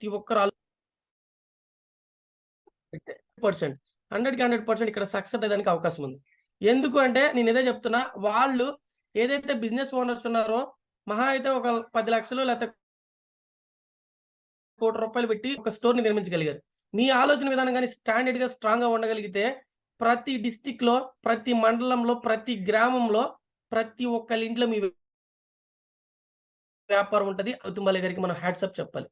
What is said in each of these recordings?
ప్రతి ఒక్కరు 100% 100% ఇక్కడ సక్సెస్ అయ్యేదానికి అవకాశం ఉంది. ఎందుకు అంటే నేను ఇదే చెప్తున్నా. వాళ్ళు ఏదైతే బిజినెస్ ఓనర్స్ ఉన్నారో మహా అయితే ఒక 10 లక్షలు లేకపోతే ₹1,00,00,000 పెట్టి ఒక స్టోర్‌ని నిర్మించగలిగారు. మీ ఆలోచన విధానం గాని స్టాండర్డ్‌గా స్ట్రాంగ్‌గా ఉండగలిగితే ప్రతి డిస్ట్రిక్ట్‌లో, ప్రతి మండలంలో, ప్రతి గ్రామంలో, ప్రతి ఒక్కళ్ళ ఇంట్లో మీ వ్యాపారం ఉంటది. గౌతమ్ గారికి మనం హ్యాట్స్ ఆఫ్ చెప్పాలి.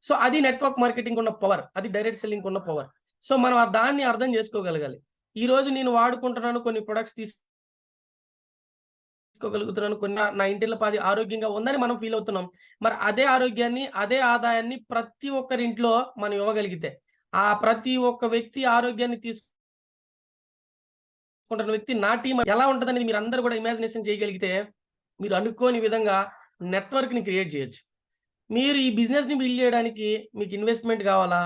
సో, అది నెట్వర్క్ మార్కెటింగ్ ఉన్న పవర్. అది డైరెక్ట్ సెల్లింగ్‌కి ఉన్న పవర్. సో, మనం దాన్ని అర్థం చేసుకోగలగాలి. ఈరోజు నేను వాడుకుంటున్నాను కొన్ని ప్రొడక్ట్స్ తీసుకోగలుగుతున్నాను. కొన్ని నా ఇంటిల్ల పాది ఆరోగ్యంగా ఉందని మనం ఫీల్ అవుతున్నాం. మరి అదే ఆరోగ్యాన్ని, అదే ఆదాయాన్ని ప్రతి ఒక్కరి ఇంట్లో మనం ఇవ్వగలిగితే, ఆ ప్రతి ఒక్క వ్యక్తి ఆరోగ్యాన్ని తీసుకుంటున్న వ్యక్తి నా టీమ్ ఎలా ఉంటదనేది మీరందరూ కూడా ఇమాజినేషన్ చేయగలిగితే, మీరు అనుకోని విధంగా నెట్వర్క్‌ని క్రియేట్ చేయొచ్చు. మీరు ఈ బిజినెస్‌ని బిల్డ్ చేయడానికి మీకు ఇన్వెస్ట్‌మెంట్ కావాలా?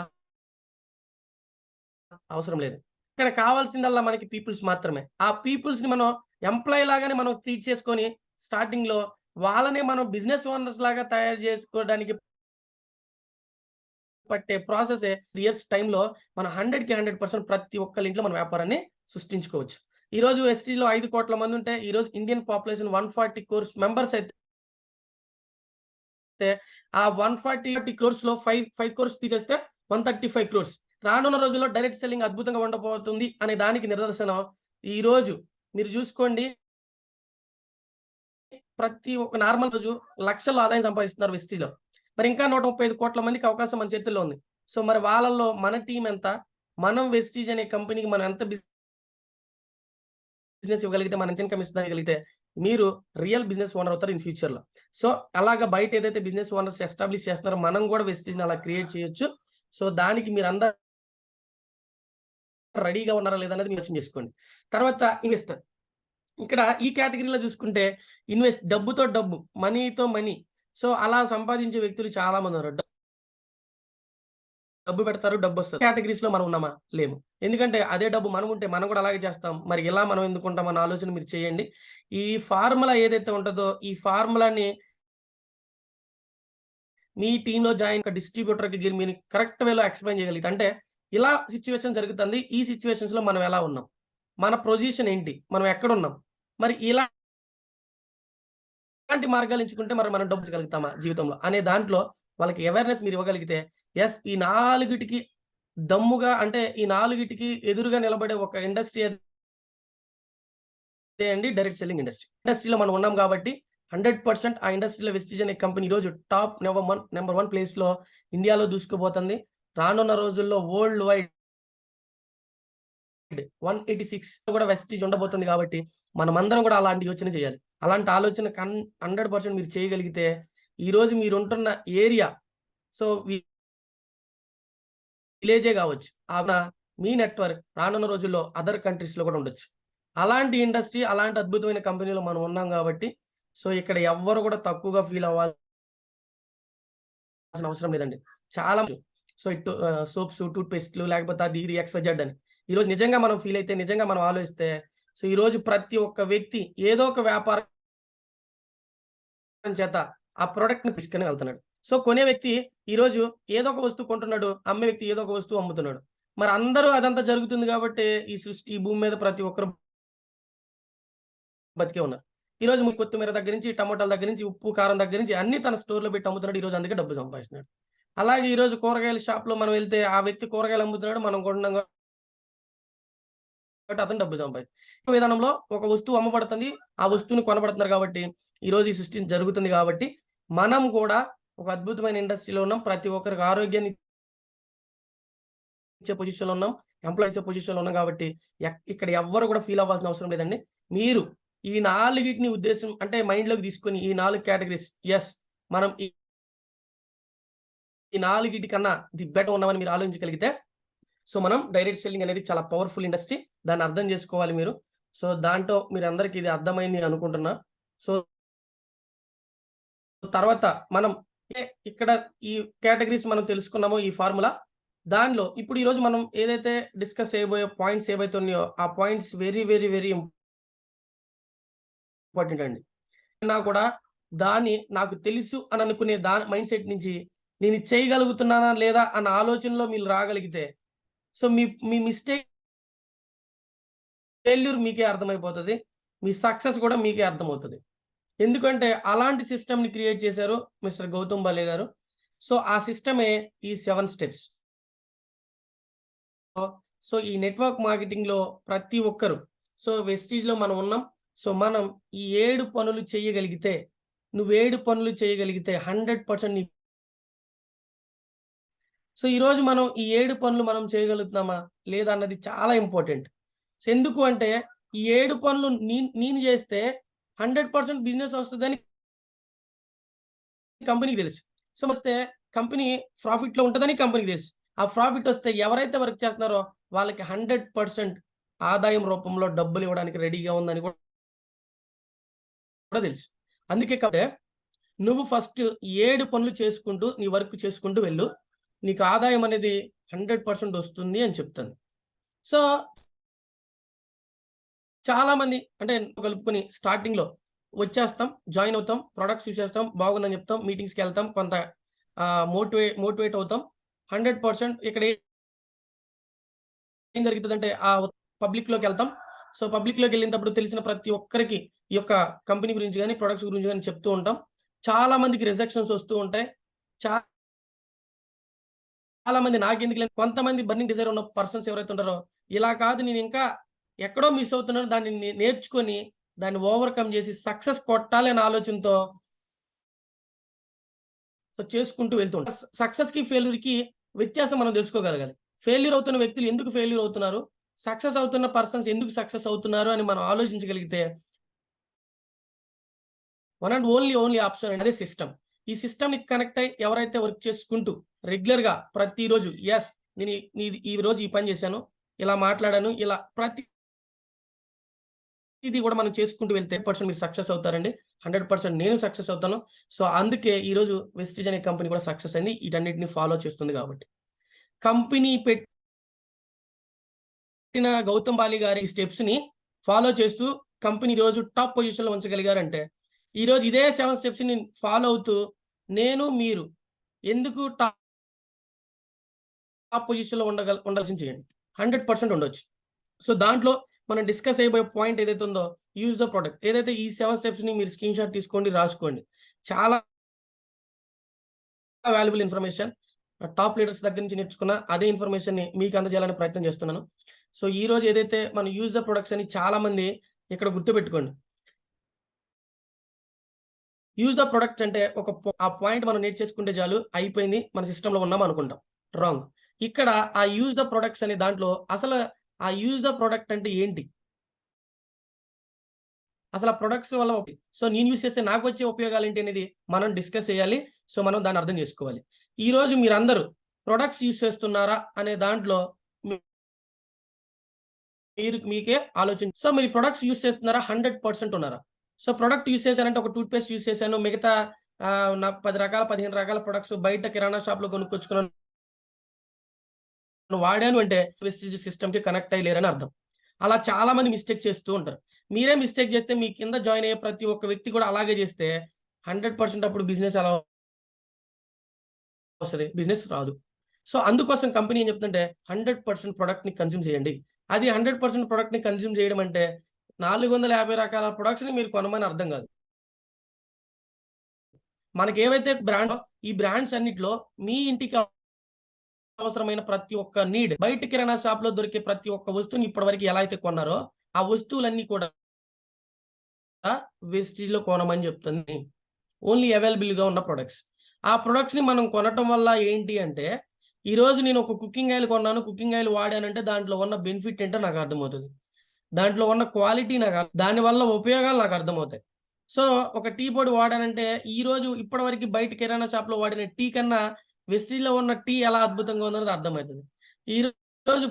అవసరం లేదు. ఇక్కడ కావాల్సిందల్లా మనకి పీపుల్స్ మాత్రమే. ఆ పీపుల్స్‌ని మనం ఎంప్లాయీ లాగానే మనం ట్రీట్ చేసుకొని స్టార్టింగ్‌లో వాళ్ళనే మనం బిజినెస్ ఓనర్స్ లాగా తయారు చేసుకోవడానికి పట్టే ప్రాసెసే 3 ఇయర్స్ టైమ్‌లో మనం 100కి 100% ప్రతి ఒక్కళ్ళ ఇంట్లో మన వ్యాపారాన్ని సృష్టించుకోవచ్చు. ఈరోజు ఎస్టీలో 5,00,00,000 మందుంటే ఈరోజు ఇండియన్ పాపులేషన్ 140 క్రోర్స్ మెంబర్స్ అయితే ఆ 140 క్రోర్స్‌లో 5 క్రోర్స్ తీసేస్తే 135 క్రోర్స్. రానున్న రోజుల్లో డైరెక్ట్ సెల్లింగ్ అద్భుతంగా ఉండబోతుంది అనే దానికి నిదర్శనం ఈరోజు మీరు చూసుకోండి. ప్రతి ఒక్క నార్మల్ రోజు లక్షల్లో ఆదాయం సంపాదిస్తున్నారు వెస్టీజ్‌లో. మరి ఇంకా 135 కోట్ల మందికి అవకాశం మన చేతుల్లో ఉంది. సో, మరి వాళ్ళలో మన టీమ్ ఎంత? మనం వెస్టీజ్ అనే కంపెనీకి మనం ఎంత బిజినెస్ ఇవ్వగలిగితే, మనం ఎంత ఇన్‌కమ్ ఇవ్వగలిగితే, మీరు రియల్ బిజినెస్ ఓనర్ అవుతారు ఇన్ ఫ్యూచర్‌లో. సో, అలాగా బయట ఏదైతే బిజినెస్ ఓనర్స్ ఎస్టాబ్లిష్ చేస్తున్నారో మనం కూడా వెస్టీజ్‌ని అలా క్రియేట్ చేయొచ్చు. సో, దానికి మీరందరూ రెడీగా ఉన్నారా లేదా అనేది మీరు ఆలోచన చేసుకోండి. తర్వాత ఇన్వెస్టర్. ఇక్కడ ఈ కేటగరీలో చూసుకుంటే డబ్బుతో డబ్బు, మనీతో మనీ. సో, అలా సంపాదించే వ్యక్తులు చాలా మందున్నారు. డబ్బు పెడతారు, డబ్బొస్తది. కేటగరీస్‌లో మనం ఉన్నామా? లేము. ఎందుకంటే అదే డబ్బు మనముంటే మనం కూడా అలాగే చేస్తాం. మరి ఇలా మనం ఎందుకుంటాం అన్న ఆలోచన మీరు చేయండి. ఈ ఫార్ములా ఏదైతే ఉంటదో, ఈ ఫార్ములాని మీ టీమ్‌లో జాయిన్ డిస్ట్రిబ్యూటర్‌కి మీరు కరెక్ట్ వేలో ఎక్స్‌ప్లెయిన్ చేయగలిగితే అంటే ఇలా సిట్యుయేషన్ జరుగుతుంది. ఈ సిట్యుయేషన్స్‌లో మనం ఎలా ఉన్నాం? మన పొజిషన్ ఏంటి? మనం ఎక్కడున్నాం? మరి ఇలాంటి మార్గాలు ఎంచుకుంటే మరి మనం డబ్బు గలుగుతామా జీవితంలో? అనే దాంట్లో వాళ్ళకి అవేర్‌నెస్ మీరు ఇవ్వగలిగితే, యెస్ ఈ నాలుగిటికి దమ్ముగా అంటే ఈ నాలుగిటికి ఎదురుగా నిలబడే ఒక ఇండస్ట్రీ అదే అండి డైరెక్ట్ సెల్లింగ్ ఇండస్ట్రీ. ఇండస్ట్రీలో మనం ఉన్నాం కాబట్టి 100% ఆ ఇండస్ట్రీలో వెస్టీజ్ అనే కంపెనీ ఈరోజు టాప్ నంబర్ 1 ప్లేస్‌లో ఇండియాలో దూసుకుపోతుంది. రానున్న రోజుల్లో వరల్డ్ వైడ్ 186 కూడా వెస్టీజ్ ఉండబోతుంది కాబట్టి, మనమందరం కూడా అలాంటి యోచన చేయాలి. అలాంటి ఆలోచన 100% మీరు చేయగలిగితే, ఈరోజు మీరుంటున్న ఏరియా సో, విలేజే గావచ్చు. మీ నెట్వర్క్ రానున్న రోజుల్లో అదర్ కంట్రీస్‌లో కూడా ఉండొచ్చు. అలాంటి ఇండస్ట్రీ, అలాంటి అద్భుతమైన కంపెనీలో మనం ఉన్నాం గాబట్టి, సో, ఇక్కడ ఎవ్వరు కూడా తక్కువగా ఫీల్ అవ్వాల్సిన అవసరం లేదండి. చాలా సో, సోప్స్, టూత్ పేస్ట్‌లు లేకపోతే అది ఇది ఎక్స్‌వైజెడ్ అని. ఈరోజు నిజంగా మనం ఫీల్ అయితే, నిజంగా మనం ఆలోచిస్తే, సో, ఈరోజు ప్రతి ఒక్క వ్యక్తి ఏదో ఒక వ్యాపారం చేత ఆ ప్రొడక్ట్‌ని తీసుకొని వెళ్తున్నాడు. సో, కొనే వ్యక్తి ఈరోజు ఏదో ఒక వస్తువు కొంటున్నాడు. అమ్మే వ్యక్తి ఏదో ఒక వస్తువు అమ్ముతున్నాడు. మరి అందరూ అదంతా జరుగుతుంది గాబట్టే ఈ సృష్టి, ఈ భూమి మీద ప్రతి ఒక్కరు బతికే ఉన్నారు. ఈరోజు కొత్తిమీర దగ్గర నుంచి, టమోటాల దగ్గర నుంచి, ఉప్పు, కారం దగ్గర నుంచి అన్నీ తన స్టోర్‌లో పెట్టి అమ్ముతున్నాడు. ఈరోజు అందుకే డబ్బు సంపాదిస్తున్నాడు. అలాగే ఈరోజు కూరగాయల షాప్‌లో మనం వెళ్తే ఆ వ్యక్తి కూరగాయలు అమ్ముతున్నాడు. మనం కొంటున్నాం కాబట్టి అతను డబ్బు విధానంలో ఒక వస్తువు అమ్మబడుతుంది. ఆ వస్తువుని కొనబడుతున్నారు కాబట్టి ఈరోజు ఈ సృష్టి జరుగుతుంది కాబట్టి మనం కూడా ఒక అద్భుతమైన ఇండస్ట్రీలో ఉన్నాం. ప్రతి ఒక్కరికి ఆరోగ్యాన్ని ఇచ్చే పొజిషన్‌లో ఉన్నాం. ఎంప్లాయీస్ ఇచ్చే పొజిషన్‌లో ఉన్నాం కాబట్టి ఇక్కడ ఎవ్వరు కూడా ఫీల్ అవ్వాల్సిన అవసరం లేదండి. మీరు ఈ నాలుగిటిని ఉద్దేశం అంటే మైండ్‌లోకి తీసుకొని ఈ 4 కేటగరీస్ యెస్ మనం ఈ నాలుగిటి కన్నా ది బెటర్ ఉన్నామని మీరు ఆలోచించగలిగితే సో, మనం డైరెక్ట్ సెల్లింగ్ అనేది చాలా పవర్‌ఫుల్ ఇండస్ట్రీ. దాన్ని అర్థం చేసుకోవాలి మీరు. సో, దాంట్లో మీరందరికి ఇది అర్థమైంది అనుకుంటున్నా. సో, తర్వాత మనం ఇక్కడ ఈ కేటగరీస్ మనం తెలుసుకున్నామో ఈ ఫార్ములా. దానిలో ఇప్పుడు ఈరోజు మనం ఏదైతే డిస్కస్ చేయబోయే పాయింట్స్ ఏవైతే ఉన్నాయో ఆ points very, very, very important అండి. నాకు కూడా నాకు తెలుసు అని అనుకునే మైండ్‌సెట్ నుంచి నేను ఇది చేయగలుగుతున్నానా లేదా అన్న ఆలోచనలో మీరు రాగలిగితే, సో మీ మీ మిస్టేక్, ఫెయిల్యూర్ మీకే అర్థమైపోతది. మీ సక్సెస్ కూడా మీకే అర్థమవుతది. ఎందుకంటే అలాంటి సిస్టమ్‌ని క్రియేట్ చేశారు మిస్టర్ గౌతమ్ బాలే గారు. సో ఆ సిస్టమే ఈ 7 స్టెప్స్. సో ఈ నెట్వర్క్ మార్కెటింగ్‌లో ప్రతి ఒక్కరు, సో వెస్టీజ్‌లో మనం ఉన్నాం. సో మనం ఈ 7 పనులు చేయగలిగితే, నువ్వు 7 పనులు చేయగలిగితే 100% నీ, సో ఈరోజు మనం ఈ 7 పనులు మనం చేయగలుగుతున్నామా? లేదా అన్నది చాలా ఇంపార్టెంట్. సో ఎందుకు అంటే ఈ 7 పనులు నేను చేస్తే 100% బిజినెస్ వస్తదని కంపెనీకి తెలుసు. సో వస్తే కంపెనీ ప్రాఫిట్‌లో ఉంటదని కంపెనీకి తెలుసు. ఆ ప్రాఫిట్ వస్తే ఎవరైతే వర్క్ చేస్తున్నారో వాళ్ళకి 100% ఆదాయం రూపంలో డబ్బులివ్వడానికి రెడీగా ఉందని కూడా తెలుసు. అందుకే కాబట్టి నువ్వు ఫస్ట్ 7 పనులు చేసుకుంటూ, నీ వర్క్ చేసుకుంటూ వెళ్ళు. నీకు ఆదాయం అనేది 100% వస్తుంది అని చెప్తాను. సో చాలామంది అంటే కలుపుకొని స్టార్టింగ్‌లో వచ్చేస్తాం, జాయిన్ అవుతాం, ప్రొడక్ట్స్ చూసేస్తాం, బాగుందని చెప్తాం, మీటింగ్స్‌కెళ్తాం, కొంత మోటివేట్ అవుతాం. 100% ఇక్కడ ఏం జరుగుతదంటే పబ్లిక్‌లోకెళ్తాం. సో పబ్లిక్‌లోకెళ్ళినప్పుడు తెలిసిన ప్రతి ఒక్కరికి ఈ యొక్క కంపెనీ గురించి గాని, ప్రొడక్ట్స్ గురించి గాని చెప్తూ ఉంటాం. చాలా మందికి రిజెక్షన్స్ వస్తూ ఉంటాయి. చాలా మంది నాకెందుకులే, కొంతమంది బర్నింగ్ డిజైర్ ఉన్న పర్సన్స్ ఎవరైతే ఉంటారో, ఇలా కాదు నేను ఇంకా ఎక్కడో మిస్ అవుతున్నాను, దాన్ని నేర్చుకొని దాన్ని ఓవర్‌కమ్ చేసి సక్సెస్ కొట్టాలి అనే ఆలోచనతో చేసుకుంటూ వెళ్తూ ఉంటాం. సక్సెస్‌కి, ఫెయిల్యూర్‌కి వ్యత్యాసం మనం తెలుసుకోగలగాలి. ఫెయిల్యూర్ అవుతున్న వ్యక్తులు ఎందుకు ఫెయిల్యూర్ అవుతున్నారు? సక్సెస్ అవుతున్న పర్సన్స్ ఎందుకు సక్సెస్ అవుతున్నారు అని మనం ఆలోచించగలిగితే వన్ అండ్ ఓన్లీ ఆప్షన్ అదే సిస్టమ్. ఈ సిస్టమ్‌ని కనెక్ట్ అయ్యి ఎవరైతే వర్క్ చేసుకుంటూ రెగ్యులర్‌గా ప్రతిరోజు నేను ఈరోజు ఈ పని చేశాను, ఇలా మాట్లాడాను, ఇలా ప్రతిది కూడా మనం చేసుకుంటూ వెళ్తే 100% మీరు సక్సెస్ అవుతారండి. 100% నేను సక్సెస్ అవుతాను. సో అందుకే ఈరోజు వెస్టీజ్ అనే కంపెనీ కూడా సక్సెస్ అయింది. వీటన్నిటిని ఫాలో చేస్తుంది కాబట్టి. కంపెనీ పెట్టిన గౌతమ్ బాలి గారి స్టెప్స్‌ని ఫాలో చేస్తూ కంపెనీ ఈరోజు టాప్ పొజిషన్‌లో ఉంచగలిగారంటే, ఈరోజు ఇదే 7 స్టెప్స్‌ని ఫాలో అవుతూ మీరు ఎందుకు టాప్ పొజిషన్‌లో ఉండాల్సింది చేయండి. 100% ఉండొచ్చు. సో దాంట్లో మనం డిస్కస్ చేయబోయే పాయింట్ ఏదైతే ఉందో, యూజ్ ద ప్రొడక్ట్. ఏదైతే ఈ 7 స్టెప్స్‌ని మీరు స్క్రీన్‌షాట్ తీసుకోండి, రాసుకోండి. చాలా వాల్యుబుల్ ఇన్ఫర్మేషన్. టాప్ లీడర్స్ దగ్గర నుంచి నేర్చుకున్న అదే ఇన్ఫర్మేషన్‌ని మీకు అందజేయాలని ప్రయత్నం చేస్తున్నాను. సో ఈరోజు ఏదైతే మనం యూజ్ ద ప్రొడక్ట్స్ అని చాలామంది ఇక్కడ గుర్తుపెట్టుకోండి. యూజ్ ద ప్రొడక్ట్స్ అంటే ఆ పాయింట్ మనం నేర్చేసుకుంటే చాలు, అయిపోయింది, మన సిస్టమ్‌లో ఉన్నాం అనుకుంటాం. రాంగ్. ఇక్కడ ఆ యూజ్ ద ప్రొడక్ట్స్ అనే దాంట్లో అసలు ఆ యూజ్ ద ప్రొడక్ట్ అంటే ఏంటి? అసలు ఆ ప్రొడక్ట్స్ వల్ల సో నేను యూజ్ చేస్తే నాకొచ్చే ఉపయోగాలేంటి అనేది మనం డిస్కస్ చేయాలి. సో మనం దాన్ని అర్థం చేసుకోవాలి. ఈరోజు మీరందరూ ప్రొడక్ట్స్ యూజ్ చేస్తున్నారా అనే దాంట్లో మీకే సో మీరు ప్రొడక్ట్స్ యూజ్ చేస్తున్నారా? 100% ఉన్నారా? సో ప్రొడక్ట్ యూజ్ చేశానంటే ఒక టూత్ పేస్ట్ యూజ్ చేశాను. మిగతా నాకు 10 రకాల, 15 రకాల ప్రొడక్ట్స్ బయట కిరాణా షాప్‌లో కొనుక్కొచ్చుకున్నాను, వాడాను అంటే వెస్టిజ్ సిస్టమ్‌కి కనెక్ట్ అయ్యి లేరని అర్థం. అలా చాలా మంది మిస్టేక్ చేస్తూ ఉంటారు. మీరే మిస్టేక్ చేస్తే మీ కింద జాయిన్ అయ్యే ప్రతి ఒక్క వ్యక్తి కూడా అలాగే చేస్తే 100% అప్పుడు బిజినెస్ ఎలా వస్తది? బిజినెస్ రాదు. సో అందుకోసం కంపెనీ ఏం చెప్తుందంటే 100% ప్రొడక్ట్‌ని కన్జ్యూమ్ చేయండి. అది 100% ప్రొడక్ట్‌ని కన్జ్యూమ్ చేయడం అంటే 450 రకాల ప్రొడక్ట్స్‌ని మీరు కొనమని అర్థం కాదు. మనకేవైతే ఈ బ్రాండ్స్ అన్నిట్లో మీ ఇంటికి అవసరమైన ప్రతి ఒక్క బయట కిరాణా షాప్‌లో దొరికే ప్రతి ఒక్క వస్తువుని ఇప్పటివరకు ఎలా అయితే కొన్నారో, ఆ వస్తువులన్నీ కూడా వెస్టీజ్‌లో కొనమని చెప్తుంది. ఓన్లీ అవైలబుల్‌గా ఉన్న ప్రొడక్ట్స్. ఆ ప్రొడక్ట్స్‌ని మనం కొనటం వల్ల ఏంటి అంటే, ఈరోజు నేను ఒక కుకింగ్ ఆయిల్ కొన్నాను, కుకింగ్ ఆయిల్ వాడానంటే దాంట్లో ఉన్న బెనిఫిట్ ఏంటో నాకు అర్థమవుతది. దాంట్లో ఉన్న క్వాలిటీ దానివల్ల ఉపయోగాలు నాకు అర్థమవుతాయి. సో, ఒక టీ పొడి వాడానంటే, ఈరోజు ఇప్పటివరకు బయట కిరాణా షాప్‌లో వాడిన టీ కన్నా వెస్టీజ్‌లో ఉన్న టీ ఎలా అద్భుతంగా ఉందన్నది అర్థమైతది. ఈరోజు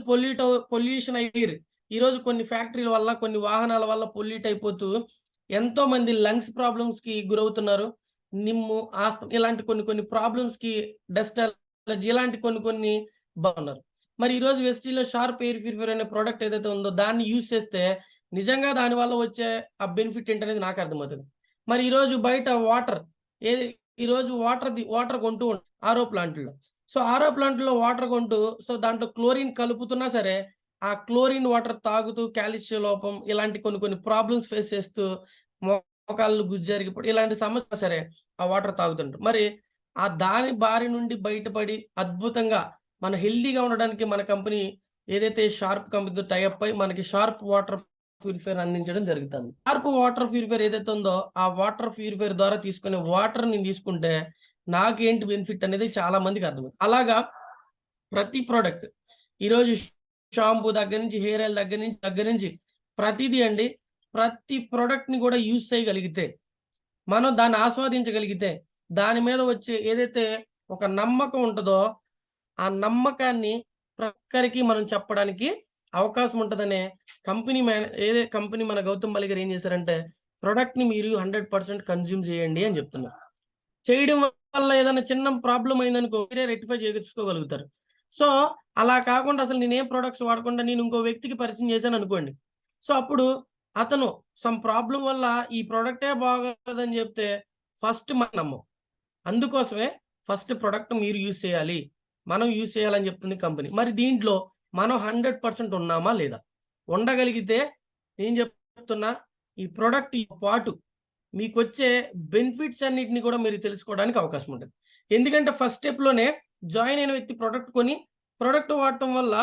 పొల్యూషన్ ఎయిర్, ఈరోజు కొన్ని ఫ్యాక్టరీల వల్ల, కొన్ని వాహనాల వల్ల పొల్యూట్ అయిపోతూ ఎంతోమంది లంగ్స్ ప్రాబ్లమ్స్‌కి గురవుతున్నారు. ఇలాంటి కొన్ని కొన్ని ప్రాబ్లమ్స్‌కి, డస్ట్ అలర్జీ ఇలాంటి కొన్ని కొన్ని బాగున్నారు. మరి ఈరోజు వెస్టీజ్‌లో షార్ప్ ఎయిర్ ప్యూరిఫైయర్ అనే ప్రొడక్ట్ ఏదైతే ఉందో దాన్ని యూజ్ చేస్తే నిజంగా దానివల్ల వచ్చే ఆ బెనిఫిట్ ఏంటనేది నాకు అర్థమవుతది. మరి ఈరోజు బయట ఏది ఈరోజు వాటర్ కొంటూ ఉంటాం. ఆర్ఓ ప్లాంట్‌లో. సో, ఆర్ఓ ప్లాంట్‌లో వాటర్ కొంటూ సో, దాంట్లో క్లోరిన్ కలుపుతున్నా సరే, ఆ క్లోరిన్ వాటర్ తాగుతూ కాల్షియం లోపం ఇలాంటి కొన్ని కొన్ని ప్రాబ్లమ్స్ ఫేస్ చేస్తూ మోకాళ్ళు గుజ్జరిగిపోవడం ఇలాంటి సమస్య సరే ఆ వాటర్ తాగుతుంటారు. మరి ఆ దాని బారి నుండి బయటపడి అద్భుతంగా మన హెల్తీగా ఉండడానికి మన కంపెనీ ఏదైతే షార్ప్ కంపెనీతో టై అప్ అయ్యి మనకి షార్ప్ వాటర్ ప్యూరిఫైయర్ అందించడం జరుగుతుంది. షార్ప్ వాటర్ ప్యూరిఫైయర్ ఏదైతే ఉందో ఆ వాటర్ ప్యూరిఫైయర్ ద్వారా తీసుకునే వాటర్ నేను తీసుకుంటే నాకేంటి బెనిఫిట్ అనేది చాలా మందికి అర్థమవుతుంది. అలాగా ప్రతి ప్రొడక్ట్ ఈరోజు షాంపూ దగ్గర నుంచి హెయిర్ ఆయిల్ దగ్గర నుంచి ప్రతిదీ అండి. ప్రతి ప్రొడక్ట్‌ని కూడా యూజ్ చేయగలిగితే, మనం దాన్ని ఆస్వాదించగలిగితే, దాని మీద వచ్చే ఏదైతే ఒక నమ్మకం ఉంటదో, ఆ నమ్మకాన్ని ఒక్కరికి మనం చెప్పడానికి అవకాశం ఉంటదనే కంపెనీ మన గౌతమ్ బాలి గారు ఏం చేశారంటే, ప్రొడక్ట్‌ని మీరు 100% కన్జ్యూమ్ చేయండి అని చెప్తున్నారు. చేయడం వల్ల ఏదైనా చిన్న ప్రాబ్లమ్ అయిందనుకో మీరే రెక్టిఫై చేసుకోగలుగుతారు. సో, అలా కాకుండా అసలు నేనేం ప్రొడక్ట్స్ వాడకుండా నేను ఇంకో వ్యక్తికి పరిచయం చేశాననుకోండి. సో, అప్పుడు అతను సమ్ ప్రాబ్లమ్ వల్ల ఈ ప్రొడక్టే బాగోదని చెప్తే ఫస్ట్ మనం నమ్మం. అందుకోసమే ఫస్ట్ ప్రొడక్ట్ మీరు యూజ్ చేయాలి. మనం యూజ్ చేయాలని చెప్తుంది కంపెనీ. మరి దీంట్లో మనం 100% ఉన్నామా లేదా? ఉండగలిగితే నేను చెప్తున్నా ఈ ప్రొడక్ట్ పాటు మీకొచ్చే బెనిఫిట్స్ అన్నిటిని కూడా మీరు తెలుసుకోవడానికి అవకాశం ఉంటది. ఎందుకంటే ఫస్ట్ స్టెప్‌లోనే జాయిన్ అయిన వ్యక్తి ప్రొడక్ట్ కొని, ప్రొడక్ట్ వాడటం వల్ల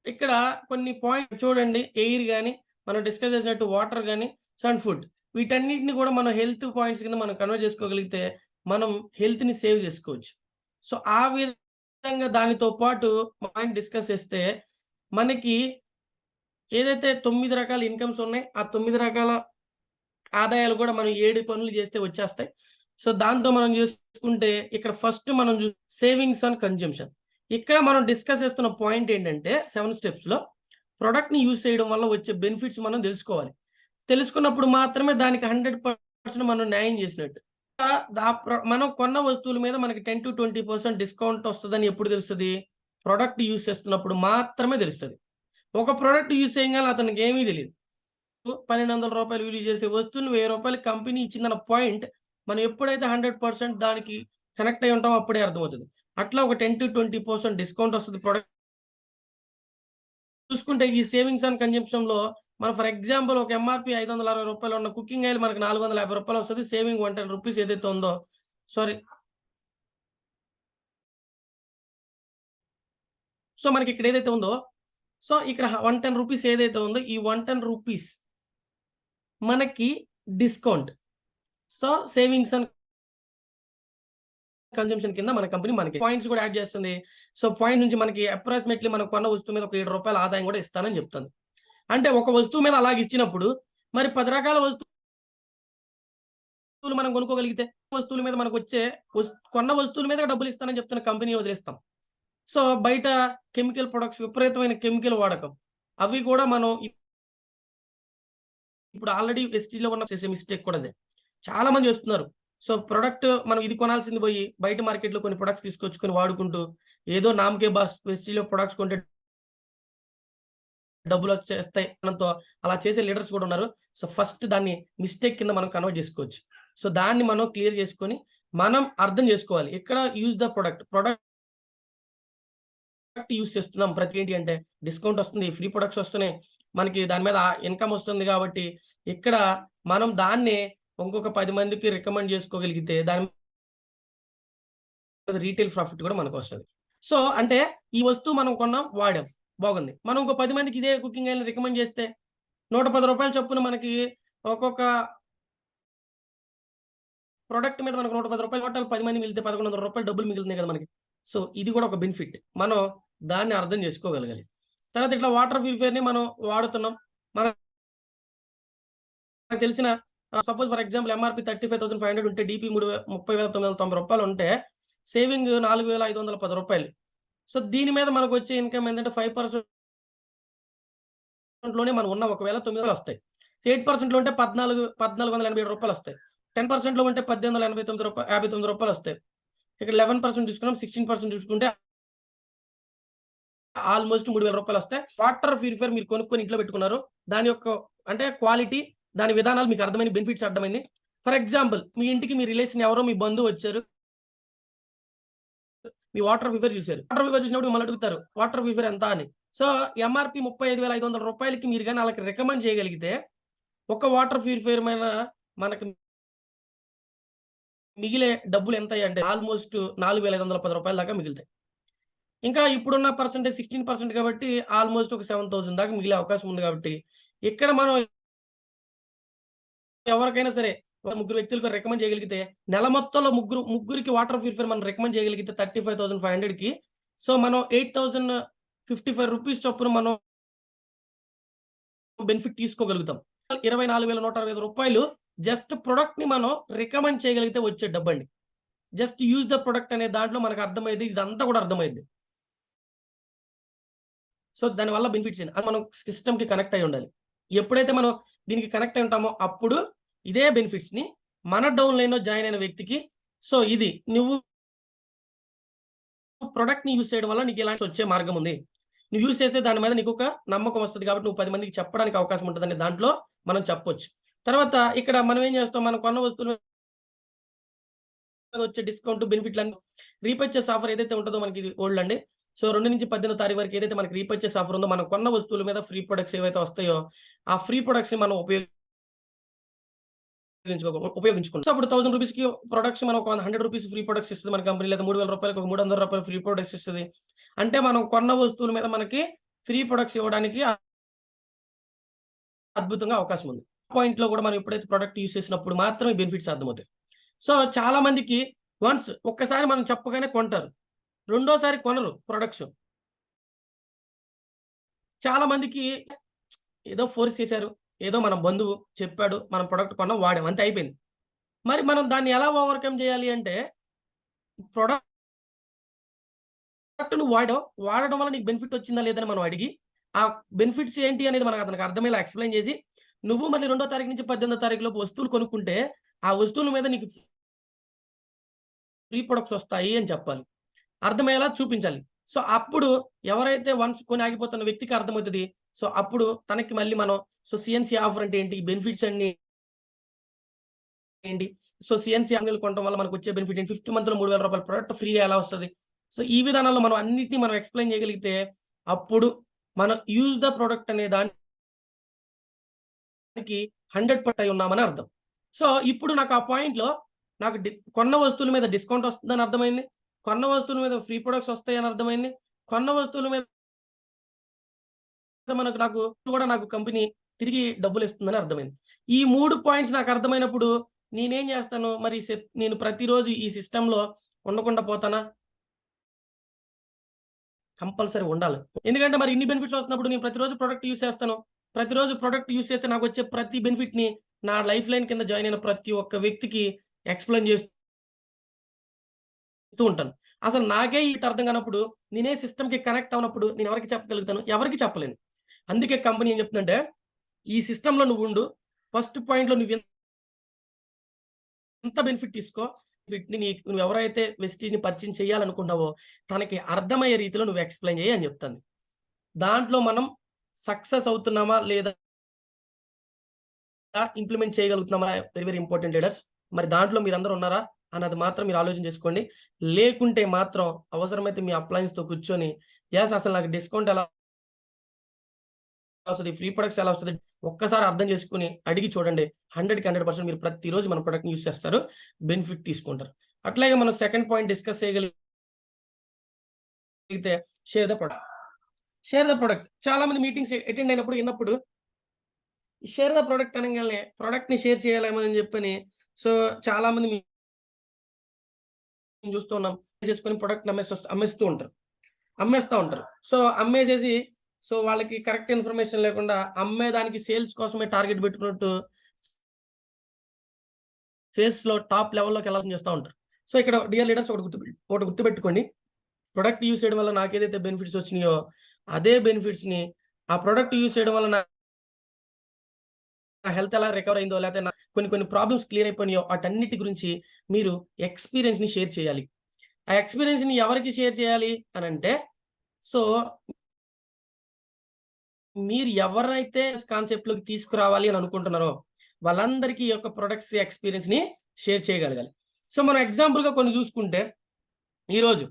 ఇక్కడ కొన్ని పాయింట్ చూడండి ఎయిర్ గాని, మనం డిస్కస్ చేసినట్టు వాటర్ గాని, అండ్ ఫుడ్ వీటన్నిటిని కూడా మనం హెల్త్ పాయింట్స్ కింద మనం కన్వర్ట్ చేసుకోగలిగితే, మనం హెల్త్‌ని సేవ్ చేసుకోవచ్చు. సో, ఆ విధంగా దానితో పాటు పాయింట్ డిస్కస్ చేస్తే మనకి ఏదైతే 9 రకాల ఇన్‌కమ్స్ ఉన్నాయి. ఆ 9 రకాల ఆదాయాలు కూడా మనం 7 పనులు చేస్తే వచ్చేస్తాయి. సో, దాంతో మనం చూసుకుంటే ఇక్కడ ఫస్ట్ మనం సేవింగ్స్ అండ్ కన్జంప్షన్. ఇక్కడ మనం డిస్కస్ చేస్తున్న పాయింట్ ఏంటంటే 7 స్టెప్స్‌లో ప్రొడక్ట్‌ని యూజ్ చేయడం వల్ల వచ్చే బెనిఫిట్స్ మనం తెలుసుకోవాలి. తెలుసుకున్నప్పుడు మాత్రమే దానికి 100% మనం న్యాయం చేసినట్టు. మనం కొన్న వస్తువుల మీద మనకి 10-20% డిస్కౌంట్ వస్తదని ఎప్పుడు తెలుస్తది? ప్రొడక్ట్ యూజ్ చేస్తున్నప్పుడు మాత్రమే తెలుస్తది. ఒక ప్రొడక్ట్ యూజ్ చేయంగానే అతనికి ఏమీ తెలీదు. రూ. 1,200 విలువ చేసే వస్తువులు రూ. 1000 కంపెనీ ఇచ్చిందన్న పాయింట్ మనం ఎప్పుడైతే 100% దానికి కనెక్ట్ అయ్యి ఉంటామో అప్పుడే అర్థమవుతది. అట్లా ఒక 10-20% డిస్కౌంట్ వస్తది ప్రొడక్ట్ చూసుకుంటే ఈ సేవింగ్స్ అండ్ కన్జంప్షన్‌లో మనం ఫర్ ఎగ్జాంపుల్ ఒక ఎంఆర్‌పీ రూ. 560 ఉన్న కుకింగ్ ఆయిల్ మనకు రూ. 450 వస్తది. సేవింగ్ రూ. 110 ఏదైతే ఉందో సారీ. సో, మనకి ఇక్కడ ఏదైతే ఉందో సో, ఇక్కడ రూ. 110 ఏదైతే ఉందో ఈ రూ. 110 మనకి discount. So, savings and consumption కింద మన కంపెనీ మనకి పాయింట్స్ కూడా యాడ్ చేస్తుంది. సో, పాయింట్ నుంచి మనకి అప్రాక్సిమేట్‌లీ మనం కొన్న వస్తువు మీద ఒక రూ. 7 ఆదాయం కూడా ఇస్తానని చెప్తుంది. అంటే ఒక వస్తువు మీద అలాగ ఇచ్చినప్పుడు మరి 10 రకాల వస్తువులు మనం కొనుక్కోగలిగితే వస్తువుల మీద మనకొచ్చే కొన్న వస్తువుల మీద డబ్బులు ఇస్తానని చెప్తున్న కంపెనీ వదిలేస్తాం. సో, బయట కెమికల్ ప్రొడక్ట్స్ విపరీతమైన కెమికల్ వాడకం. అవి కూడా మనం ఇప్పుడు ఆల్రెడీ ఎస్టీలో ఉన్న చేసే మిస్టేక్ కూడా అదే. చాలా మంది చేస్తున్నారు. సో, ప్రొడక్ట్ మనం ఇది కొనాల్సింది పోయి బయట మార్కెట్‌లో కొన్ని ప్రొడక్ట్స్ తీసుకొచ్చుకొని వాడుకుంటూ ఏదో నామ్‌కే బాస్ వెస్టీలో ప్రొడక్ట్స్ కొంటే డబ్బులొచ్చేస్తాయి అనంతో అలా చేసే లీడర్స్ కూడా ఉన్నారు. సో, ఫస్ట్ దాన్ని మిస్టేక్ కింద మనం కన్వర్ట్ చేసుకోవచ్చు. సో, దాన్ని మనం క్లియర్ చేసుకొని మనం అర్థం చేసుకోవాలి. ఎక్కడ use the product. Product use చేస్తున్నాం. ప్రతి ఏంటి అంటే డిస్కౌంట్ వస్తుంది. ఫ్రీ ప్రొడక్ట్స్ వస్తున్నాయి. మనకి దాని మీద ఇన్‌కమ్ వస్తుంది కాబట్టి ఇక్కడ మనం దాన్నే ఇంకొక 10 మందికి రికమెండ్ చేసుకోగలిగితే దాని మీద రీటైల్ ప్రాఫిట్ కూడా మనకొస్తది. సో, అంటే ఈ వస్తువు మనం కొన్నాం, వాడాం. బాగుంది. మనం ఇంకో 10 మందికి ఇదే కుకింగ్ ఆయిల్‌ని రికమెండ్ చేస్తే రూ. 110 చొప్పున మనకి ఒక్కొక్క ప్రొడక్ట్ మీద మనకు రూ. 110 టోటల్ 10 మందికి మిగిలితే రూ. 1,100 డబ్బులు మిగులుతున్నాయి కదా మనకి. సో, ఇది కూడా ఒక బెనిఫిట్. మనం దాన్ని అర్థం చేసుకోగలగాలి. తర్వాత ఇట్లా వాటర్ ప్యూరిఫైయర్‌ని మనం వాడుతున్నాం. మనకు తెలిసిన సపోజ్ ఫర్ ఎగ్జాంపుల్ ఎంఆర్‌పీ 35,500 ఉంటే డీపీ 30,990 ఉంటే సేవింగ్ రూ. 4,510. సో, దీని మీద మనకొచ్చే ఇన్‌కమ్ ఏంటంటే 5% లోనే మనం ఉన్న ఒకవేళ 9,000 వస్తాయి. 8%లో ఉంటే రూ. 1,487 వస్తాయి. 10%లో ఉంటే రూ. 1,859 వస్తాయి. ఇక్కడ 11% తీసుకున్నాం. 16% తీసుకుంటే ఆల్‌మోస్ట్ రూ. 3,000 వస్తాయి. వాటర్ ప్యూరిఫైయర్ మీరు కొనుక్కొని ఇంట్లో పెట్టుకున్నారు. దాని యొక్క అంటే క్వాలిటీ, దాని విధానాలు మీకు అర్థమైంది. బెనిఫిట్స్ అర్థమైంది. ఫర్ ఎగ్జాంపుల్ మీ ఇంటికి మీ రిలేషన్ ఎవరో మీ బంధువు వచ్చారు. మీ వాటర్ ఫీవర్ చూసారు. వాటర్ ఫీవర్ చూసినప్పుడు మళ్ళీ అడుగుతారు వాటర్ ఫీవర్ ఎంత అని. సో ఎంఆర్పి 35,500 రూపాయలకి మీరు కానీ వాళ్ళకి రికమెండ్ చేయగలిగితే ఒక వాటర్ ప్యూరిఫైయర్ మీద మనకి మిగిలే డబ్బులు ఎంత అంటే ఆల్మోస్ట్ 4,510 రూపాయల దాకా మిగులుతాయి. ఇంకా ఇప్పుడున్న పర్సెంటేజ్ 16% కాబట్టి ఆల్మోస్ట్ ఒక 7,000 దాకా మిగిలే అవకాశం ఉంది కాబట్టి ఇక్కడ మనం ఎవరికైనా సరే ముగ్గురు వ్యక్తులకు రికమెండ్ చేయగలిగితే నెల మొత్తంలో ముగ్గురికి వాటర్ ప్యూరిఫైయర్ మనం రికమెండ్ చేయగలిగితే 35,500కి సో మనం 8,055 రూపీస్ చొప్పున మనం బెనిఫిట్ తీసుకోగలుగుతాం. 24,165 రూపాయలు జస్ట్ ప్రొడక్ట్‌ని మనం రికమెండ్ చేయగలిగితే వచ్చే డబ్బండి. జస్ట్ యూజ్ ద ప్రొడక్ట్ అనే దాంట్లో మనకు అర్థమైంది. ఇదంతా కూడా అర్థమైంది. సో దానివల్ల బెనిఫిట్స్ అది మనం సిస్టమ్‌కి కనెక్ట్ అయ్యి ఉండాలి. ఎప్పుడైతే మనం దీనికి కనెక్ట్ అయి ఉంటామో అప్పుడు ఇదే బెనిఫిట్స్‌ని మన డౌన్‌లైన్‌లో జాయిన్ అయిన వ్యక్తికి సో ఇది నువ్వు ప్రొడక్ట్‌ని యూజ్ చేయడం వల్ల నీకు ఇలాంటి వచ్చే మార్గం ఉంది. నువ్వు యూజ్ చేస్తే దాని మీద నీకు ఒక నమ్మకం వస్తది కాబట్టి నువ్వు 10 మందికి చెప్పడానికి అవకాశం ఉంటదని దాంట్లో మనం చెప్పొచ్చు. తర్వాత ఇక్కడ మనం ఏం చేస్తాం మనం కొన్న వస్తువుల మీద వచ్చే డిస్కౌంట్ బెనిఫిట్‌లన్నీ రీపర్చేస్ ఆఫర్ ఏదైతే ఉంటదో మనకి ఇది ఓల్డ్ అండి. సో 2-18 తారీఖు వరకు ఏదైతే మనకి రీపర్చేస్ ఆఫర్ ఉందో మనం కొన్న వస్తువుల మీద ఫ్రీ ప్రొడక్ట్స్ ఏవైతే వస్తాయో ఆ ఫ్రీ ప్రొడక్ట్స్‌ని మనం ఉపయోగించుకుంటాం. సో అప్పుడు 1000 రూపీస్‌కి ప్రొడక్ట్స్ మనం ఒక 100 రూపీస్ ఫ్రీ ప్రొడక్ట్స్ ఇస్తది మన కంపెనీ లేదా 3,000 రూపాయలకి ఒక 300 రూపాయలు ఫ్రీ ప్రొడక్ట్స్ ఇస్తది. అంటే మనం కొన్న వస్తువుల మీద మనకి ఫ్రీ ప్రొడక్ట్స్ ఇవ్వడానికి అద్భుతంగా అవకాశం ఉంది. పాయింట్‌లో కూడా మనం ఎప్పుడైతే ప్రొడక్ట్ యూజ్ చేసినప్పుడు మాత్రమే బెనిఫిట్స్ అర్థమవుతాయి. సో చాలా మందికి వన్స్ ఒక్కసారి మనం చెప్పగానే కొంటారు. రెండోసారి కొనరు ప్రొడక్ట్స్. చాలా మందికి ఏదో ఫోర్స్ చేశారు. ఏదో మన బంధువు చెప్పాడు. మనం ప్రొడక్ట్ కొన్నాం, వాడాం అంతే అయిపోయింది. మరి మనం దాన్ని ఎలా ఓవర్‌కమ్ చేయాలి అంటే ప్రొడక్ట్ నువ్వు వాడావు. వాడడం వల్ల నీకు బెనిఫిట్ వచ్చిందా లేదని మనం అడిగి, ఆ బెనిఫిట్స్ ఏంటి అనేది మనకు అతనికి అర్థమయ్యేలా ఎక్స్‌ప్లెయిన్ చేసి, నువ్వు మళ్ళీ 2వ తారీఖు నుంచి 18వ తారీఖు లోపు వస్తువులు కొనుక్కుంటే, ఆ వస్తువుల మీద నీకు ఫ్రీ ప్రొడక్ట్స్ వస్తాయి అని చెప్పాలి. అర్థమయ్యేలా చూపించాలి. సో అప్పుడు ఎవరైతే వన్స్ కొని ఆగిపోతున్న వ్యక్తికి అర్థమవుతది. సో అప్పుడు తనకి మళ్ళీ మనం సో సీఎన్‌సీ ఆఫర్ అంటే ఏంటి? బెనిఫిట్స్ అన్నీ ఏంటి? సో సీఎన్‌సీ ఆఫర్‌లు కొనడం వల్ల మనకొచ్చే బెనిఫిట్ ఏంటి? ఫిఫ్త్ మంత్‌లో 3,000 రూపాయల ప్రొడక్ట్ ఫ్రీగా ఎలా వస్తది? సో ఈ విధానాల్లో మనం అన్నిటిని మనం ఎక్స్‌ప్లెయిన్ చేయగలిగితే అప్పుడు మనం యూజ్ ద ప్రొడక్ట్ అనే దానికి 100% అయి ఉన్నామని అర్థం. సో ఇప్పుడు నాకు ఆ పాయింట్‌లో నాకు కొన్న వస్తువుల మీద డిస్కౌంట్ వస్తుందని అర్థమైంది. కొన్న వస్తువుల మీద ఫ్రీ ప్రొడక్ట్స్ వస్తాయని అర్థమైంది. కొన్న వస్తువుల మీద నాకు కంపెనీ తిరిగి డబ్బులిస్తుందని అర్థమైంది. ఈ 3 పాయింట్స్ నాకు అర్థమైనప్పుడు నేనేం చేస్తాను మరి నేను ప్రతిరోజు ఈ సిస్టమ్‌లో ఉండకుండా పోతానా? కంపల్సరీ ఉండాలి. ఎందుకంటే మరి ఇన్ని బెనిఫిట్స్ వస్తున్నప్పుడు నేను ప్రతిరోజు ప్రొడక్ట్ యూజ్ చేస్తాను. ప్రతిరోజు ప్రొడక్ట్ యూజ్ చేస్తే నాకొచ్చే ప్రతి బెనిఫిట్‌ని నా లైఫ్ లైన్ కింద జాయిన్ అయిన ప్రతి ఒక్క వ్యక్తికి ఎక్స్‌ప్లెయిన్ చేస్తూ ఉంటాను. అసలు నాకే అర్థం కానప్పుడు నేనే సిస్టమ్‌కి కనెక్ట్ అవ్వనప్పుడు నేను ఎవరికి చెప్పగలుగుతాను? ఎవరికీ చెప్పలేను. అందుకే కంపెనీ ఏం చెప్తుందంటే, ఈ సిస్టమ్‌లో నువ్వుండు. ఫస్ట్ పాయింట్‌లో ఎంత బెనిఫిట్ తీసుకో. నువ్వెవరైతే వెస్టీజ్‌ని పరిచయం చేయాలనుకుంటున్నావో, తనకి అర్థమయ్యే రీతిలో నువ్వు ఎక్స్‌ప్లెయిన్ చెయ్యి అని చెప్తాను. దాంట్లో మనం సక్సెస్ అవుతున్నామా? లేదా? ఇంప్లిమెంట్ చేయగలుగుతున్నామా? Very, very important leaders. మరి దాంట్లో మీరందరూ ఉన్నారా? అన్నది మాత్రం మీరు ఆలోచన చేసుకోండి. లేకుంటే మాత్రం అవసరమైతే మీ అప్లయన్స్‌తో కూర్చొని, అసలు నాకు డిస్కౌంట్ ఎలా వస్తది? ఫ్రీ ప్రొడక్ట్స్ ఎలా వస్తది? ఒక్కసారి అర్థం చేసుకొని అడిగి చూడండి. 100కి 100% మీరు ప్రతిరోజు మన ప్రొడక్ట్‌ని యూజ్ చేస్తారు. బెనిఫిట్ తీసుకుంటారు. అట్లాగే మనం సెకండ్ పాయింట్ డిస్కస్ చేయగలిగితే share the product. Share the product. చాలా మంది మీటింగ్స్ అటెండ్ అయినప్పుడు విన్నప్పుడు షేర్ ద ప్రొడక్ట్ అనంగాల్నే ప్రొడక్ట్‌ని షేర్ చేయాలేమని చెప్పని సో చాలా మంది మేము చూస్తూ ఉన్నాం. చేసుకొని ప్రొడక్ట్‌ని అమ్మేస్తూ ఉంటారు. అమ్మేస్తా ఉంటారు. సో అమ్మేసేసి సో వాళ్ళకి కరెక్ట్ ఇన్ఫర్మేషన్ లేకుండా అమ్మేదానికి సేల్స్ కోసమే టార్గెట్ పెట్టుకున్నట్టు సేల్స్‌లో టాప్ లెవెల్‌లోకి వెళ్ళాలని చేస్తా ఉంటారు. సో ఇక్కడ డియర్ లీడర్స్ ఒకటి గుర్తుపెట్టుకోండి. ప్రొడక్ట్ యూజ్ చేయడం వల్ల నాకేదైతే బెనిఫిట్స్ వచ్చినాయో అదే బెనిఫిట్స్‌ని ఆ ప్రొడక్ట్ యూజ్ చేయడం వల్ల నా హెల్త్ ఎలా రికవర్ అయిందో లేకపోతే కొన్ని ప్రాబ్లమ్స్ క్లియర్ అయిపోయినాయో వాటన్నిటి గురించి మీరు ఎక్స్‌పీరియన్స్‌ని షేర్ చేయాలి. ఆ ఎక్స్‌పీరియన్స్‌ని ఎవరికి షేర్ చేయాలి అనంటే సో మీరు ఎవరైతే కాన్సెప్ట్‌లోకి తీసుకురావాలి అని అనుకుంటున్నారో, వాళ్ళందరికీ ఈ యొక్క ప్రొడక్ట్స్ ఎక్స్‌పీరియన్స్‌ని షేర్ చేయగలగాలి. సో, మనం ఎగ్జాంపుల్‌గా కొన్ని చూసుకుంటే, ఈరోజు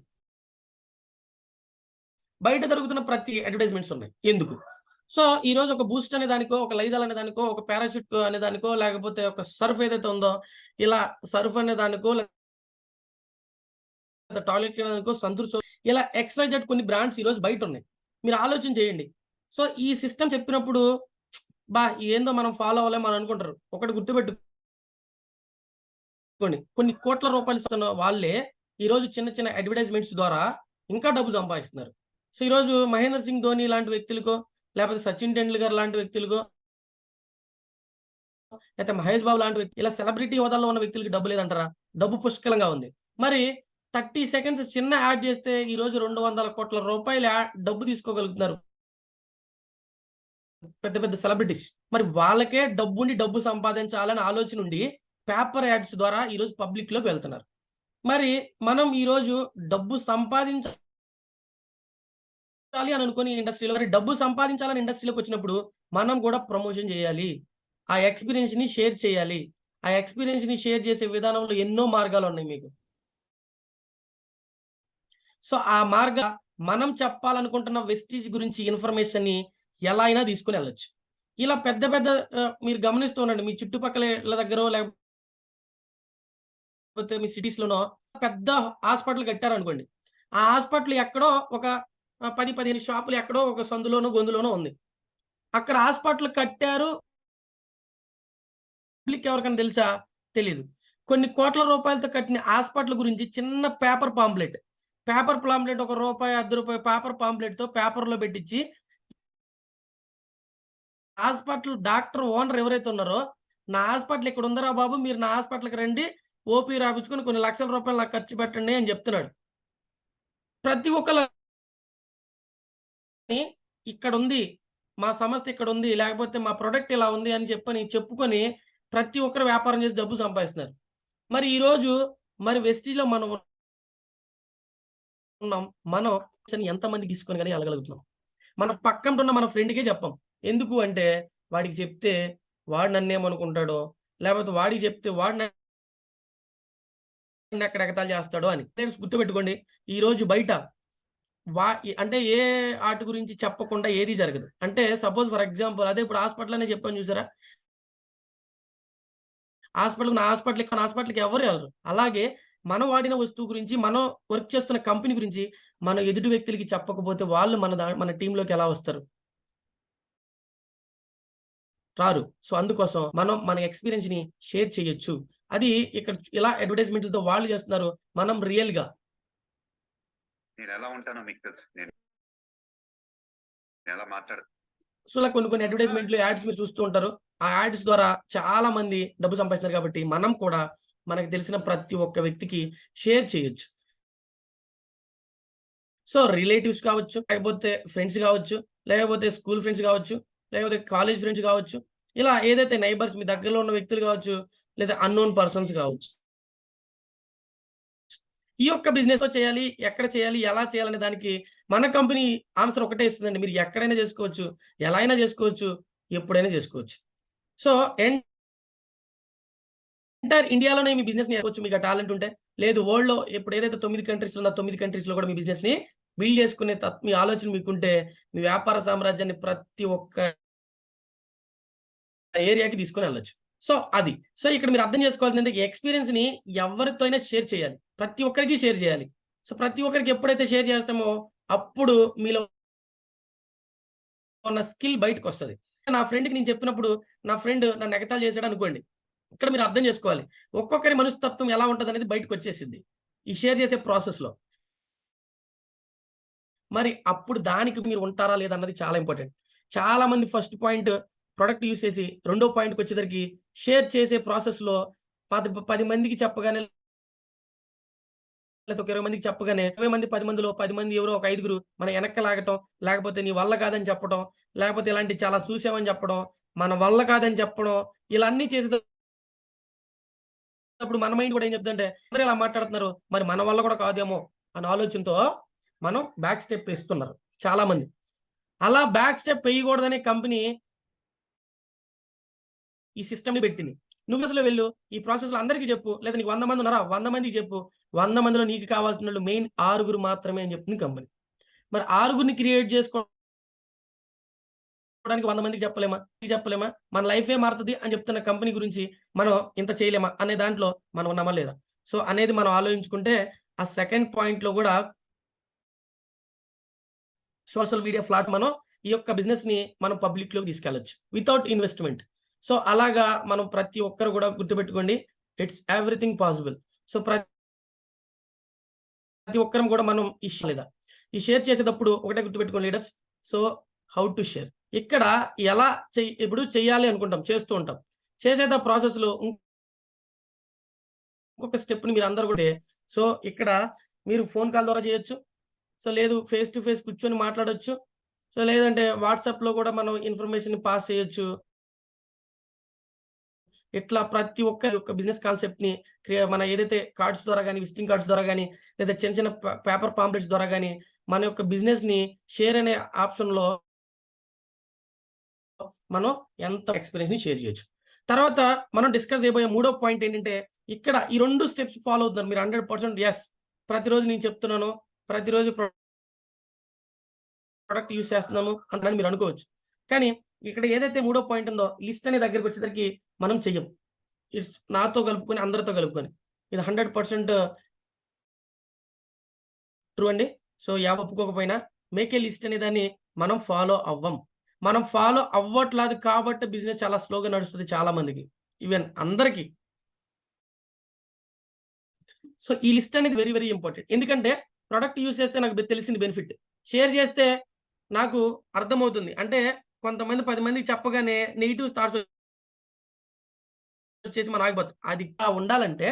బయట జరుగుతున్న ప్రతి అడ్వర్టైజ్మెంట్స్ ఉన్నాయి. ఎందుకు? సో, ఈరోజు ఒక బూస్ట్ అనే దానికో, ఒక లైజాల్ అనే దానికో, ఒక పారాషూట్ అనే దానికో, లేకపోతే ఒక సర్ఫ్ ఏదైతే ఉందో, ఇలా సర్ఫ్ అనే దానికో, లేదా టాయిలెట్ క్లీనర్ అనుకో, సంతూర్ సోప్ ఇలా XYZ కొన్ని బ్రాండ్స్ ఈరోజు బయటున్నాయి. మీరు ఆలోచన చేయండి. సో, ఈ సిస్టమ్ చెప్పినప్పుడు ఏందో మనం ఫాలో అవ్వలేం అని అనుకుంటారు. ఒకటి గుర్తుపెట్టుకోండి. కొన్ని కోట్ల రూపాయలు ఇస్తున్న వాళ్ళే ఈరోజు చిన్న చిన్న అడ్వర్టైజ్మెంట్స్ ద్వారా ఇంకా డబ్బు సంపాదిస్తున్నారు. సో, ఈరోజు మహేంద్ర సింగ్ ధోని లాంటి వ్యక్తులకో, లేకపోతే సచిన్ టెండూల్కర్ లాంటి వ్యక్తులకో, లేకపోతే మహేష్ బాబు లాంటి వ్యక్తి ఇలా సెలబ్రిటీ హోదాలో ఉన్న వ్యక్తులకి డబ్బు లేదంటారా? డబ్బు పుష్కలంగా ఉంది. మరి 30 సెకండ్స్ చిన్న యాడ్ చేస్తే ఈరోజు 200 కోట్ల రూపాయలు డబ్బు తీసుకోగలుగుతున్నారు పెద్ద పెద్ద సెలబ్రిటీస్. మరి వాళ్ళకే డబ్బుండి డబ్బు సంపాదించాలని ఆలోచన ఉండి పేపర్ యాడ్స్ ద్వారా ఈరోజు పబ్లిక్‌లోకి వెళ్తున్నారు. మరి మనం ఈరోజు డబ్బు సంపాదించాలి అని అనుకోని ఇండస్ట్రీలో మరి డబ్బు సంపాదించాలని ఇండస్ట్రీలోకి వచ్చినప్పుడు మనం కూడా ప్రమోషన్ చేయాలి. ఆ ఎక్స్‌పీరియన్స్‌ని షేర్ చేయాలి. ఆ ఎక్స్‌పీరియన్స్‌ని షేర్ చేసే విధానంలో ఎన్నో మార్గాలున్నాయి మీకు. సో, ఆ మనం చెప్పాలనుకుంటున్న వెస్టీజ్ గురించి ఇన్ఫర్మేషన్‌ని ఎలా అయినా తీసుకొని వెళ్ళొచ్చు. ఇలా పెద్ద పెద్ద మీరు గమనిస్తూ ఉండండి. మీ చుట్టుపక్కల ఇళ్ళ దగ్గరో లేకపోతే మీ సిటీస్‌లోనో పెద్ద హాస్పిటల్ కట్టారనుకోండి. ఆ హాస్పిటల్ ఎక్కడో ఒక 10, 15 షాపులు ఎక్కడో ఒక సందులోనో, గొందులోనో ఉంది. అక్కడ హాస్పిటల్ కట్టారు. పబ్లిక్ ఎవరికైనా తెలుసా? తెలీదు. కొన్ని కోట్ల రూపాయలతో కట్టిన హాస్పిటల్ గురించి చిన్న పేపర్ పాంప్లెట్. పేపర్ పాంప్లెట్ ఒక రూపాయి, రూ. 10 పేపర్ పాంప్లెట్‌తో పేపర్‌లో పెట్టించి హాస్పిటల్ డాక్టర్ ఓనర్ ఎవరైతే ఉన్నారో, నా హాస్పిటల్ ఇక్కడ ఉందిరా బాబు, మీరు నా హాస్పిటల్‌కి రండి. ఓపీ రాపించుకొని కొన్ని లక్షల రూపాయలు నాకు ఖర్చు పెట్టండి అని చెప్తున్నాడు. ప్రతి ఒక్కళ్ళని ఇక్కడుంది, మా సంస్థ ఇక్కడుంది, లేకపోతే మా ప్రొడక్ట్ ఇలా ఉంది అని చెప్పుకొని ప్రతి ఒక్కరు వ్యాపారం చేసి డబ్బు సంపాదిస్తున్నారు. మరి ఈరోజు వెస్టీజ్‌లో మనం ఉన్నాం. మనం ఎంతమందికి తీసుకొని గాని ఎళ్ళగలుగుతున్నాం. మన పక్కంటున్న మన ఫ్రెండ్‌కే చెప్పం. ఎందుకు అంటే వాడికి చెప్తే వాడు నన్నేమనుకుంటాడో, లేకపోతే వాడికి చెప్తే వాడు నన్నెక్కడ ఎగతాళి చేస్తాడో అని. ఫ్రెండ్స్ గుర్తుపెట్టుకోండి. ఈరోజు బయట అంటే ఏ ఆటి గురించి చెప్పకుండా ఏది జరగదు. అంటే సపోజ్ ఫర్ ఎగ్జాంపుల్ అదే ఇప్పుడు హాస్పిటల్ అనే చెప్పాను చూసారా? నా హాస్పిటల్‌కి ఎవరు ఎళ్ళరు. అలాగే మనం వాడిన వస్తువు గురించి, మనం వర్క్ చేస్తున్న కంపెనీ గురించి మనం ఎదుటి వ్యక్తులకి చెప్పకపోతే వాళ్ళు మన టీమ్‌లోకి ఎలా వస్తారు? రారు. సో, అందుకోసం మనం మన ఎక్స్‌పీరియన్స్‌ని షేర్ చేయొచ్చు. అది ఇక్కడ ఇలా అడ్వర్టైజ్‌మెంట్‌లతో వాళ్ళు చేస్తున్నారు. మనం రియల్‌గా నేనెలా ఉంటానో మీకు తెలుసు. నేనెలా మాట్లాడతాను. సో, ఇలా కొన్ని అడ్వర్టైజ్‌మెంట్‌లు, యాడ్స్ మీరు చూస్తూ ఉంటారు. ఆ యాడ్స్ ద్వారా చాలా మంది డబ్బు సంపాదిస్తున్నారు కాబట్టి మనం కూడా మనకు తెలిసిన ప్రతి ఒక్క వ్యక్తికి షేర్ చేయొచ్చు. సో, రిలేటివ్స్ కావచ్చు, లేకపోతే ఫ్రెండ్స్ కావచ్చు, లేకపోతే స్కూల్ ఫ్రెండ్స్ కావచ్చు, లేకపోతే కాలేజ్ ఫ్రెండ్స్ కావచ్చు. ఇలా ఏదైతే నైబర్స్ మీ దగ్గరలో ఉన్న వ్యక్తులు కావచ్చు, లేదా అన్‌నోన్ పర్సన్స్ కావచ్చు. ఈ యొక్క బిజినెస్‌లో చేయాలి, ఎక్కడ చేయాలి, ఎలా చేయాలనే దానికి మన కంపెనీ ఆన్సర్ ఒకటే ఇస్తుందండి. మీరు ఎక్కడైనా చేసుకోవచ్చు, ఎలా అయినా చేసుకోవచ్చు, ఎప్పుడైనా చేసుకోవచ్చు. సో, ఎంటైర్ ఇండియాలోనే మీ బిజినెస్‌ని చేసుకోవచ్చు మీకు ఆ టాలెంట్ ఉంటే. లేదు వరల్డ్‌లో ఇప్పుడు ఏదైతే 9 కంట్రీస్‌లో ఉందో, 9 కంట్రీస్‌లో కూడా మీ బిజినెస్‌ని బిల్డ్ చేసుకునే మీ ఆలోచన మీకుంటే, మీ వ్యాపార సామ్రాజ్యాన్ని ప్రతి ఒక్క ఏరియాకి తీసుకొనెళ్ళొచ్చు. సో, అది. సో, ఇక్కడ మీరు అర్థం చేసుకోవాల్సిందేంటే ఈ ఎక్స్‌పీరియన్స్‌ని ఎవరితో అయినా షేర్ చేయాలి. ప్రతి ఒక్కరికి షేర్ చేయాలి. సో, ప్రతి ఒక్కరికి ఎప్పుడైతే షేర్ చేస్తామో అప్పుడు మీలో ఉన్న స్కిల్ బయటకొస్తది. నా ఫ్రెండ్‌కి నేను చెప్పినప్పుడు నా ఫ్రెండ్ నన్ను ఎగతాళి చేసాడనుకోండి. ఇక్కడ మీరు అర్థం చేసుకోవాలి. ఒక్కొక్కరి మనస్తత్వం ఎలా ఉంటదనేది బయటకొచ్చేసిద్ది. ఈ షేర్ చేసే ప్రాసెస్‌లో. మరి అప్పుడు దానికి మీరు ఉంటారా లేదా అన్నది చాలా ఇంపార్టెంట్. చాలా మంది ఫస్ట్ పాయింట్ ప్రొడక్ట్ యూజ్ చేసి రెండో పాయింట్‌కొచ్చేసరికి షేర్ చేసే ప్రాసెస్‌లో 10 మందికి చెప్పగానే లేతే ఒక 20 మందికి చెప్పగానే 20 మంది 10 మందిలో 10 మంది ఎవరో ఒక ఐదుగురు మన ఎనక్కి లాగటం, లేకపోతే నీ వల్ల కాదని చెప్పటం, లేకపోతే ఇలాంటివి చాలా చూసామని చెప్పడం, మన వల్ల కాదని చెప్పడం, ఇలా అన్నీ చేసేటప్పుడు మన మైండ్ కూడా ఏం చెప్తుందంటే అందరూ ఇలా మాట్లాడుతున్నారు. మరి మన వల్ల కూడా కాదేమో అనే ఆలోచనతో మనం బ్యాక్ స్టెప్ ఏస్తున్నారు చాలామంది. అలా బ్యాక్ స్టెప్ ఎయకూడదనే కంపెనీ ఈ సిస్టమ్‌ని పెట్టింది. నువ్వసలు వెళ్ళు, ఈ ప్రాసెస్‌లో అందరికి చెప్పు. లేదా నీకు 100 మంది ఉన్నారా? 100 మందికి చెప్పు. 100 మందిలో నీకు కావాల్సినోళ్ళు మెయిన్ 6గురు మాత్రమే అని చెప్తుంది కంపెనీ. మరి 6గురిని క్రియేట్ చేసుకోవడానికి 100 మందికి చెప్పలేమా? మన లైఫే మారుతది అని చెప్తున్న కంపెనీ గురించి మనం ఇంత చేయలేమా? అనే దాంట్లో మనం ఉన్నామా లేదా? సో, అనేది మనం ఆలోచించుకుంటే ఆ సెకండ్ పాయింట్‌లో గూడా సోషల్ మీడియా మనం ఈ యొక్క బిజినెస్‌ని మనం పబ్లిక్‌లోకి తీసుకెళ్ళొచ్చు. Without investment. సో, అలాగా మనం ప్రతి ఒక్కరు గూడా గుర్తుపెట్టుకోండి. It's everything possible. సో, ప్రతి ఒక్కరం గూడా మనం ఈ షేర్ చేసేటప్పుడు ఒకటే గుర్తుపెట్టుకోండి leaders. So, how to share. ఇక్కడ ఎలా ఇప్పుడు చెయ్యాలి అనుకుంటాం. చేస్తూ ఉంటాం. చేసేద ప్రాసెస్‌లో ఇంకొక స్టెప్‌ని మీరందరూ గూడా సో, ఇక్కడ మీరు ఫోన్ కాల్ ద్వారా చేయొచ్చు. సో, లేదు ఫేస్ టు ఫేస్ కూర్చొని మాట్లాడొచ్చు. సో, లేదంటే వాట్సాప్‌లో గూడా మనం ఇన్ఫర్మేషన్‌ని పాస్ చేయొచ్చు. ఇట్లా ప్రతి ఒక్కరి యొక్క బిజినెస్ కాన్సెప్ట్‌ని మన ఏదైతే కార్డ్స్ ద్వారా గాని, విజిటింగ్ కార్డ్స్ ద్వారా గాని, లేదా చిన్న చిన్న పేపర్ పాంప్లెట్స్ ద్వారా గాని, మన యొక్క బిజినెస్‌ని షేర్ అనే ఆప్షన్‌లో మనం ఎంత ఎక్స్‌పీరియన్స్‌ని షేర్ చేయొచ్చు. తర్వాత మనం డిస్కస్ చేయబోయే మూడో పాయింట్ ఏంటంటే, ఇక్కడ ఈ 2 స్టెప్స్ ఫాలో అవుతున్నారు. మీరు 100% యెస్. ప్రతిరోజు నేను చెప్తున్నాను. ప్రతిరోజు ప్రొడక్ట్ యూజ్ చేస్తున్నాము అని మీరు అనుకోవచ్చు. కానీ ఇక్కడ ఏదైతే మూడో పాయింట్ ఉందో లిస్ట్ అనే దగ్గరికొచ్చేసరికి మనం చెయ్యం. ఇట్స్ నాతో కలుపుకొని, అందరితో కలుపుకొని. ఇది 100% ట్రూ అండి. సో, ఒప్పుకోకపోయినా మేక్ ఏ లిస్ట్ అనే దాన్ని మనం ఫాలో అవ్వం. మనం ఫాలో అవ్వట్లేదు కాబట్టి బిజినెస్ చాలా స్లోగా నడుస్తది చాలా మందికి. ఈవెన్ అందరికి. సో, ఈ లిస్ట్ అనేది వెరీ, వెరీ ఇంపార్టెంట్. ఎందుకంటే ప్రొడక్ట్ యూజ్ చేస్తే నాకు తెలిసింది బెనిఫిట్. షేర్ చేస్తే నాకు అర్థమవుతుంది. అంటే కొంతమంది 10 మందికి చెప్పగానే నెగెటివ్ థాట్స్ వచ్చేసి మనం ఆగిపోతాం. అది ఉండాలంటే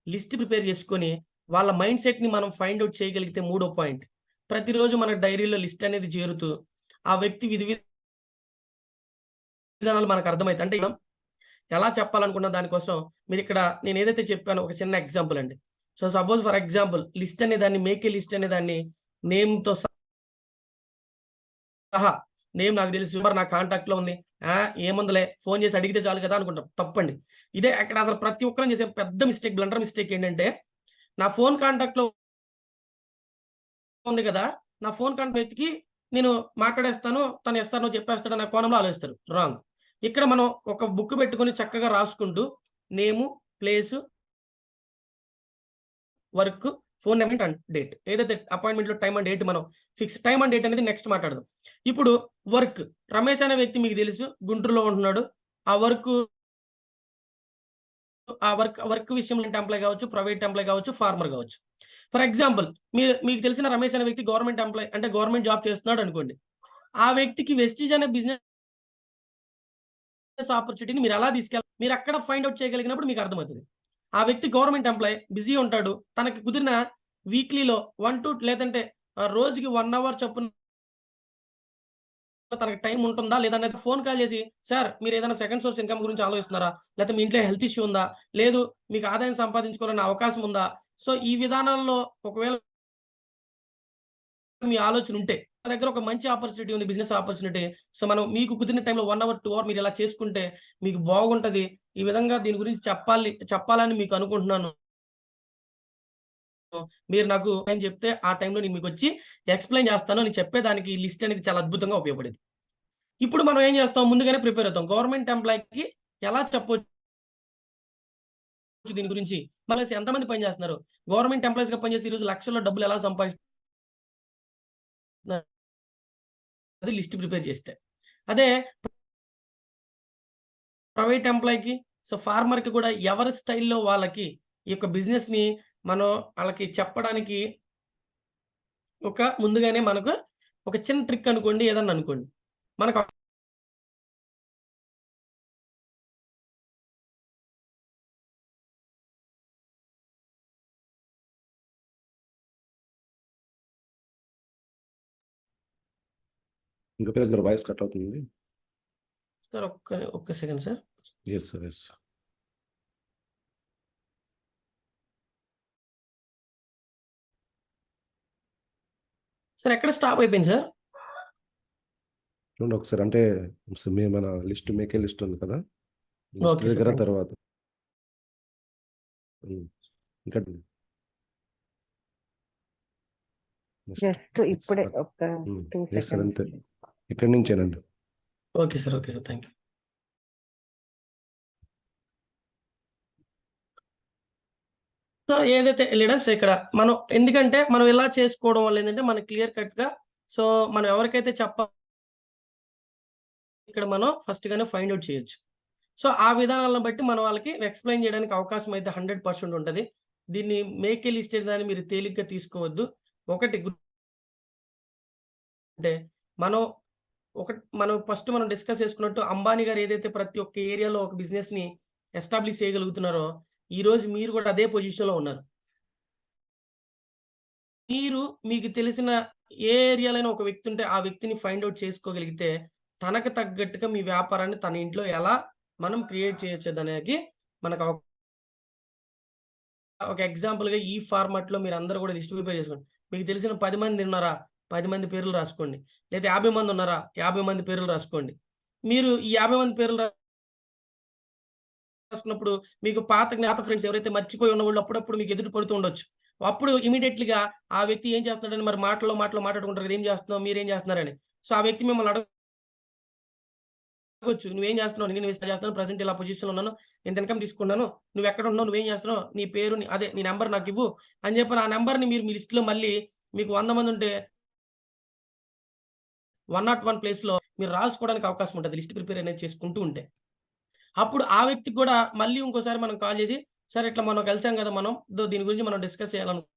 లిస్ట్ ప్రిపేర్ చేసుకొని వాళ్ళ మైండ్ సెట్‌ని మనం ఫైండ్ ఔట్ చేయగలిగితే మూడో పాయింట్. ప్రతిరోజు మన డైరీలో లిస్ట్ అనేది చేరుతూ ఆ వ్యక్తి విధానాలు మనకు అర్థమైతాయి. అంటే ఎలా చెప్పాలనుకున్న దానికోసం మీరిక్కడ నేనేదైతే చెప్పానో ఒక చిన్న ఎగ్జాంపుల్ అండి. So, suppose for example list అనే దాన్ని మేక్ ఏ లిస్ట్ అనే దాన్ని నేమ్‌తో సహా నేమ్ నాకు తెలుసు. మరి నా కాంటాక్ట్‌లో ఉంది. ఏముందిలే ఫోన్ చేసి అడిగితే చాలు కదా! అనుకుంటాం. తప్పండి. ఇదే అక్కడ అసలు ప్రతి ఒక్కరం చేసే పెద్ద మిస్టేక్, బ్లండర్ మిస్టేక్ ఏంటంటే, నా ఫోన్ కాంటాక్ట్‌లో ఉంది కదా! నా ఫోన్ కాంటాక్ట్ వ్యక్తికి నేను మాట్లాడేస్తాను. తను ఎస్ చెప్పేస్తాడన్న కోణంలో ఆలోచిస్తారు. రాంగ్. ఇక్కడ మనం ఒక బుక్ పెట్టుకొని చక్కగా రాసుకుంటూ name, place, work, phone number and date. ఏదైతే అపాయింట్‌మెంట్‌లో టైమ్ అండ్ డేట్ మనం టైమ్ అండ్ డేట్ అనేది నెక్స్ట్ మాట్లాడదాం. ఇప్పుడు వర్క్. రమేష్ అనే వ్యక్తి మీకు తెలుసు. గుంటూరులో ఉంటున్నాడు. ఆ వర్క్ విషయంలో ఎంప్లాయ్ కావచ్చు, ప్రైవేట్ ఎంప్లాయ్ కావచ్చు, ఫార్మర్ కావచ్చు. ఫర్ ఎగ్జాంపుల్ మీకు తెలిసిన రమేష్ అనే వ్యక్తి గవర్నమెంట్ ఎంప్లాయ్ అంటే గవర్నమెంట్ జాబ్ చేస్తున్నాడు అనుకోండి. ఆ వ్యక్తికి వెస్టీజ్ అనే బిజినెస్ ఆపర్చునిటీని మీరెలా మీరక్కడ ఫైండ్ ఔట్ చేయగలిగినప్పుడు మీకు అర్థమవుతది. ఆ వ్యక్తి గవర్నమెంట్ ఎంప్లాయ్ బిజీ ఉంటాడు. తనకి కుదిరిన వీక్లీలో 1 లేదంటే రోజుకి 1 అవర్ చొప్పున తనకి టైం ఉంటుందా? లేదా అనేది ఫోన్ కాల్ చేసి, "సార్ మీరేదైనా సెకండ్ సోర్స్ ఇన్‌కమ్ గురించి ఆలోచిస్తున్నారా? లేతే మీ ఇంట్లో హెల్త్ ఇష్యూ ఉందా? లేదు మీకు ఆదాయం సంపాదించుకోవాలనే అవకాశం ఉందా?" సో, ఈ విధానాల్లో ఒకవేళ మీ ఆలోచన ఉంటే, నా దగ్గర ఒక మంచి ఆపర్చునిటీ ఉంది. Business opportunity. సో, మనం మీకు కుదిరిన టైంలో 1 అవర్, 2 అవర్ మీరిలా చేసుకుంటే మీకు బాగుంటది. ఈ విధంగా దీని గురించి చెప్పాలని మీకు అనుకుంటున్నాను. మీరు నాకు టైం చెప్తే ఆ టైంలో నేను మీకొచ్చి ఎక్స్‌ప్లెయిన్ చేస్తాను అని చెప్పేదానికి ఈ లిస్ట్ అనేది చాలా అద్భుతంగా ఉపయోగపడేది. ఇప్పుడు మనం ఏం చేస్తాం? ముందుగానే ప్రిపేర్ అవుతాం. గవర్నమెంట్ ఎంప్లాయ్‌కి ఎలా చెప్పొచ్చు దీని గురించి? మళ్ళేసి ఎంతమంది పని చేస్తున్నారు? గవర్నమెంట్ ఎంప్లాయీస్‌గా పనిచేసి ఈరోజు లక్షల్లో డబ్బులు ఎలా సంపాదిస్తున్నారు? అది లిస్ట్ ప్రిపేర్ చేస్తే. అదే ప్రైవేట్ ఎంప్లాయ్‌కి, సో, ఫార్మర్‌కి కూడా ఎవరి స్టైల్‌లో వాళ్ళకి ఈ యొక్క బిజినెస్‌ని మనం ఆళ్ళకి చెప్పడానికి ముందుగానే మనకు ఒక చిన్న ట్రిక్ అనుకోండి, ఏదన్నా అనుకోండి. మనకు ఇంకొక దగ్గర వాయిస్ కట్ అవుతుంది. సార్ ఒక్క second sir. Yes sir. Yes. Sir ఎక్కడ స్టాప్ అయిపోయింది సార్? చూడండి ఒకసారి అంటే మన లిస్ట్ మేకే లిస్ట్ ఉంది కదా! List okay sir. దగ్గర థాంక్ యూ. తర్వాత ఇంకా జస్ట్ ఇప్పుడే ఒక 2 లేదు సార్, అంతే. సెకండ్స్. ఇక్కడి నుంచేనండి. Okay sir, okay sir, thank you. So ఏదైతే లీడర్స్ ఇక్కడ మనం ఎందుకంటే మనం ఇలా చేసుకోవడం వల్ల ఏంటంటే మనకి క్లియర్ కట్ గా సో మనం ఎవరికైతే ఇక్కడ మనం ఫస్ట్ గానే ఫైండ్ అవుట్ చేయొచ్చు. సో ఆ విధానాలను బట్టి మనం వాళ్ళకి ఎక్స్ప్లెయిన్ చేయడానికి అవకాశం అయితే 100% ఉంటుంది. దీన్ని మేక్ ఏ లిస్ట్ దాన్ని మీరు తేలిగ్గా తీసుకోవద్దు. ఒకటి అంటే మనం ఫస్ట్ మనం డిస్కస్ చేసుకున్నట్టు అంబానీ గారు ఏదైతే ప్రతి ఒక్క ఏరియాలో ఒక బిజినెస్ ని ఎస్టాబ్లిష్ చేయగలుగుతున్నారో ఈ రోజు మీరు కూడా అదే పొజిషన్ లో ఉన్నారు. మీరు మీకు తెలిసిన ఏ ఏరియాలో ఒక వ్యక్తి ఉంటే ఆ వ్యక్తిని ఫైండ్ అవుట్ చేసుకోగలిగితే తనకు తగ్గట్టుగా మీ వ్యాపారాన్ని తన ఇంట్లో ఎలా మనం క్రియేట్ చేయొచ్చు అనేది మనకు ఒక ఎగ్జాంపుల్ గా ఈ ఫార్మాట్ లో మీరు అందరూ కూడా లిస్ట్ ప్రిపేర్ చేసుకోండి. మీకు తెలిసిన 10 మంది ఉన్నారా, 10 మంది పేర్లు రాసుకోండి. లేదా 50 మంది ఉన్నారా, 50 మంది పేర్లు రాసుకోండి. మీరు ఈ 50 మంది పేర్లు రాసుకున్నప్పుడు మీకు పాత జ్ఞాత ఫ్రెండ్స్ ఎవరైతే మర్చిపోయి ఉన్న వాళ్ళు అప్పుడప్పుడు మీకు ఎదురు పడుతూ ఉండొచ్చు. అప్పుడు ఇమీడియట్లీగా ఆ వ్యక్తి ఏం చేస్తున్నాడని మరి మాటలో మాట్లాడుకుంటారు కదా, ఏం చేస్తున్నావు, మీరేం చేస్తున్నారని. సో ఆ వ్యక్తి మిమ్మల్ని అడగొచ్చు, నువ్వేం చేస్తున్నావు, నేను ఇన్వెస్ట్ చేస్తున్నాను, ప్రజెంట్ ఇలా పొజిషన్ ఉన్నాను, ఇంత ఇన్కమ్ తీసుకున్నాను, నువ్వు ఎక్కడ ఉన్నావు, నువ్వేం చేస్తున్నావు, నీ పేరు అదే నీ నెంబర్ నాకు ఇవ్వు అని చెప్పి ఆ నెంబర్ని మీరు మీ లిస్ట్ లో మళ్ళీ మీకు 100 మంది ఉంటే 101 ప్లేస్ లో మీరు రాసుకోవడానికి అవకాశం ఉంటుంది లిస్ట్ ప్రిపేర్ అనేది చేసుకుంటూ ఉంటే. అప్పుడు ఆ వ్యక్తికి కూడా మళ్ళీ ఇంకోసారి మనం కాల్ చేసి సరే ఇట్లా మనం కలిసాం కదా, మనం దీని గురించి మనం డిస్కస్ చేయాలనుకున్నాం,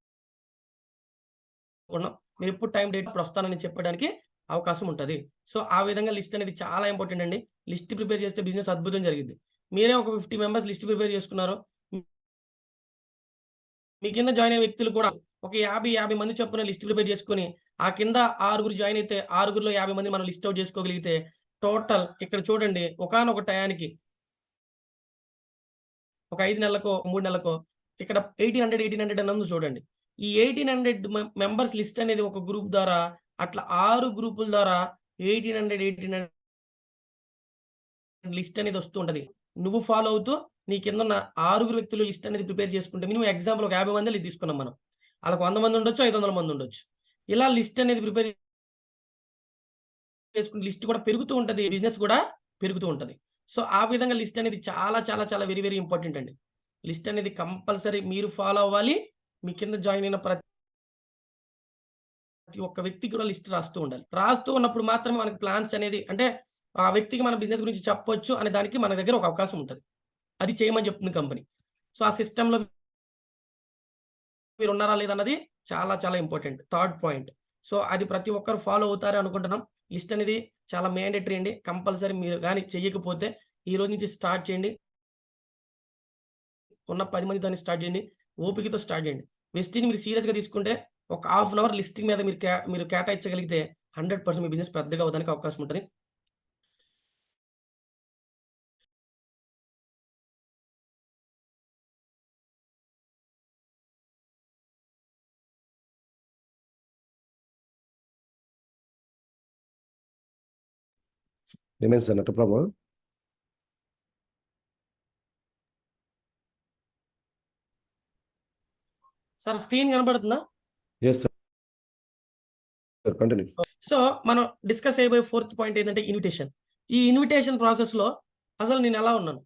మీరు ఎప్పుడు టైం డేట్ అప్పుడు వస్తానని చెప్పడానికి అవకాశం ఉంటుంది. సో ఆ విధంగా లిస్ట్ అనేది చాలా ఇంపార్టెంట్ అండి. లిస్ట్ ప్రిపేర్ చేస్తే బిజినెస్ అద్భుతం జరిగింది. మీరే ఒక 50 మెంబర్స్ లిస్ట్ ప్రిపేర్ చేసుకున్నారు, మీ కింద జాయిన్ అయిన వ్యక్తులు కూడా ఒక 50 మంది చొప్పున లిస్ట్ ప్రిపేర్ చేసుకుని ఆ కింద 6 జాయిన్ అయితే 6లో 50 మంది మనం లిస్ట్ అవుట్ చేసుకోగలిగితే టోటల్ ఇక్కడ చూడండి ఒకానొక టయానికి ఒక 5 నెలలకో 3 నెలలకో ఇక్కడ 1800 అని ఉంది చూడండి. ఈ 1800 మెంబర్స్ లిస్ట్ అనేది ఒక గ్రూప్ ద్వారా అట్లా 6 గ్రూపుల ద్వారా 1800 లిస్ట్ అనేది వస్తూ ఉంటది. నువ్వు ఫాలో అవుతూ నీ కింద ఉన్న 6 వ్యక్తులు లిస్ట్ అనేది ప్రిపేర్ చేసుకుంటే మినిమం ఎగ్జాంపుల్ ఒక 50 మంది తీసుకున్నాం మనం. వాళ్ళకి 100 మంది ఉండొచ్చు, 500 మంది ఉండొచ్చు. ఇలా లిస్ట్ అనేది ప్రిపేర్ చేసుకుని లిస్ట్ కూడా పెరుగుతూ ఉంటది, బిజినెస్ కూడా పెరుగుతూ ఉంటది. సో ఆ విధంగా లిస్ట్ అనేది చాలా చాలా చాలా వెరీ వెరీ ఇంపార్టెంట్ అండి. లిస్ట్ అనేది కంపల్సరీ మీరు ఫాలో అవ్వాలి. మీ కింద జాయిన్ అయిన ప్రతి ఒక్క వ్యక్తి కూడా లిస్ట్ రాస్తూ ఉండాలి. రాస్తూ ఉన్నప్పుడు మాత్రమే మనకి ప్లాన్స్ అనేది అంటే ఆ వ్యక్తికి మన బిజినెస్ గురించి చెప్పొచ్చు అనే దానికి మన దగ్గర ఒక అవకాశం ఉంటది. అది చేయమని చెప్తుంది కంపెనీ. సో ఆ సిస్టమ్‌లో మీరు ఉన్నారా లేదా అన్నది చాలా చాలా ఇంపార్టెంట్. Third point. సో అది ప్రతి ఒక్కరు ఫాలో అవుతారు అనుకుంటున్నాం. లిస్ట్ అనేది చాలా మ్యాండేటరీ అండి. కంపల్సరీ మీరు గాని చెయ్యకపోతే ఈ రోజు నుంచి స్టార్ట్ చేయండి. ఉన్న 10 మందితోని స్టార్ట్ చేయండి. ఓపికతో స్టార్ట్ చేయండి. వెస్టిజ్‌ని మీరు సీరియస్‌గా తీసుకుంటే ఒక హాఫ్ అన్ అవర్ లిస్టింగ్ మీద మీరు కేటాయించగలిగితే 100% మీ బిజినెస్ పెద్దగా అవ్వడానికి అవకాశం ఉంటది. ఏమైంది సార్, నెట్ ప్రాబ్లమా? సార్ స్క్రీన్ కనబడుతుందా? Yes sir, continue. సో మనం డిస్కస్ చేయబోయే ఫోర్త్ పాయింట్ ఏంటంటే ఇన్విటేషన్. ఈ ఇన్విటేషన్ ప్రాసెస్‌లో అసలు నేను ఎలా ఉన్నాను?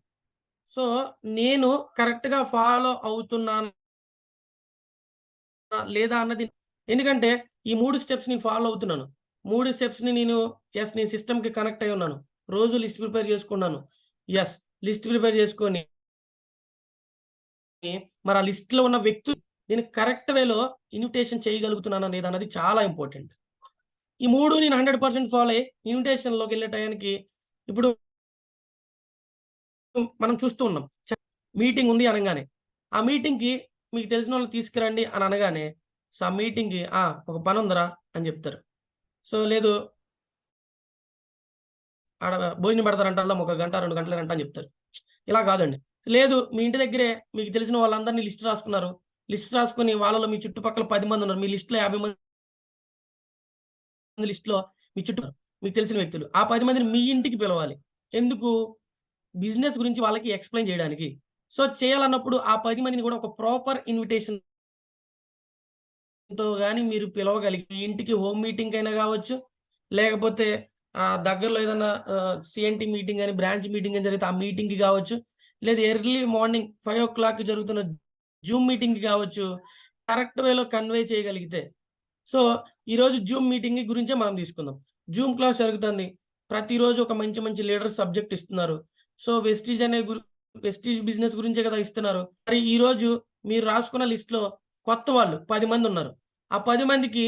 సో నేను కరెక్ట్‌గా ఫాలో అవుతున్నానా లేదా అన్నది, ఎందుకంటే ఈ 3 స్టెప్స్ నేను ఫాలో అవుతున్నాను. 3 స్టెప్స్‌ని నేను నేను సిస్టమ్‌కి కనెక్ట్ అయ్యి ఉన్నాను. రోజు లిస్ట్ ప్రిపేర్ చేసుకున్నాను. లిస్ట్ ప్రిపేర్ చేసుకొని మరి ఆ లిస్ట్‌లో ఉన్న వ్యక్తులు నేను కరెక్ట్ వేలో ఇన్విటేషన్ చేయగలుగుతున్నానా లేదా అన్నది చాలా ఇంపార్టెంట్. ఈ 3 నేను 100% ఫాలో అయ్యి ఇన్విటేషన్‌లోకి వెళ్ళే టయానికి ఇప్పుడు మనం చూస్తూ ఉన్నాం. మీటింగ్ ఉంది అనంగానే, ఆ మీటింగ్‌కి మీకు తెలిసిన వాళ్ళని తీసుకురండి అని అనగానే, సో ఆ మీటింగ్‌కి ఒక పని ఉందిరా అని చెప్తారు. సో లేదు ఆడ భోజనం పెడతారంట, వెళ్దాం ఒక గంట 2 గంటలేనంట అని చెప్తారు. ఇలా కాదండి. లేదు మీ ఇంటి దగ్గరే మీకు తెలిసిన వాళ్ళందరిని లిస్ట్ రాసుకున్నారు. లిస్ట్ రాసుకొని వాళ్ళలో మీ చుట్టుపక్కల 10 మంది ఉన్నారు. మీ లిస్ట్‌లో 50 మంది లిస్ట్‌లో మీ చుట్టూ మీకు తెలిసిన వ్యక్తులు. ఆ 10 మందిని మీ ఇంటికి పిలవాలి. ఎందుకు? బిజినెస్ గురించి వాళ్ళకి ఎక్స్‌ప్లెయిన్ చేయడానికి. సో చేయాలన్నప్పుడు ఆ 10 మందిని కూడా ఒక ప్రాపర్ ఇన్విటేషన్ తో గాని మీరు పిలవగలిగి మీ ఇంటికి హోమ్ మీటింగ్ అయినా కావచ్చు, లేకపోతే దగ్గరలో ఏదైనా సిఎన్టీ మీటింగ్ అని, బ్రాంచ్ మీటింగ్ అని జరిగితే ఆ మీటింగ్‌కి కావచ్చు, లేదా ఎర్లీ మార్నింగ్ 5:00 జరుగుతున్న జూమ్ మీటింగ్‌కి కావచ్చు, కరెక్ట్ వేలో కన్వే చేయగలిగితే సో, ఈరోజు జూమ్ మీటింగ్ గురించే మనం తీసుకుందాం. జూమ్ క్లాస్ జరుగుతుంది. ప్రతిరోజు ఒక మంచి మంచి లీడర్స్ సబ్జెక్ట్ ఇస్తున్నారు. సో, వెస్టీజ్ బిజినెస్ గురించే కదా ఇస్తున్నారు. మరి ఈరోజు మీరు రాసుకున్న లిస్ట్‌లో కొత్త వాళ్ళు 10 మందున్నారు. ఆ 10 మందికి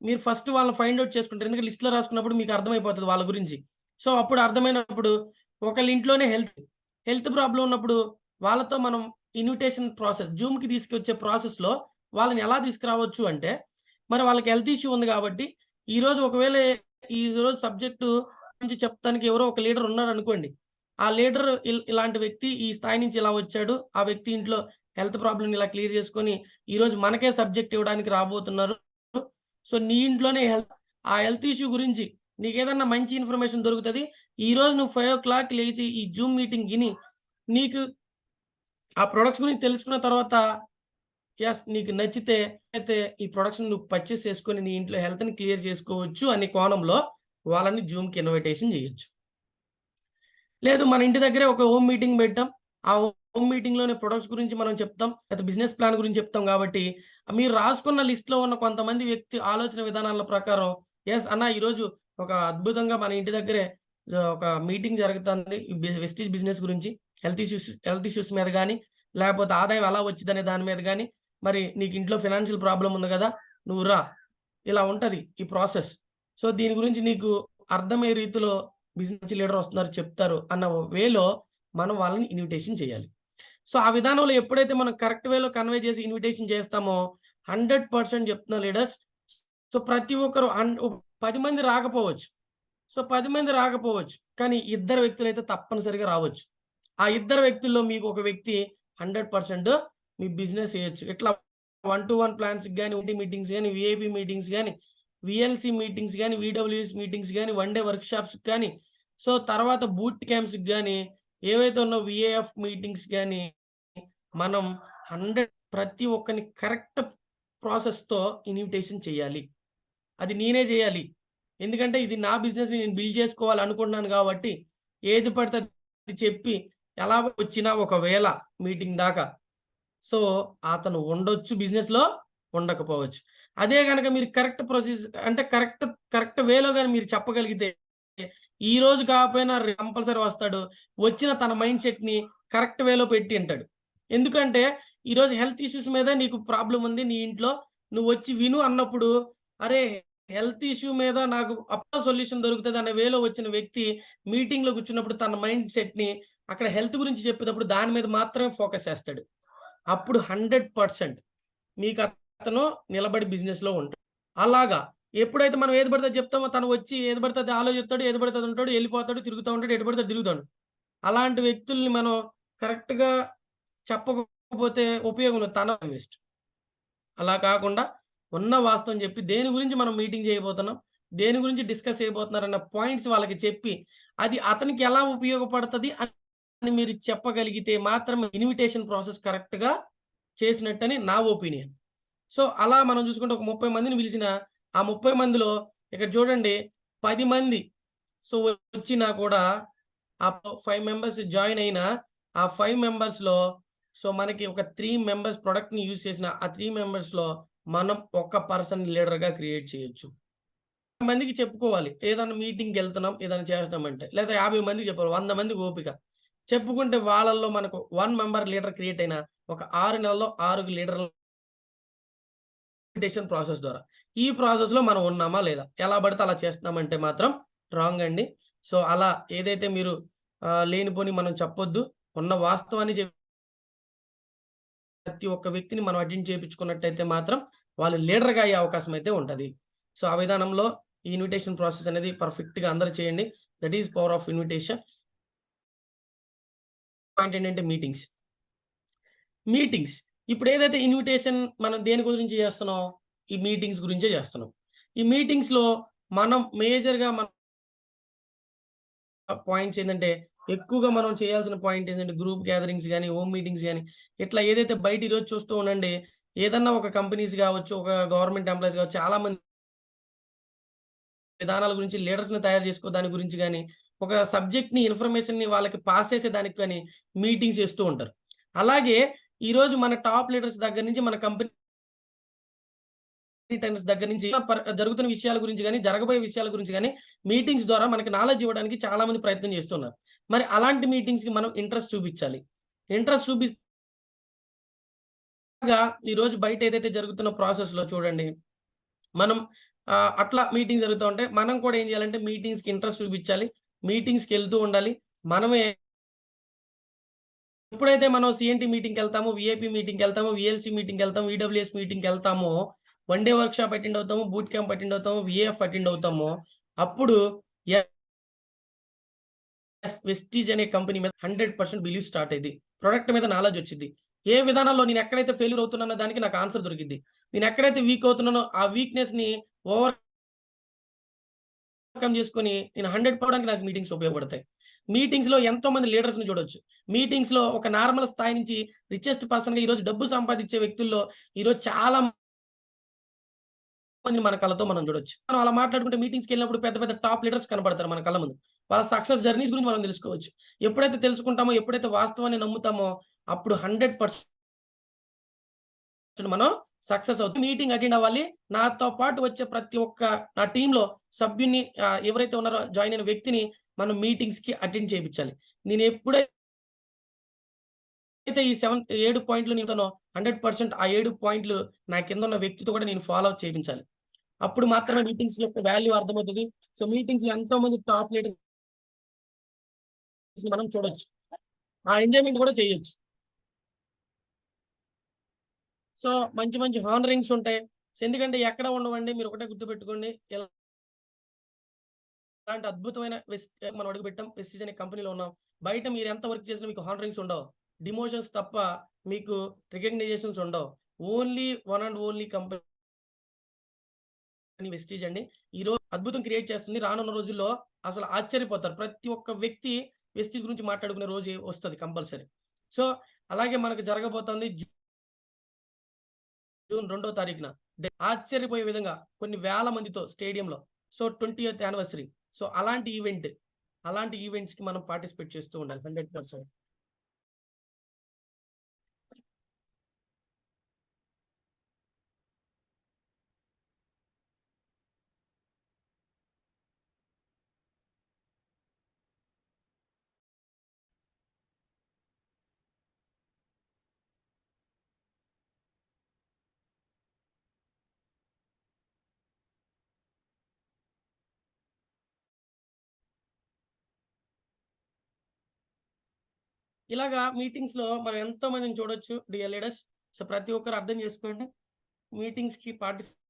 మీరు ఫస్ట్ వాళ్ళని ఫైండ్ ఔట్ చేసుకుంటారు. ఎందుకంటే లిస్ట్‌లో రాసుకున్నప్పుడు మీకు అర్థమైపోతది వాళ్ళ గురించి. సో, అప్పుడు అర్థమైనప్పుడు ఒకళ్ళ ఇంట్లోనే హెల్త్ ప్రాబ్లమ్ ఉన్నప్పుడు వాళ్ళతో మనం ఇన్విటేషన్ ప్రాసెస్ జూమ్‌కి తీసుకొచ్చే ప్రాసెస్‌లో వాళ్ళని ఎలా తీసుకురావచ్చు అంటే మరి వాళ్ళకి హెల్త్ ఇష్యూ ఉంది కాబట్టి, ఈరోజు ఒకవేళ ఈరోజు సబ్జెక్టు గురించి చెప్తానికి ఎవరో ఒక లీడర్ ఉన్నారనుకోండి. ఆ లీడర్ ఇలాంటి వ్యక్తి ఈ స్థాయి నుంచి ఇలా వచ్చాడు. ఆ వ్యక్తి ఇంట్లో హెల్త్ ప్రాబ్లమ్‌ని ఇలా క్లియర్ చేసుకొని, ఈరోజు మనకే సబ్జెక్ట్ ఇవ్వడానికి రాబోతున్నారు. సో, నీ ఇంట్లోనే ఆ హెల్త్ ఇష్యూ గురించి నీకేదన్నా మంచి ఇన్ఫర్మేషన్ దొరుకుతది. ఈరోజు నువ్వు 5:00 లేచి ఈ జూమ్ మీటింగ్ విని, నీకు ఆ ప్రొడక్ట్స్ గురించి తెలుసుకున్న తర్వాత నీకు నచ్చితే అయితే ఈ ప్రొడక్ట్స్‌ని నువ్వు పర్చేస్ చేసుకొని నీ ఇంట్లో హెల్త్‌ని క్లియర్ చేసుకోవచ్చు అనే కోణంలో వాళ్ళని జూమ్‌కి ఇన్విటేషన్ చేయొచ్చు. లేదు మన ఇంటి దగ్గరే ఒక హోమ్ మీటింగ్ పెట్టాం. ఆ హోమ్ మీటింగ్‌లోనే ప్రొడక్ట్స్ గురించి మనం చెప్తాం. లేకపోతే బిజినెస్ ప్లాన్ గురించి చెప్తాం కాబట్టి, మీరు రాసుకున్న లిస్ట్‌లో ఉన్న కొంతమంది వ్యక్తి ఆలోచన విధానాల ప్రకారం అన్న ఈరోజు ఒక అద్భుతంగా మన ఇంటి దగ్గరే ఒక మీటింగ్ జరుగుతుంది. వెస్టీజ్ బిజినెస్ గురించి హెల్త్ ఇష్యూస్ మీద గాని, లేకపోతే ఆదాయం ఎలా వచ్చిద్దనే దాని మీద గాని, మరి నీకు ఇంట్లో ఫైనాన్షియల్ ప్రాబ్లమ్ ఉంది గదా! నువ్వు రా. ఇలా ఉంటది ఈ ప్రాసెస్. సో, దీని గురించి నీకు అర్థమయ్యే రీతిలో బిజినెస్ లీడర్ వస్తున్నారు చెప్తారు అన్న వేలో మనం వాళ్ళని ఇన్విటేషన్ చేయాలి. సో, ఆ విధానంలో ఎప్పుడైతే మనం కరెక్ట్ వేలో కన్వే చేసి ఇన్విటేషన్ చేస్తామో 100% చెప్తున్నా లీడర్స్. సో, ప్రతి ఒక్కరు 10 మంది రాకపోవచ్చు. సో, 10 మంది రాకపోవచ్చు. కానీ ఇద్దరు వ్యక్తులైతే తప్పనిసరిగా రావచ్చు. ఆ ఇద్దరు వ్యక్తుల్లో మీకు ఒక వ్యక్తి 100% మీ బిజినెస్ చేయొచ్చు. ఇట్లా 1-to-1 ప్లాన్స్‌కి గాని, ఓటీ మీటింగ్స్ గాని, వీఐపీ మీటింగ్స్ గాని, వీఎల్సీ మీటింగ్స్ గాని, వీడబ్ల్యూఎస్ మీటింగ్స్ గాని, వన్ డే వర్క్‌షాప్స్‌కి గాని, సో, తర్వాత బూట్ క్యాంప్స్‌కి గాని, ఏవైతే ఉన్నాయో వీఏఎఫ్ మీటింగ్స్ గాని, మనం 100 ప్రతి ఒక్కరిని కరెక్ట్ ప్రాసెస్‌తో ఇన్విటేషన్ చేయాలి. అది నేనే చేయాలి. ఎందుకంటే ఇది నా బిజినెస్‌ని నేను బిల్డ్ చేసుకోవాలనుకుంటున్నాను కాబట్టి, ఏది పడితే అది చెప్పి ఎలాగో వచ్చినా ఒకవేళ మీటింగ్ దాకా సో, అతను ఉండొచ్చు బిజినెస్‌లో, ఉండకపోవచ్చు. అదే గనక మీరు కరెక్ట్ అంటే కరెక్ట్ వేలో గాని మీరు చెప్పగలిగితే, ఈరోజు కాకపోయినా కంపల్సరీ వస్తాడు. వచ్చిన తన మైండ్ సెట్‌ని కరెక్ట్ వేలో పెట్టి ఇంటాడు. ఎందుకంటే, ఈరోజు హెల్త్ ఇష్యూస్ మీద నీకు ప్రాబ్లమ్ ఉంది నీ ఇంట్లో. నువ్వొచ్చి విను అన్నప్పుడు, అరే! హెల్త్ ఇష్యూ మీద నాకు సొల్యూషన్ దొరుకుతది అనే వేలో వచ్చిన వ్యక్తి మీటింగ్‌లో కూర్చున్నప్పుడు తన మైండ్ సెట్‌ని అక్కడ హెల్త్ గురించి చెప్పేటప్పుడు దాని మీద మాత్రమే ఫోకస్ చేస్తాడు. అప్పుడు 100% మీకతను నిలబడి బిజినెస్‌లో ఉంటాడు. అలాగా ఎప్పుడైతే మనం ఏది పడితే అది చెప్తామో తను వచ్చి ఏది పడితే అది ఆలోచిస్తాడు, ఏది పడితే అది ఉంటాడు, ఎళ్ళిపోతాడు, తిరుగుతా ఉంటాడు, ఎటు పడితే అటు తిరుగుతాడు. అలాంటి వ్యక్తుల్ని మనం కరెక్ట్‌గా చెప్పకపోతే ఉపయోగం లేదు. తన వేస్ట్. అలా కాకుండా ఉన్న వాస్తవం చెప్పి దేని గురించి మనం మీటింగ్ చేయబోతున్నాం, దేని గురించి డిస్కస్ చేయబోతున్నారన్న పాయింట్స్ వాళ్ళకి చెప్పి, అది అతనికి ఎలా ఉపయోగపడతది అని మీరు చెప్పగలిగితే మాత్రమే ఇన్విటేషన్ ప్రాసెస్ కరెక్ట్‌గా చేసినట్టని నా ఒపీనియన్. సో, అలా మనం చూసుకుంటే ఒక 30 మందిని పిలిచిన, ఆ 30 మందిలో ఇక్కడ చూడండి 10 మంది సో, వచ్చినా కూడా ఆ 5 మెంబర్స్ జాయిన్ అయినా, ఆ 5 మెంబర్స్‌లో సో, మనకి ఒక 3 మెంబర్స్ ప్రొడక్ట్‌ని యూజ్ చేసిన ఆ 3 మెంబర్స్‌లో మనం ఒక పర్సన్ లీడర్‌గా క్రియేట్ చేయొచ్చు. మందికి చెప్పుకోవాలి. ఏదన్నా మీటింగ్‌కెళ్తున్నాం, ఏదైనా చేస్తున్నామంటే. లేదా 50 మందికి చెప్పాలి. 100 మందికి ఓపిక. చెప్పుకుంటే వాళ్ళల్లో మనకు 1 మెంబర్ లీడర్ క్రియేట్ అయిన ఒక 6 నెలల్లో 6 లీడర్‌ల ఇన్విటేషన్ ప్రాసెస్ ద్వారా. ఈ ప్రాసెస్‌లో మనం ఉన్నామా లేదా? ఎలా పడితే అలా చేస్తున్నామంటే మాత్రం రాంగ్ అండి. సో, అలా ఏదైతే మీరు లేనిపోని మనం చెప్పొద్దు. ఉన్న వాస్తవాన్ని ప్రతి ఒక్క వ్యక్తిని మనం అటెండ్ చేపించుకున్నట్టయితే మాత్రం వాళ్ళు లీడర్‌గా అయ్యే అవకాశం అయితే ఉంటది. సో, ఆ విధానంలో ఈ ఇన్విటేషన్ ప్రాసెస్ అనేది పర్ఫెక్ట్‌గా అందరూ చేయండి. That is power of invitation. Point ఏంటంటే మీటింగ్స్. ఇప్పుడు ఏదైతే ఇన్విటేషన్ మనం దేని గురించి చేస్తున్నాం? ఈ మీటింగ్స్ గురించే చేస్తున్నాం. ఈ మీటింగ్స్‌లో మనం మేజర్‌గా పాయింట్స్ ఏందంటే, ఎక్కువగా మనం చేయాల్సిన పాయింట్ ఏంటంటే, గ్రూప్ గ్యాదరింగ్స్ గాని, హోమ్ మీటింగ్స్ గాని, ఇట్లా ఏదైతే బయట ఈరోజు చూస్తూ ఉండండి. ఏదన్నా ఒక కంపెనీస్ కావచ్చు, ఒక గవర్నమెంట్ ఎంప్లాయీస్ కావచ్చు, చాలా మంది విధానాల గురించి లీడర్స్‌ని తయారు చేసుకో దాని గురించి గాని, ఒక సబ్జెక్ట్‌ని ఇన్ఫర్మేషన్‌ని వాళ్ళకి పాస్ చేసే దానికి కానీ మీటింగ్స్ చేస్తూ ఉంటారు. అలాగే ఈరోజు మన టాప్ లీడర్స్ దగ్గర నుంచి మన కంపెనీ టైమ్స్ దగ్గర నుంచి జరుగుతున్న విషయాల గురించి గాని, జరగబోయే విషయాల గురించి గాని మీటింగ్స్ ద్వారా మనకి నాలెడ్జ్ ఇవ్వడానికి చాలా మంది ప్రయత్నం చేస్తున్నారు. మరి అలాంటి మీటింగ్స్‌కి మనం ఇంట్రెస్ట్ చూపించాలి. ఇంట్రెస్ట్ ఈరోజు బయట ఏదైతే జరుగుతున్న ప్రాసెస్‌లో చూడండి. మనం అట్లా మీటింగ్ జరుగుతా ఉంటే మనం కూడా ఏం చేయాలంటే మీటింగ్స్‌కి ఇంట్రెస్ట్ చూపించాలి. మీటింగ్స్‌కెళ్తూ ఉండాలి. మనమే ఎప్పుడైతే మనం సీఎన్‌టీ మీటింగ్‌కెళ్తామో, వీఐపీ మీటింగ్‌కెళ్తామో, వీఎల్సీ మీటింగ్‌కెళ్తామో, ఈడబ్ల్యూఎస్ మీటింగ్‌కెళ్తామో, వన్ డే వర్క్‌షాప్ అటెండ్ అవుతాము, బూట్ క్యాంప్ అటెండ్ అవుతాము, వీఏఎఫ్ అటెండ్ అవుతామో, అప్పుడు వెస్టీజ్ అనే కంపెనీ మీద 100% బిలీవ్ స్టార్ట్ అయ్యిద్ది. ప్రొడక్ట్ మీద నాలెడ్జ్ వచ్చిద్ది. ఏ విధానంలో నేను ఎక్కడైతే ఫెయిల్యూర్ అవుతున్నానో దానికి నాకు ఆన్సర్ దొరికిద్ది. నేను ఎక్కడైతే వీక్ అవుతున్నానో ఆ వీక్‌నెస్‌ని ఓవర్‌కమ్ చేసుకొని నేను 100 పోవడానికి నాకు మీటింగ్స్ ఉపయోగపడతాయి. మీటింగ్స్‌లో ఎంతోమంది లీడర్స్‌ని చూడొచ్చు. మీటింగ్స్‌లో ఒక నార్మల్ స్థాయి నుంచి రిచెస్ట్ పర్సన్‌గా ఈరోజు డబ్బు సంపాదించే వ్యక్తుల్లో ఈరోజు చాలా మందిని మన కళ్ళతో మనం చూడొచ్చు. మనం అలా మాట్లాడుకుంటే మీటింగ్స్‌కెళ్ళినప్పుడు పెద్ద పెద్ద టాప్ లీడర్స్ కనపడతారు మన కళ్ళ ముందు. వాళ్ళ సక్సెస్ జర్నీస్ గురించి మనం తెలుసుకోవచ్చు. ఎప్పుడైతే తెలుసుకుంటామో, ఎప్పుడైతే వాస్తవాన్ని నమ్ముతామో అప్పుడు 100% మనం సక్సెస్ అవుతాం. మీటింగ్ అటెండ్ అవ్వాలి. నాతో పాటు వచ్చే ప్రతి ఒక్క నా టీమ్‌లో సభ్యుడిని ఎవరైతే ఉన్నారో జాయిన్ అయిన వ్యక్తిని మనం మీటింగ్స్‌కి అటెండ్ చేపిచ్చాలి. నేను ఎప్పుడైతే ఈ 7 పాయింట్లు నీతోనో 100% ఆ 7 పాయింట్లు నా కింద ఉన్న వ్యక్తితో కూడా నేను ఫాలో అప్ చేపించాలి. అప్పుడు మాత్రమే మీటింగ్స్ యొక్క వాల్యూ అర్థమవుతది. సో, మీటింగ్స్‌లో ఎంతోమంది టాప్ లీడర్స్‌ని మనం చూడొచ్చు. ఆ ఎంజాయ్‌మెంట్ కూడా చేయొచ్చు. సో, మంచి మంచి హానరింగ్స్ ఉంటాయి. సో, ఎందుకంటే ఎక్కడ ఉండవండి. మీరు ఒకటే గుర్తుపెట్టుకోండి. ఇలాంటి అద్భుతమైన మనం అడుగుపెట్టాం. వెస్టీజ్ అనే కంపెనీలో ఉన్నాం. బయట మీరు ఎంత వర్క్ చేసినా మీకు హానరింగ్స్ ఉండవు. డిమోషన్స్ తప్ప మీకు రికగ్నైజేషన్స్ ఉండవు. Only one and only company Vestige అండి. ఈరోజు అద్భుతం క్రియేట్ చేస్తుంది. రానున్న రోజుల్లో అసలు ఆశ్చర్యపోతారు. ప్రతి ఒక్క వ్యక్తి వెస్టీజ్ గురించి మాట్లాడుకునే రోజు వస్తది కంపల్సరీ. సో, అలాగే మనకు జరగబోతుంది జూన్ 2వ తారీఖున ఆశ్చర్యపోయే విధంగా కొన్ని వేల మందితో స్టేడియంలో. So, 20th anniversary. సో, అలాంటి ఈవెంట్స్‌కి మనం పార్టిసిపేట్ చేస్తూ ఉండాలి 100%. ఇలాగా మీటింగ్స్‌లో మనం ఎంతో మందిని చూడొచ్చు డియర్ లీడర్స్. సో, ప్రతి ఒక్కరు అర్థం చేసుకోండి. మీటింగ్స్‌కి పార్టిసిపేట్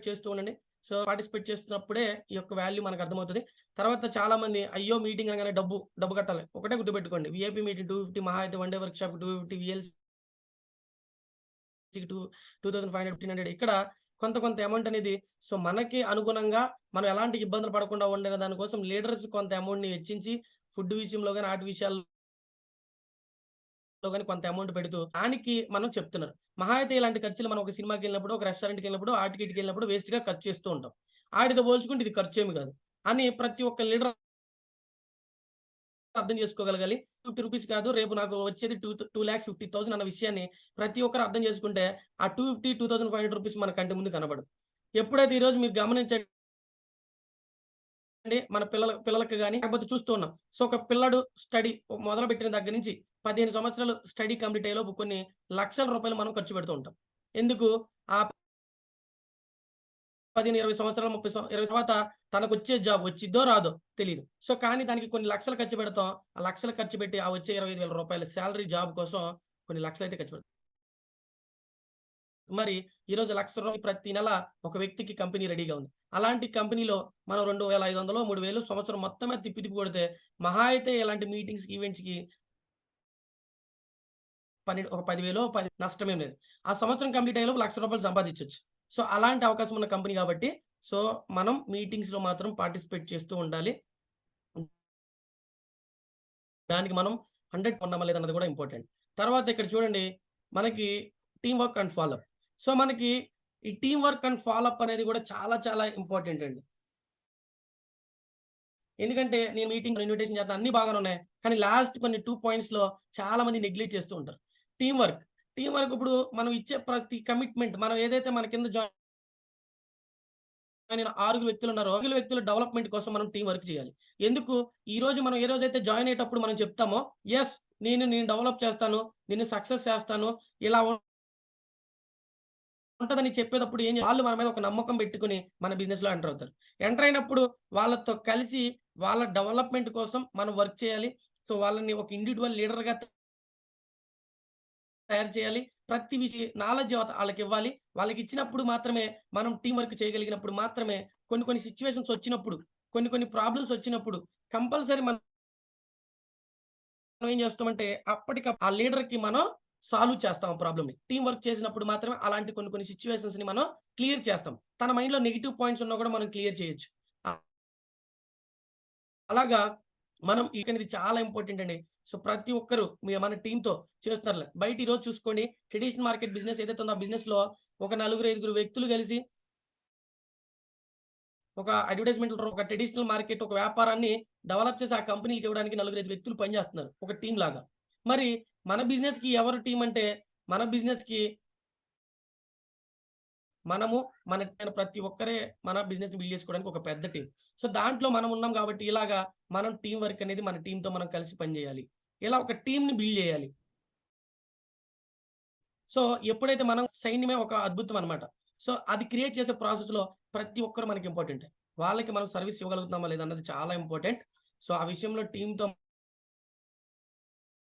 చేస్తూ ఉండండి. సో, పార్టిసిపేట్ చేస్తున్నప్పుడే ఈ యొక్క వాల్యూ మనకు అర్థమవుతది. తర్వాత చాలా మంది అయ్యో! మీటింగ్ అనగానే డబ్బు కట్టాలి. ఒకటే గుర్తుపెట్టుకోండి. వీఐపీ మీటింగ్ 250 మహా అయితే వన్ డే వర్క్‌షాప్ 250 వీఎల్సీకి 2500, 1500 ఇక్కడ కొంత అమౌంట్ అనేది సో, మనకి అనుగుణంగా మనం ఎలాంటి ఇబ్బందులు పడకుండా ఉండే దాని కోసం లీడర్స్ కొంత అమౌంట్‌ని వెచ్చించి ఫుడ్ విషయంలో గాని, ఆటి విషయాల్లో గాని కొంత అమౌంట్ పెడుతూ దానికి మనం చెప్తున్నారు. మహా అయితే ఇలాంటి ఖర్చులు మనం ఒక సినిమాకెళ్ళినప్పుడు, ఒక రెస్టారెంట్‌కెళ్ళినప్పుడు, ఆటికి ఈటికెళ్ళినప్పుడు వేస్ట్‌గా ఖర్చు చేస్తూ ఉంటాం. ఆటితో పోల్చుకుంటే ఇది ఖర్చేమి కాదు. అని ప్రతి ఒక్క లీడర్ అర్థం చేసుకోగలగాలి. రూ. 50 కాదు రేపు నాకు వచ్చేది 2,50,000 అన్న విషయాన్ని ప్రతి ఒక్కరు అర్థం చేసుకుంటే ఆ 250, 2,500 మన కంటి ముందు కనబడదు. ఎప్పుడైతే ఈరోజు మీరు గమనించండి మన పిల్లలకి గాని లేకపోతే చూస్తూ ఉన్నాం. సో, ఒక పిల్లాడు స్టడీ మొదలుపెట్టిన దగ్గర నుంచి 15 సంవత్సరాలు స్టడీ కంప్లీట్ అయ్యేలోపు కొన్ని లక్షల రూపాయలు మనం ఖర్చు పెడుతూ ఉంటాం. ఎందుకు? ఆ 15, 20 సంవత్సరాలు 20 తర్వాత తనకొచ్చే జాబ్ వచ్చిద్దో రాదో తెలీదు. సో, కానీ దానికి కొన్ని లక్షలు ఖర్చు పెడతాం. ఆ లక్షలు ఖర్చు పెట్టి ఆ వచ్చే రూ. 25,000 సాలరీ జాబ్ కోసం కొన్ని లక్షలైతే ఖర్చు పెడతాం. మరి ఈరోజు రూ. 1,00,000 ప్రతి నెల ఒక వ్యక్తికి కంపెనీ రెడీగా ఉంది. అలాంటి కంపెనీలో మనం 2,500, 3,000 సంవత్సరం మొత్తం మీద తిప్పి కొడితే మహా అయితే ఇలాంటి మీటింగ్స్‌కి, ఈవెంట్స్‌కి ఒక 10,000 నష్టమేం లేదు. ఆ సంవత్సరం కంప్లీట్ అయ్యేలోపు రూ. 1,00,000 సంపాదించొచ్చు. సో, అలాంటి అవకాశం ఉన్న కంపెనీ కాబట్టి సో, మనం మీటింగ్స్‌లో మాత్రం పార్టిసిపేట్ చేస్తూ ఉండాలి. దానికి మనం 100 ఉన్నామా లేదన్నది కూడా ఇంపార్టెంట్. తర్వాత ఇక్కడ చూడండి మనకి team work and follow up. So మనకి ఈ టీమ్ వర్క్ అండ్ ఫాలోఅప్ అనేది కూడా చాలా చాలా ఇంపార్టెంట్ అండి. ఎందుకంటే నేను మీటింగ్ ఇన్విటేషన్ చేస్తాను, అన్ని బాగానే ఉన్నాయి, కానీ లాస్ట్ కొన్ని 2 పాయింట్స్‌లో చాలా మంది నెగ్లెక్ట్ చేస్తూ ఉంటారు. Team work. టీమ్ వర్క్ ఇప్పుడు మనం ఇచ్చే ప్రతి కమిట్మెంట్, మనం ఏదైతే మన కింద జాయిన్ అయిన 6 వ్యక్తులు ఉన్నారో, 6 వ్యక్తుల డెవలప్‌మెంట్ కోసం మనం టీమ్ వర్క్ చేయాలి. ఎందుకు? ఈరోజు మనం ఏ రోజైతే జాయిన్ అయ్యేటప్పుడు మనం చెప్తామో, యెస్, నేను డెవలప్ చేస్తాను, నిన్ను సక్సెస్ చేస్తాను, ఇలా ఉంటదని చెప్పేటప్పుడు వాళ్ళు మన మీద ఒక నమ్మకం పెట్టుకొని మన బిజినెస్‌లో ఎంటర్ అవుతారు. ఎంటర్ అయినప్పుడు వాళ్ళతో కలిసి వాళ్ళ డెవలప్‌మెంట్ కోసం మనం వర్క్ చేయాలి. సో వాళ్ళని ఒక ఇండివిడ్యువల్ లీడర్‌గా తయారు చేయాలి. ప్రతి నాలెడ్జ్ ఆళ్ళకివ్వాలి. వాళ్ళకిచ్చినప్పుడు మాత్రమే మనం టీమ్ వర్క్ చేయగలిగినప్పుడు మాత్రమే కొన్ని కొన్ని సిట్యుయేషన్స్ వచ్చినప్పుడు, కొన్ని ప్రాబ్లమ్స్ వచ్చినప్పుడు కంపల్సరీ మనం ఏం చేస్తామంటే ఆ లీడర్‌కి మనం సాల్వ్ చేస్తాం ఆ ప్రాబ్లమ్‌ని. టీమ్ వర్క్ చేసినప్పుడు మాత్రమే అలాంటి కొన్ని సిట్యుయేషన్స్‌ని మనం క్లియర్ చేస్తాం. తన మైండ్‌లో నెగెటివ్ పాయింట్స్ ఉన్నా కూడా మనం క్లియర్ చేయొచ్చు. అలాగా మనం ఇది చాలా ఇంపార్టెంట్ అండి. సో ప్రతి ఒక్కరు మన టీమ్‌తో చేస్తున్నారులే. బయట ఈరోజు చూసుకోండి, ట్రెడిషనల్ మార్కెట్ బిజినెస్ ఏదైతే ఉందో ఆ బిజినెస్‌లో ఒక నలుగురు, ఐదుగురు వ్యక్తులు కలిసి ఒక అడ్వర్టైజ్‌మెంట్, ఒక ట్రెడిషనల్ మార్కెట్, ఒక వ్యాపారాన్ని డెవలప్ చేసి ఆ కంపెనీకి ఇవ్వడానికి నలుగురు, ఐదు వ్యక్తులు పనిచేస్తున్నారు ఒక టీమ్ లాగా. మరి మన బిజినెస్‌కి ఎవరు టీమ్ అంటే, మన బిజినెస్‌కి మనము ప్రతి ఒక్కరే మన బిజినెస్‌ని బిల్డ్ చేసుకోవడానికి ఒక పెద్ద టీమ్. సో దాంట్లో మనం ఉన్నాం కాబట్టి ఇలాగా మనం టీమ్ వర్క్ అనేది మన టీమ్‌తో మనం కలిసి పని చేయాలి. ఇలా ఒక టీమ్‌ని బిల్డ్ చేయాలి. సో ఎప్పుడైతే మనం సైన్యమే ఒక అద్భుతం అన్నమాట. సో అది క్రియేట్ చేసే ప్రాసెస్‌లో ప్రతి ఒక్కరు మనకి ఇంపార్టెంటే. వాళ్ళకి మనం సర్విస్ ఇవ్వగలుగుతున్నామా లేదా అన్నది చాలా ఇంపార్టెంట్. సో ఆ విషయంలో టీమ్‌తో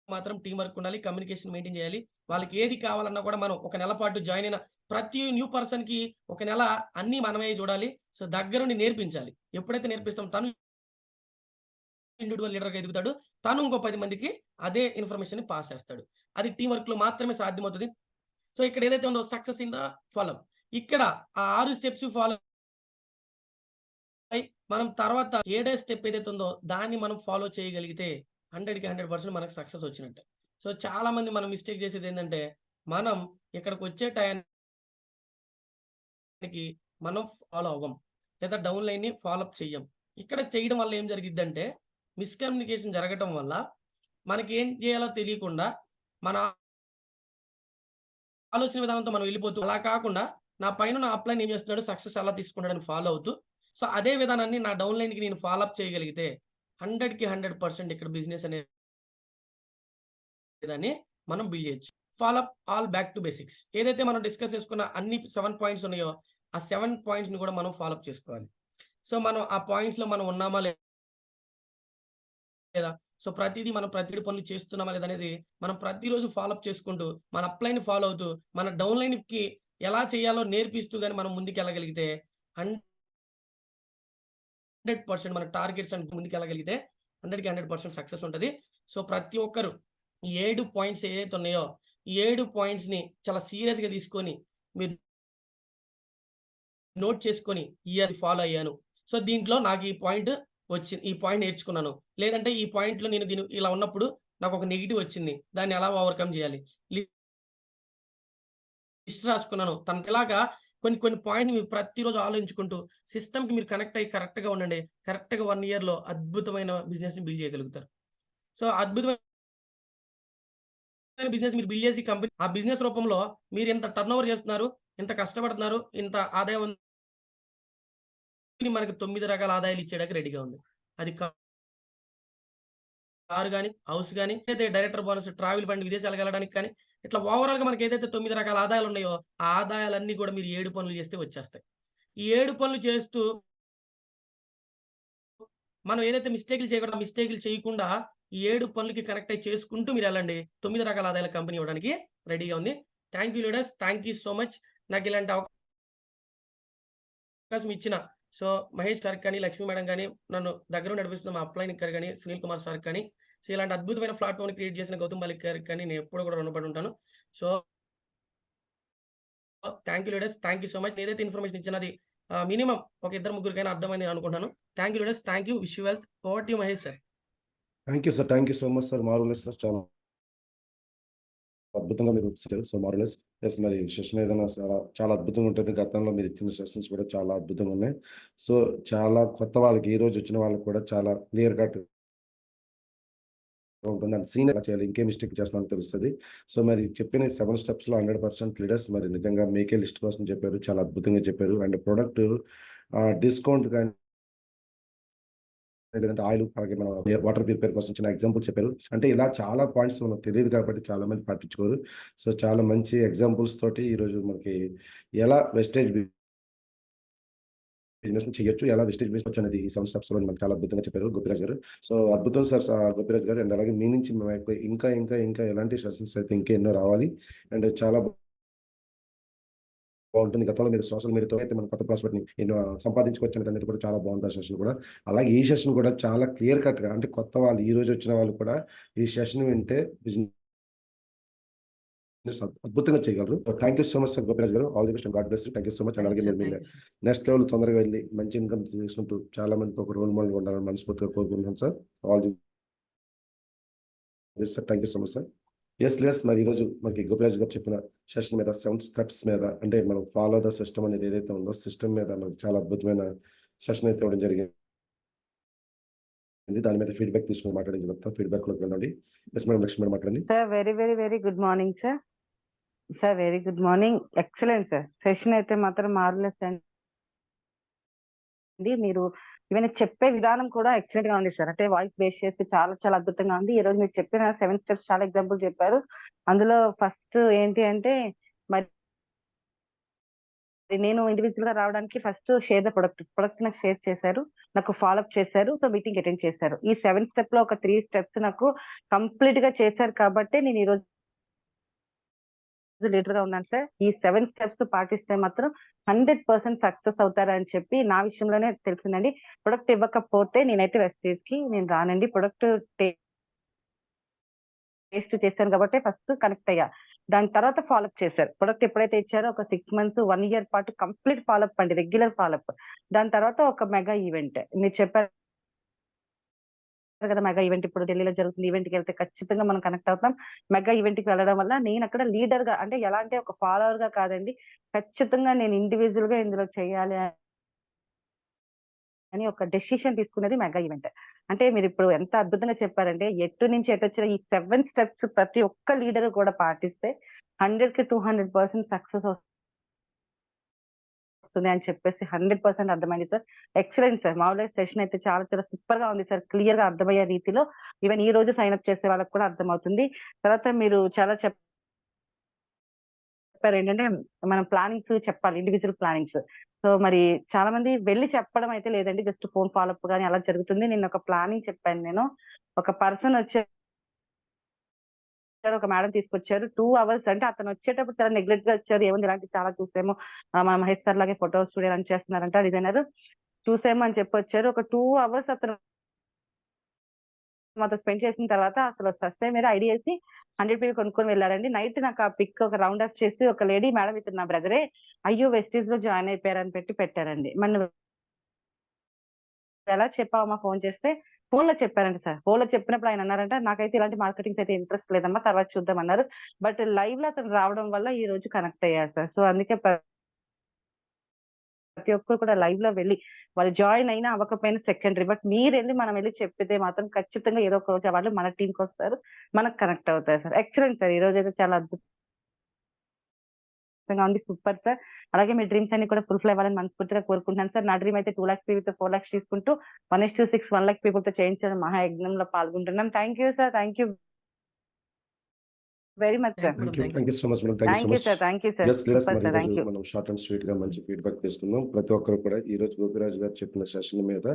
మాత్రం టీమ్ వర్క్ ఉండాలి. కమ్యూనికేషన్ మెయింటైన్ చేయాలి. వాళ్ళకి ఏది కావాలన్నా కూడా మనం ఒక నెల పాటు జాయిన్ అయిన ప్రతి న్యూ పర్సన్‌కి ఒక నెల అన్నీ మనమే చూడాలి. సో దగ్గరుండి నేర్పించాలి. ఎప్పుడైతే నేర్పిస్తామో తను ఇండివిడ్యువల్ లీడర్‌గా ఎదుగుతాడు. తను ఇంకో 10 మందికి అదే ఇన్ఫర్మేషన్‌ని పాస్ చేస్తాడు. అది టీమ్ వర్క్‌లో మాత్రమే సాధ్యమవుతది. సో ఇక్కడ ఏదైతే ఉందో సక్సెస్ ఇన్ ద ఫాలోఅప్. ఇక్కడ ఆ 6 స్టెప్స్ ఫాలో అయి మనం తర్వాత ఏడో స్టెప్ ఏదైతే ఉందో దాన్ని మనం ఫాలో చేయగలిగితే 100కి 100% మనకు సక్సెస్ వచ్చినట్టే. సో చాలా మంది మనం మిస్టేక్ చేసేది ఏందంటే, మనం ఇక్కడికొచ్చే టయానికి మనం ఫాలో అవ్వం. లేదా డౌన్ లైన్‌ని ఫాలో అప్ చెయ్యం. ఇక్కడ చేయడం వల్ల ఏం జరిగిద్దంటే, మిస్‌కమ్యూనికేషన్ జరగటం వల్ల మనకేం చేయాలో తెలియకుండా మన ఆలోచన విధానంతో మనం వెళ్ళిపోతూ, అలా కాకుండా నా పైనున్న అప్‌లైన్ ఏం చేస్తున్నాడు, సక్సెస్ ఎలా తీసుకుంటాడని ఫాలో అవుతూ, సో అదే విధానాన్ని నా డౌన్ లైన్‌కి నేను ఫాలో అప్ చేయగలిగితే 100కి 100% ఇక్కడ బిజినెస్ అనేదాన్ని మనం బిల్డ్ చేయొచ్చు. Follow up all back to basics. ఏదైతే మనం డిస్కస్ చేసుకున్న అన్ని 7 పాయింట్స్ ఉన్నాయో, ఆ 7 పాయింట్స్‌ని కూడా మనం ఫాలో అప్ చేసుకోవాలి. సో మనం ఆ పాయింట్స్‌లో మనం ఉన్నామా లేదా? సో ప్రతీదీ మనం ప్రతి పనులు చేస్తున్నామా లేదా అనేది మనం ప్రతిరోజు ఫాలో అప్ చేసుకుంటూ, మన అప్‌లైన్‌ని ఫాలో అవుతూ, మన డౌన్ లైన్‌కి ఎలా చేయాలో నేర్పిస్తూ గాని మనం ముందుకెళ్ళగలిగితే 100% మన టార్గెట్స్ అని ముందుకెళ్ళగలిగితే 100కి 100% సక్సెస్ ఉంటది. సో ప్రతి ఒక్కరు ఈ 7 పాయింట్స్ ఏదైతే ఉన్నాయో, ఈ 7 పాయింట్స్‌ని చాలా సీరియస్‌గా తీసుకొని మీరు నోట్ చేసుకొని అది ఫాలో అయ్యాను. సో దీంట్లో నాకు ఈ పాయింట్ ఈ పాయింట్ నేర్చుకున్నాను. లేదంటే ఈ పాయింట్‌లో నేను ఇలా ఉన్నప్పుడు నాకొక నెగెటివ్ వచ్చింది. దాన్ని ఎలా ఓవర్‌కమ్ చేయాలి? లిస్ట్ రాసుకున్నాను. తనకిలాగా కొన్ని పాయింట్‌ని మీరు ప్రతిరోజు ఆలోచించుకుంటూ సిస్టమ్‌కి మీరు కనెక్ట్ అయ్యి కరెక్ట్‌గా ఉండండి. కరెక్ట్‌గా 1 ఇయర్‌లో అద్భుతమైన బిజినెస్‌ని బిల్డ్ చేయగలుగుతారు. సో అద్భుతమైన బిజినెస్ మీరు బిల్డ్ చేసి ఆ బిజినెస్ రూపంలో మీరింత టర్నోవర్ చేస్తున్నారు, ఇంత కష్టపడుతున్నారు, ఇంత ఆదాయం ఉంది. మనకి 9 రకాల ఆదాయాలు ఇచ్చేయడానికి రెడీగా ఉంది. అది కారు గాని, హౌస్ గాని, ఏదైతే డైరెక్టర్ బోనస్, ట్రావెల్ ఫండ్ విదేశాలకెళ్ళడానికి కానీ, ఇట్లా ఓవరాల్‌గా మనకేదైతే 9 రకాల ఆదాయాలున్నాయో, ఆ ఆదాయాలన్నీ కూడా మీరు 7 పనులు చేస్తే వచ్చేస్తాయి. ఈ 7 పనులు చేస్తూ మనం ఏదైతే మిస్టేక్‌లు చేయకూడదో, ఆ మిస్టేక్‌లు చేయకుండా ఈ 7 పనులకి కనెక్ట్ అయ్యి చేసుకుంటూ మీరెళ్ళండి. 9 రకాల ఆదాయాల కంపెనీ ఇవ్వడానికి రెడీగా ఉంది. Thank you leaders. Thank you so much. నాకిలాంటి అవకాశం ఇచ్చిన మహేష్ సార్‌కి కానీ, లక్ష్మీ మేడం గాని, నన్ను దగ్గరుండి నడిపిస్తున్న మా అప్‌లైన్ గారు గాని, సునీల్ కుమార్ సార్‌కి కానీ, సో ఇలాంటి అద్భుతమైన ప్లాట్‌ఫార్మ్‌ని క్రియేట్ చేసిన గౌతమ్ బాలిక్ గారికి కానీ నేను ఎప్పుడు కూడా రుణపడి ఉంటాను. So thank you leaders. Thank you so much. ఏదైతే ఇన్ఫర్మేషన్ ఇచ్చానో అది మినిమమ్ ఒక ఇద్దరు ముగ్గురికైనా అర్థమైంది నేను అనుకుంటున్నాను. Thank you leaders. Thank you. Wish you wealth. Over to you Mahesh sir. Thank you sir. Thank you so much sir. Marvellous sir. చాలా అద్భుతంగా మీరు ఇచ్చారు. సో మోరలెస్ యెస్ మరి సెషన్ ఏదైనా చాలా అద్భుతంగా ఉంటుంది. గతంలో మీరు ఇచ్చిన సెషన్స్ కూడా చాలా అద్భుతంగా ఉన్నాయి. సో చాలా కొత్త వాళ్ళకి ఈ రోజు వచ్చిన వాళ్ళకి కూడా చాలా క్లియర్ కట్ ఉంటుంది. అండ్ సీన్ ఎలా చేయాలి, ఇంకే మిస్టేక్ చేస్తున్నామో తెలుస్తది. సో మరి చెప్పిన 7 స్టెప్స్‌లో 100% లీడర్స్ మరి నిజంగా మేకే లిస్ట్ కోసం చెప్పారు. చాలా అద్భుతంగా చెప్పారు. అండ్ ప్రొడక్ట్ డిస్కౌంట్ గాని లేదంటే ఆయిల్ అలాగే మన వాటర్ ప్యూరిఫైయర్ కోసం చిన్న ఎగ్జాంపుల్స్ చెప్పారు. అంటే ఇలా చాలా పాయింట్స్ మనకు తెలియదు కాబట్టి చాలా మంది పట్టించుకోరు. సో చాలా మంచి ఎగ్జాంపుల్స్ తోటి ఈరోజు మనకి ఎలా వెస్టేజ్ బిజినెస్‌ని చేయొచ్చు, ఎలా వెస్టేజ్ బిజినెస్ అనేది ఈ 7 స్టెప్స్‌లో మనకు చాలా అద్భుతంగా చెప్పారు గోపిరాజ్ గారు. సో అద్భుతం సార్ గోపిరాజ్ గారు. అండ్ అలాగే మీ నుంచి మాకు ఇంకా ఎలాంటి సెషన్స్ అయితే ఇంకా ఎన్నో రావాలి. అండ్ చాలా బాగుంటుంది. గతంలో మీరు సోషల్ మీడియాతో అయితే మనం కొత్త ప్రాస్పెక్ట్‌ని ఎన్నో సంపాదించుకోవచ్చు అనేది కూడా చాలా బాగుంది ఆ సెషన్ కూడా. అలాగే ఈ సెషన్ కూడా చాలా క్లియర్ కట్‌గా అంటే కొత్త వాళ్ళు ఈ రోజు వచ్చిన వాళ్ళు కూడా ఈ సెషన్ వింటే బిజినెస్ అద్భుతంగా చేయగలరు. Thank you so much sir Gopiraj garu. All the best and God bless you. Thank you so much. And thank you అలాగే సార్. మీరు thank you sir. Next level తొందరగా వెళ్లి మంచి ఇన్‌కమ్ చేసుకుంటూ చాలా మందికి ఒక రోల్ మోడల్‌గా ఉండాలని మనస్ఫూర్తిగా కోరుకుంటున్నాను sir. All the best sir. Thank you so much sir. Leaders మరి ఈరోజు మనకి గోపిరాజ్ గారు చెప్పిన సెషన్ మీద 7 స్టెప్స్ మీద అంటే మనం ఫాలో ద సిస్టమ్ అనేది ఏదైతే ఉందో సిస్టమ్ మీద మనకి చాలా అద్భుతమైన సెషన్ అయితే ఇవ్వడం జరిగింది. దాని మీద ఫీడ్‌బ్యాక్ తీసుకొని మాట్లాడిన తర్వాత ఫీడ్‌బ్యాక్‌లోకి వెళ్ళండి. Yes madam. నెక్స్ట్ మీరు మాట్లాడండి. Sir very good morning sir. Sir very good morning. Excellent sir. Session అయితే మాత్రం మార్వెలస్ అండి. మీరు ఈవెన్ చెప్పే విధానం కూడా ఎక్సలెంట్ గా ఉంది సార్. అంటే వాయిస్ బేస్ చేసి చాలా అద్భుతంగా ఉంది. ఈ రోజు మీరు చెప్పిన 7 స్టెప్స్ చాలా ఎగ్జాంపుల్ చెప్పారు. అందులో ఫస్ట్ ఏంటి అంటే మరి నేను ఇండివిడ్యువల్ గా రావడానికి ఫస్ట్ షేర్ ద ప్రొడక్ట్ నాకు షేర్ చేశారు. నాకు ఫాలో అప్ చేశారు. సో మీటింగ్ అటెండ్ చేశారు. ఈ 7 స్టెప్ లో ఒక 3 స్టెప్స్ నాకు కంప్లీట్ గా చేశారు కాబట్టి నేను ఈ రోజు లీడర్ గా ఉన్నాను సార్. ఈ 7 స్టెప్స్ పాటిస్తే మాత్రం 100% సక్సెస్ అవుతారని చెప్పి నా విషయంలోనే తెలిసిందండి. ప్రొడక్ట్ ఇవ్వకపోతే నేనైతే వెస్టేజ్ కి నేను రానండి. ప్రొడక్ట్ టేస్ట్ చేశాను కాబట్టి ఫస్ట్ కనెక్ట్ అయ్యా. దాని తర్వాత ఫాలోఅప్ చేశారు. ప్రొడక్ట్ ఎప్పుడైతే ఇచ్చారో ఒక 6 మంత్స్, 1 ఇయర్ పాటు కంప్లీట్ ఫాలోఅప్ అండి. Regular follow up. దాని తర్వాత ఒక మెగా ఈవెంట్. మీరు చెప్పారు కదా మెగా ఈవెంట్ ఇప్పుడు ఢిల్లీలో జరుగుతుంది. ఈవెంట్‌కి వెళ్తే ఖచ్చితంగా మనం కనెక్ట్ అవుతాం. మెగా ఈవెంట్‌కి వెళ్ళడం వల్ల నేను అక్కడ లీడర్ గా అంటే ఎలా అంటే ఒక ఫాలోవర్ గా కాదండి. ఖచ్చితంగా నేను ఇండివిడ్యువల్ గా ఇందులో చేయాలి అని ఒక డెసిషన్ తీసుకున్నది మెగా ఈవెంట్. అంటే మీరిప్పుడు ఎంత అద్భుతంగా చెప్పారంటే ఎటు నుంచి ఎటొచ్చిన ఈ 7 స్టెప్స్ ప్రతి ఒక్క లీడర్ కూడా పాటిస్తే 100కి 200% సక్సెస్ వస్తుంది అని చెప్పేసి 100% అర్థమైంది సార్. Excellent sir. మామూలుగా సెషన్ అయితే చాలా సూపర్ గా ఉంది సార్. క్లియర్ గా అర్థమయ్యే రీతిలో ఈవెన్ ఈ రోజు సైన్ అప్ చేసే వాళ్ళకి కూడా అర్థమవుతుంది. తర్వాత మీరు చాలా చెప్పారేంటంటే మనం ప్లానింగ్స్ చెప్పాలి. Individual plannings. సో మరి చాలా మంది వెళ్లి చెప్పడం అయితే లేదండి. జస్ట్ ఫోన్ ఫాలో అప్ గాని అలా జరుగుతుంది. నిన్న ఒక ప్లానింగ్ చెప్పాను నేను. ఒక పర్సన్ వచ్చారు. ఒక మేడం తీసుకొచ్చారు. 2 అవర్స్ అంటే అతను వచ్చేటప్పుడు చాలా నెగ్లెక్ట్ గా వచ్చారు. ఏముంది ఇలాంటివి చాలా చూసాము. మన మహేష్ సార్ లాగే ఫోటో స్టూడియో రన్ చేస్తున్నారంట డిజైనర్. చూసాము అని చెప్పొచ్చారు. ఒక 2 అవర్స్ అతను మాతో స్పెండ్ చేసిన తర్వాత అసలు ఫస్ట్ టైమ్ మీద ఐడీ చేసి 100 పీస్ కొనుక్కొని వెళ్ళారండి. నైట్ నాకు ఆ పిక్ ఒక రౌండ్ అప్ చేసి ఒక లేడీ మేడం ఇతను నా బ్రదరే. అయ్యో వెస్టీజ్ లో జాయిన్ అయిపోయారని పెట్టారండి. మరి నువ్వు ఎలా చెప్పావమ్మా ఫోన్ చేస్తే? ఫోన్‌లో చెప్పారంట సార్. ఫోన్‌లో చెప్పినప్పుడు ఆయన అన్నారంట, నాకైతే ఇలాంటి మార్కెటింగ్స్ అయితే ఇంట్రెస్ట్ లేదమ్మా తర్వాత చూద్దాం అన్నారు. బట్ లైవ్‌లో అతను రావడం వల్ల ఈ రోజు కనెక్ట్ అయ్యారు సార్. సో అందుకే ప్రతి ఒక్కరు కూడా లైవ్‌లో వెళ్లి వాళ్ళు జాయిన్ అయినా అవ్వకపోయినా సెకండరీ. బట్ మీరెళ్లి మనం వెళ్లి చెప్పితే మాత్రం ఖచ్చితంగా ఏదో ఒక రోజు వాళ్ళు మన టీమ్‌కొస్తారు. మనకు కనెక్ట్ అవుతారు సార్. Excellent sir. ఈ రోజైతే చాలా అద్భుతంగా ఉంది. Super sir. అలాగే మీ డ్రీమ్స్ అన్ని కూడా ఫుల్‌ఫిల్ అవ్వాలని మనస్ఫూర్తిగా కోరుకుంటున్నాను సార్. నా డ్రీమ్ అయితే 2 లాక్స్ పీపుల్‌తో 4 లాక్స్ తీసుకుంటూ 1:6 1 లాక్ పీపుల్‌తో చేయించడం మహాయజ్ఞంలో పాల్గొంటున్నాను. Thank you sir. Thank you very much sir. Thank you so much madam. Thank you so much. Thank you sir. Yes leaders super మరి సార్. ఈరోజు థాంక్ యూ. మనం షార్ట్ అండ్ స్వీట్ గా మంచి ఫీడ్‌బ్యాక్ తీసుకున్నాం. ప్రతి ఒక్కరు కూడా ఈరోజు గోపిరాజ్ గారు చెప్పిన సెషన్ మీద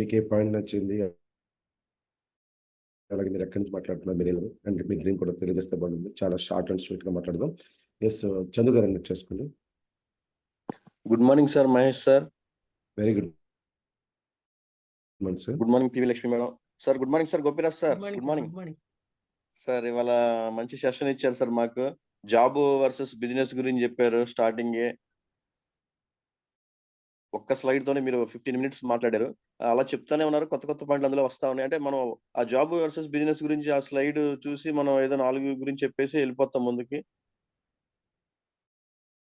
మీకు ఏ పాయింట్ నచ్చింది? అలాగే మీరు ఎక్కడి నుంచి మాట్లాడుతున్నారు మీరు అండ్ మీ డ్రీమ్ కూడా తెలియజేస్తే బాగుంటుంది. చాలా షార్ట్ అండ్ స్వీట్ గా మాట్లాడదాం. యెస్ చందు గారు అన్మ్యూట్ చేసుకోండి. Good morning sir Mahesh sir. Very good morning sir. Good morning PV Lakshmi madam. Sir good morning sir Gopiraj sir. Good morning good morning. Sir. ఇవాళ మంచి సెషన్ ఇచ్చారు సార్ మాకు. జాబ్ వర్సెస్ బిజినెస్ గురించి చెప్పారు స్టార్టింగే. ఒక్క స్లైడ్ తోనే మీరు 15 మినిట్స్ మాట్లాడారు. అలా చెప్తానే ఉన్నారు. కొత్త కొత్త పాయింట్లు అందులో వస్తా ఉన్నాయి. అంటే మనం ఆ జాబ్ వర్సెస్ బిజినెస్ గురించి ఆ స్లైడ్ చూసి మనం ఏదో 4 గురించి చెప్పేసి వెళ్ళిపోతాం ముందుకి.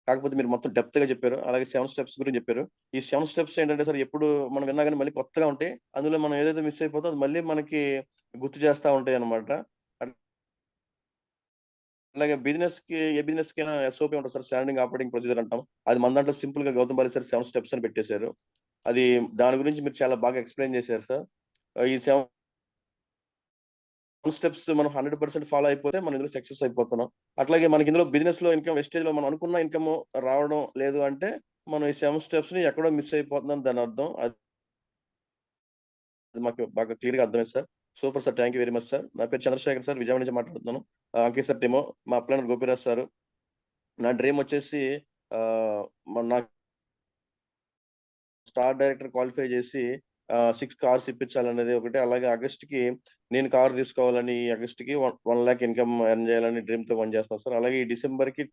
కాకపోతే మీరు మొత్తం డెప్త్‌గా చెప్పారు. అలాగే 7 స్టెప్స్ గురించి చెప్పారు. ఈ 7 స్టెప్స్ ఏంటంటే సార్ ఎప్పుడు మనం విన్నా గాని మళ్ళీ కొత్తగా ఉంటాయి. అందులో మనం ఏదైతే మిస్ అయిపోతామో అది మళ్ళీ మనకి గుర్తు చేస్తా ఉంటాయన్నమాట. అలాగే ఏ బిజినెస్‌కైనా ఎస్ఓపీ ఉంటది సార్. స్టాండింగ్ ఆపరేటింగ్ ప్రొసీజర్ అంటాం. అది మన దాంట్లో సింపుల్‌గా గౌతమ్ బాలి సార్ 7 స్టెప్స్ అని పెట్టేశారు. అది దాని గురించి మీరు చాలా బాగా ఎక్స్‌ప్లెయిన్ చేశారు సార్. ఈ 7 స్టెప్స్ మనం 100% ఫాలో అయిపోతే మనం ఇందులో సక్సెస్ అయిపోతున్నాం. అట్లాగే మనకి ఇందులో బిజినెస్‌లో ఇన్‌కమ్ వెస్టేజ్‌లో మనం అనుకున్న ఇన్‌కమ్ రావడం లేదు అంటే, మనం ఈ 7 స్టెప్స్‌ని ఎక్కడో మిస్ అయిపోతున్నాం దాని అర్థం. అది మాకు బాగా క్లియర్‌గా అర్థమైంది sir. Super sir. Thank you very much sir. నా పేరు చంద్రశేఖర్ సార్. విజయవాడ నుంచి మాట్లాడుతున్నాను. Ankit sir team. మా అప్లైనర్ గోపిరాజ్ సారు. నా డ్రీమ్ వచ్చేసి నాకు స్టార్ డైరెక్టర్ క్వాలిఫై చేసి 6 కార్స్ ఇప్పించాలనేది ఒకటి. అలాగే ఆగస్ట్‌కి నేను కార్ తీసుకోవాలని ఆగస్ట్‌కి 1,00,000 ఇన్‌కమ్ ఎర్న్ చేయాలని డ్రీమ్‌తో పనిచేస్తున్నాను సార్. అలాగే ఈ డిసెంబర్‌కి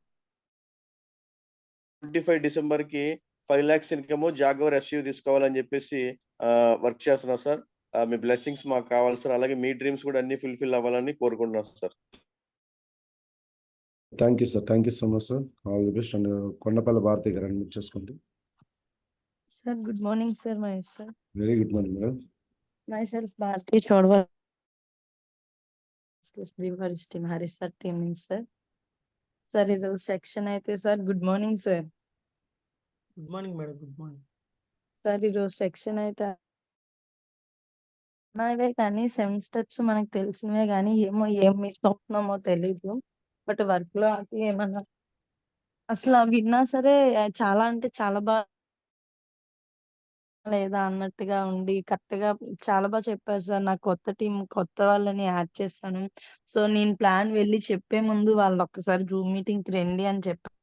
25 డిసెంబర్‌కి 5,00,000 ఇన్‌కమ్ జాగ్వార్ ఎస్‌యూవీ తీసుకోవాలని చెప్పేసి వర్క్ చేస్తున్నాను సార్. మీ బ్లెస్సింగ్స్ మాకు కావాలి సార్. అలాగే మీ డ్రీమ్స్ కూడా అన్నీ ఫుల్‌ఫిల్ అవ్వాలని కోరుకుంటున్నాను sir. Thank you sir. Thank you so much sir. All the best. And Kondapalli Bharati గారు అడ్మిట్ చేసుకోండి. Sir, good morning, sir. Myself, very good morning madam. Bharati Chodwal, Reverse team, Haris sir team, sir. Sir, ఈరోజు section అయితే sir good morning sir. Good morning madam. Good morning. Sir ఈరోజు section అయితే అన్నావే కానీ 7 steps మనకు తెలిసినవే కానీ ఏం miss అవుతున్నామో తెలీదు. But work లో అది ఏమన్నా అసలు అవి విన్నా సరే చాలా అంటే చాలా లేదా అన్నట్టుగా ఉండి కరెక్ట్ గా చాలా బాగా చెప్పారు సార్. నాకు కొత్త వాళ్ళని యాడ్ చేస్తాను. సో నేను ప్లాన్ వెళ్ళి చెప్పే ముందు వాళ్ళు ఒక్కసారి జూమ్ మీటింగ్ కి రండి అని చెప్పాను.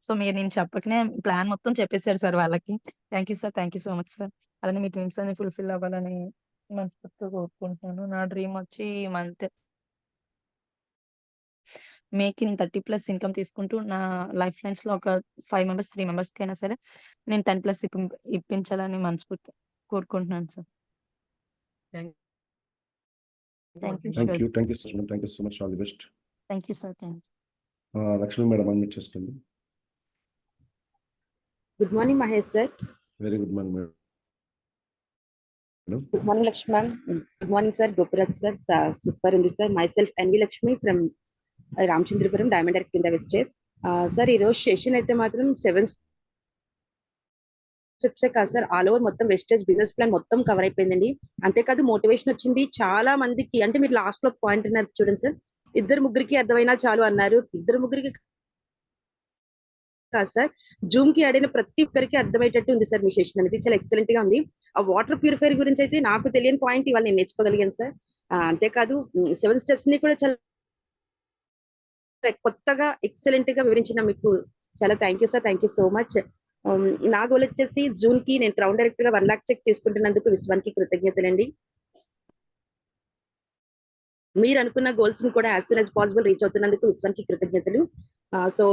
సో మీరు నేను చెప్పకనే ప్లాన్ మొత్తం చెప్పేశారు సార్ వాళ్ళకి. Thank you sir. Thank you so much sir. అలానే మీ డ్రీమ్స్ అన్ని ఫుల్ఫిల్ అవ్వాలని మనస్ఫూర్తిగా కోరుకుంటున్నాను. నా డ్రీమ్ వచ్చి ఈ మంత్ మేకి నేను 30+ ఇన్కమ్ తీసుకుంటూ నా లైఫ్ లైన్స్ లో ఒక 5 మెంబర్స్ 3 మెంబర్స్ కైనా సరే నేను 10+ ఇప్పించాలని మనస్ఫూర్తి కోరుకుంటున్నాను sir. Thank thank you thank sir. You. Thank you so much. Thank you so much. All the best. Thank you sir. Thank Lakshmi madam admit చేసుకోండి. Good morning, Mahesh sir. Very good morning madam. Good morning, Lakshmi ma'am. Good morning, sir. Gopirath sir. Super in this, sir. Myself, NV Lakshmi from Ramchandrapuram, Diamond Direct in the Westies. Sir, ఈ రోజు session అయితే మాత్రం 7 స్టెప్సే కాదు sir, all over మొత్తం wastage business plan మొత్తం cover అయిపోయిందండి. అంతేకాదు motivation వచ్చింది చాలా మందికి. అంటే మీరు లాస్ట్ లో పాయింట్ అన్నారు చూడండి సార్, 2-3కి అర్థమైనా చాలు అన్నారు. 2-3కి కాదు సార్, జూమ్ కి ఆడిన ప్రతి ఒక్కరికి అర్థమయ్యేటట్టు ఉంది సార్ మీ సెషన్ అనేది. చాలా ఎక్సలెంట్ గా ఉంది. ఆ వాటర్ ప్యూరిఫైర్ గురించి అయితే నాకు తెలియని పాయింట్ ఇవాళ నేను నేర్చుకోగలిగాను సార్. అంతేకాదు 7 స్టెప్స్ ని కూడా చాలా కొత్తగా ఎక్సలెంట్ గా వివరించిన మీకు చాలా thank you sir. Thank you so much. నా గోల్ వచ్చేసి జూన్ కి నేను క్రౌన్ డైరెక్టర్ గా 1,00,000 చెక్ తీసుకుంటున్నందుకు విశ్వానికి కృతజ్ఞతలండి. మీరు అనుకున్న గోల్స్ ని కూడా as soon as possible reach అవుతున్నందుకు విశ్వానికి కృతజ్ఞతలు. సో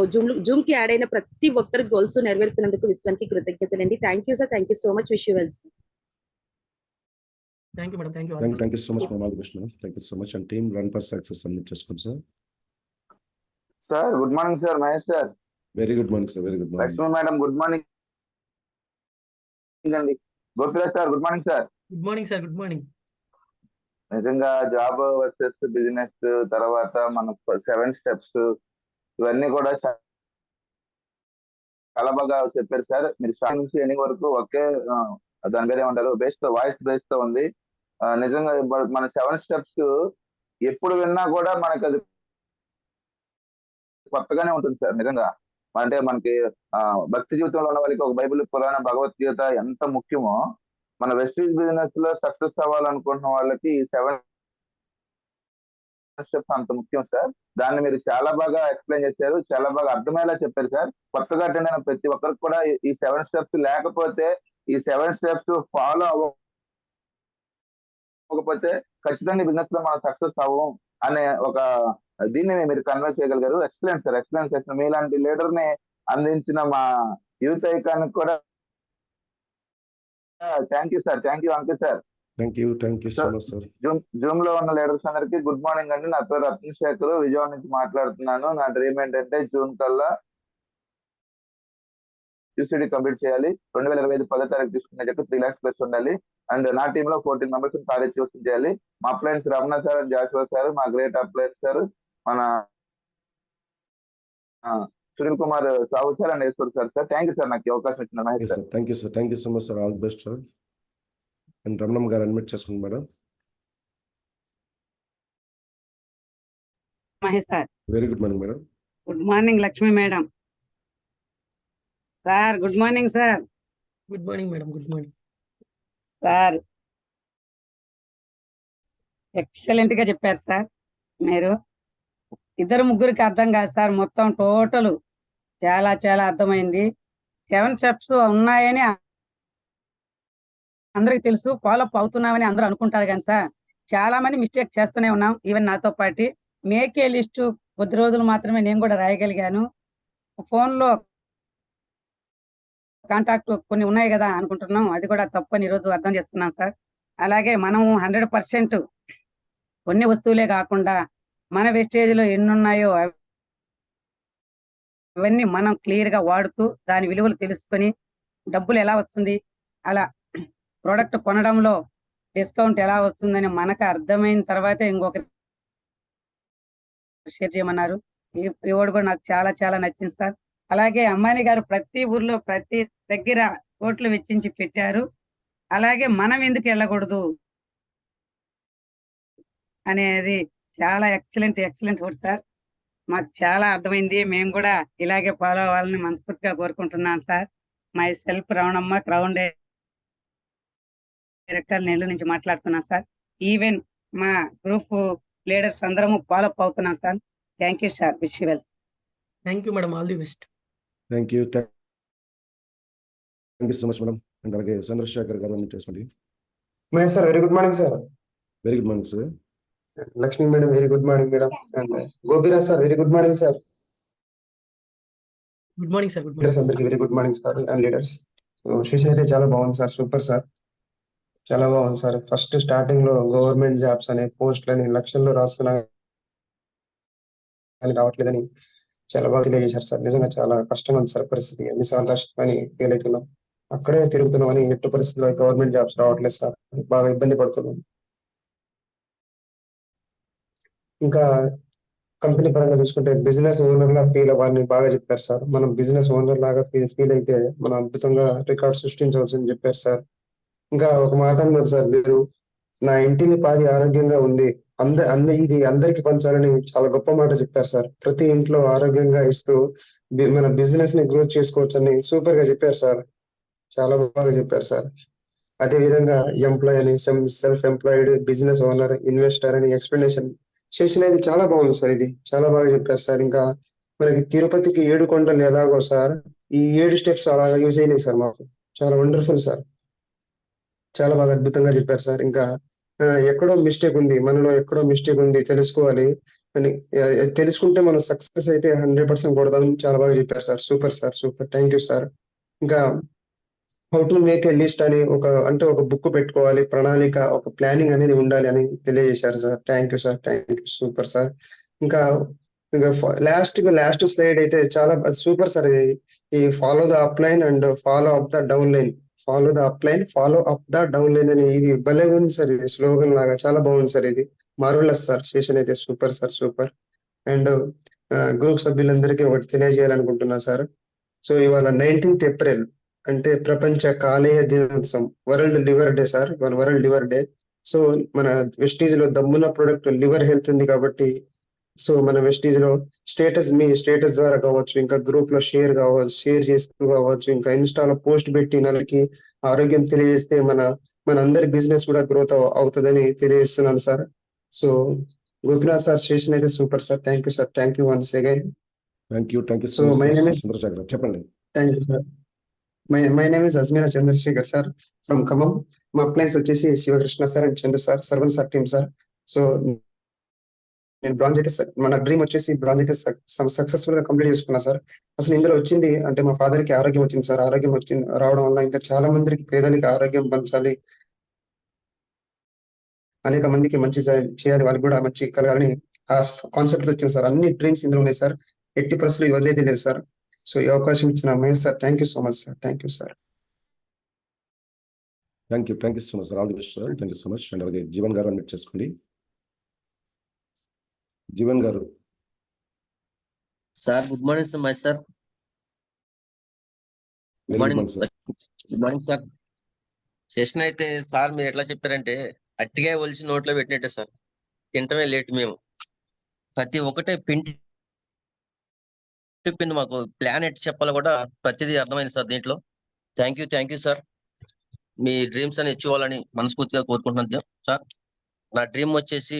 జూమ్ కి యాడ్ అయిన ప్రతి ఒక్కరి గోల్స్ నెరవేరుతున్నందుకు విశ్వానికి కృతజ్ఞతలండి. Thank you sir. Thank you so much. Wish you well. Thank you madam. Thank you. Thank you so much madam. All the best madam. Thank you so much. And team run for success admit చేసుకోండి sir. Sir good morning sir. Mahesh sir. Very good morning sir. Very good morning. Lakshmi madam good morning అండి. Gopiraj sir good morning sir. Good morning sir. Good morning. నిజంగా job versus business తర్వాత మనకు 7 steps ఇవన్నీ కూడా చాలా బాగా చెప్పారు సార్. మీరు స్టార్ట్ నుంచి ఎండింగ్ వరకు ఒకే దాని పేరు ఏమంటారు బేస్ వాయిస్ బేస్ తో ఉంది. నిజంగా మన 7 స్టెప్స్ ఎప్పుడు విన్నా కూడా మనకు అది కొత్తగానే ఉంటుంది సార్. నిజంగా అంటే మనకి భక్తి జీవితంలో ఉన్న వాళ్ళకి ఒక బైబిల్, పురాణ, భగవద్గీత ఎంత ముఖ్యమో మన వెస్టీజ్ బిజినెస్ లో సక్సెస్ అవ్వాలనుకుంటున్న వాళ్ళకి ఈ 7 స్టెప్స్ అంత ముఖ్యం సార్. దాన్ని మీరు చాలా బాగా ఎక్స్ప్లెయిన్ చేశారు. చాలా బాగా అర్థమయ్యేలా చెప్పారు సార్. కొత్తగా అటెండ్ అయిన ప్రతి ఒక్కరికి కూడా ఈ 7 స్టెప్స్ లేకపోతే, ఈ 7 స్టెప్స్ ఫాలో అవ్వకపోతే ఖచ్చితంగా బిజినెస్ లో మనం సక్సెస్ అవ్వం అనే ఒక దీన్ని మీరు కన్వే చేయగలిగారు. Excellent sir. Excellent session. మీలాంటి లీడర్ ని అందించిన మా యూత్ ఐకాన్ కూడా thank you sir, thank you Ankit sir. Thank you so much sir. Zoom లో ఉన్న లీడర్స్ అందరికి గుడ్ మార్నింగ్ అండి. నా పేరు రత్నశేఖర్, విజయవాడ నుంచి మాట్లాడుతున్నాను. నా డ్రీమ్ ఏంటంటే జూన్ కల్లా యూసీడీ కంప్లీట్ చేయాలి. 2025 10వ తారీఖు తీసుకునే చెప్పి 3 lakhs ప్లస్ ఉండాలి. అండ్ నా టీమ్ లో 14 members కాలేజ్ చూసి చేయాలి. మా అప్లయన్స్ Ramana sir and Joshua sir, మా గ్రేట్ అప్లయన్స్ సార్, మన Sunil Kumar Sahu sir and Eshwar sir. Thank you sir నాకు ఈ అవకాశం ఇచ్చిన Mahesh sir. Thank you so much sir. All best sir. And Ramanamma గారు అడ్మిట్ చేసుకోండి madam. Mahesh sir. Very good morning madam. Good morning Lakshmi madam. Sir good morning sir. Good morning madam. Good morning sir excellent గా చెప్పారు sir. మీరు ఇద్దరు ముగ్గురికి అర్థం కాదు sir, మొత్తం టోటల్ చాలా చాలా అర్థమైంది. 7 steps ఉన్నాయని అందరికి తెలుసు, ఫాలోఅప్ అవుతున్నామని అందరూ అనుకుంటారు కానీ సార్ చాలా మంది మిస్టేక్ చేస్తూనే ఉన్నాం. ఈవెన్ నాతో పాటు మేకే లిస్ట్ కొద్ది రోజులు మాత్రమే నేను కూడా రాయగలిగాను. ఫోన్ లో కాంటాక్ట్ కొన్ని ఉన్నాయి కదా అనుకుంటున్నాం, అది కూడా తప్పని ఈరోజు అర్థం చేసుకున్నాం సార్. అలాగే మనం 100% కొన్ని వస్తువులే కాకుండా మన వెస్టేజ్ లో ఎన్ని ఉన్నాయో అవన్నీ మనం క్లియర్ గా వాడుతూ దాని విలువలు తెలుసుకొని డబ్బులు ఎలా వస్తుంది, అలా ప్రోడక్ట్ కొనడంలో డిస్కౌంట్ ఎలా వస్తుందని మనకు అర్థమైన తర్వాతే ఇంకొకరి షేర్ చేయమన్నారు. ఈ వర్డ్ కూడా నాకు చాలా చాలా నచ్చింది సార్. అలాగే అంబానీ గారు ప్రతి ఊర్లో ప్రతి దగ్గర కోట్లు వెచ్చించి పెట్టారు. అలాగే మనం ఎందుకు వెళ్ళకూడదు అనేది చాలా ఎక్సలెంట్ వర్డ్ సార్. మాకు చాలా అర్థమైంది. మేము కూడా ఇలాగే ఫాలో అవ్వాలని మనస్ఫూర్తిగా కోరుకుంటున్నాను sir. My self Ramanamma, crown director, Nellore నుంచి మాట్లాడుతున్నాను సార్. ఈవెన్ మా గ్రూప్ లీడర్స్ అందరము ఫాలోఅప్ అవుతున్నాం sir. Thank you sir. Wish you well. Thank you madam. All the best. Thank you so much madam. And అలాగే చంద్రశేఖర్ గారు అడ్మిట్ చేసుకోండి. Mahesh sir very good morning sir. Very good morning sir. Lakshmi madam very good morning madam. And Gopiraj sir very good morning sir. Good morning sir. Good leaders morning. అందరికి very good morning sir. And leaders session అయితే చాలా బాగుంది sir. Super sir, చాలా బాగుంది sir. First starting లో government jobs అనే పోస్టులని లక్షల్లో రాస్తున్నా కానీ రావట్లేదని చాలా బాగా తెలియజేశారు సార్. నిజంగా చాలా కష్టంగా ఉంది సార్ పరిస్థితి. ఎన్నిసార్లు అని ఫెయిల్ అవుతున్నాం, అక్కడే తిరుగుతున్నాం అని ఎట్టి పరిస్థితుల్లో గవర్నమెంట్ జాబ్స్ రావట్లేదు సార్. బాగా ఇబ్బంది పడుతున్నాం. ఇంకా కంపెనీ పరంగా చూసుకుంటే బిజినెస్ ఓనర్ లా ఫీల్ అవ్వాలని బాగా చెప్పారు సార్. మనం బిజినెస్ ఓనర్ లాగా ఫీల్ అయితే మనం అద్భుతంగా రికార్డ్ సృష్టించవచ్చు అని చెప్పారు సార్. ఇంకా ఒక మాట అన్నారు సార్, మీరు నా ఇంటిని పాది ఆరోగ్యంగా ఉంది ఇది అందరికి పంచాలని చాలా గొప్ప మాట చెప్పారు సార్. ప్రతి ఇంట్లో ఆరోగ్యంగా ఇస్తూ మన బిజినెస్ ని గ్రోత్ చేసుకోవచ్చు అని సూపర్ గా చెప్పారు సార్. చాలా బాగా చెప్పారు సార్. అదే విధంగా ఎంప్లాయ్ అని, self employed, business owner, investor అని ఎక్స్ప్లెనేషన్ చేసినది చాలా బాగుంది సార్. ఇది చాలా బాగా చెప్పారు సార్. ఇంకా మనకి తిరుపతికి 7 కొండలు ఎలాగో సార్, ఈ 7 steps అలాగా యూజ్ అయినాయి సార్. మాకు చాలా వండర్ఫుల్ సార్. చాలా బాగా అద్భుతంగా చెప్పారు సార్. ఇంకా ఎక్కడో మిస్టేక్ ఉంది, మనలో ఎక్కడో మిస్టేక్ ఉంది తెలుసుకోవాలి అని, తెలుసుకుంటే మనం సక్సెస్ అయితే 100% కొడదాం. చాలా బాగా చెప్పారు sir. Super sir, super. Thank you sir. ఇంకా how to make a list అని ఒక బుక్ పెట్టుకోవాలి, ప్రణాళిక, ఒక ప్లానింగ్ అనేది ఉండాలి అని తెలియజేశారు sir. Thank you sir. Thank you. Super sir. ఇంకా లాస్ట్ స్లైడ్ అయితే చాలా సూపర్ సార్. ఈ follow the up line and follow up the down line, follow the up line, follow up the down line అని ఇది భలే ఉంది sir. ఇది slogan లాగా చాలా బాగుంది సార్. ఇది మార్వెలస్ సార్. సెషన్ అయితే super sir, super. And group సభ్యులందరికీ ఒకటి తెలియజేయాలనుకుంటున్నా సార్. సో ఇవాళ 19th April అంటే ప్రపంచ కాలేయ దినోత్సవం, వరల్డ్ లివర్ డే సార్. ఇవాళ వరల్డ్ లివర్ డే. సో మన వెస్టీజ్ లో దమ్మున ప్రొడక్ట్ లివర్ హెల్త్ ఉంది కాబట్టి, సో మన వెస్టీజ్ లో మీ స్టేటస్ ద్వారా కావచ్చు, ఇంకా గ్రూప్ లో షేర్ చేస్తూ కావచ్చు, ఇంకా ఇన్స్టాలో పోస్ట్ పెట్టి నలుగురికి ఆరోగ్యం తెలియజేస్తే మన అందరి బిజినెస్ కూడా గ్రోత్ అవుతుందని తెలియజేస్తున్నాను sir. So Gopinath sir session అయితే super sir. Thank you sir. Thank you once again. Thank you so my name is Chandrashekar. చెప్పండి. Thank you sir. My name is Ajmeera Chandrashekar sir from Khammam. మా అప్లయన్స్ వచ్చేసి Sivakrishna sir and Chandra sir, Sarvan sir team sir. So నేను bronze అయితే మన dream వచ్చేసి bronze అయితే successful గా complete చేసుకున్నా సార్. అసలు ఇందులో వచ్చింది అంటే మా ఫాదర్ కి ఆరోగ్యం వచ్చింది సార్. ఆరోగ్యం వచ్చింది రావడం వల్ల ఇంకా చాలా మందికి పేదలకి ఆరోగ్యం పంచాలి, అనేక మందికి మంచి చేయాలి, వాళ్ళకి కూడా మంచి కలగాలని ఆ కాన్సెప్ట్ వచ్చింది సార్. అన్ని డ్రీమ్స్ ఇందులో ఉన్నాయి సార్. ఎట్టి పరిస్థితులు ఇది వదిలేది లేదు సార్. సో ఈ అవకాశం ఇచ్చిన Mahesh sir, thank you so much sir. Thank you sir. Thank you so much sir. All the best sir. Thank you so much. And అలాగే జీవన్ గారు అడ్మిట్ చేసుకోండి. జీవన్ గారు. Sir good morning sir. My sir good morning sir. Good morning sir. Session అయితే sir మీరు ఎట్లా చెప్పారంటే అట్టిగా ఒలిచి నోట్లో పెట్టినట్టే సార్. తింటమే లేట్ మేము. ప్రతి ఒక్కటే పిండి మాకు ప్లాన్ ఎట్టి చెప్పాలో కూడా ప్రతిదీ అర్థమైంది సార్ దీంట్లో. Thank you sir. Me dreams అని ఇచ్చుకోవాలని మనస్ఫూర్తిగా కోరుకుంటున్నాను సార్. నా డ్రీమ్ వచ్చేసి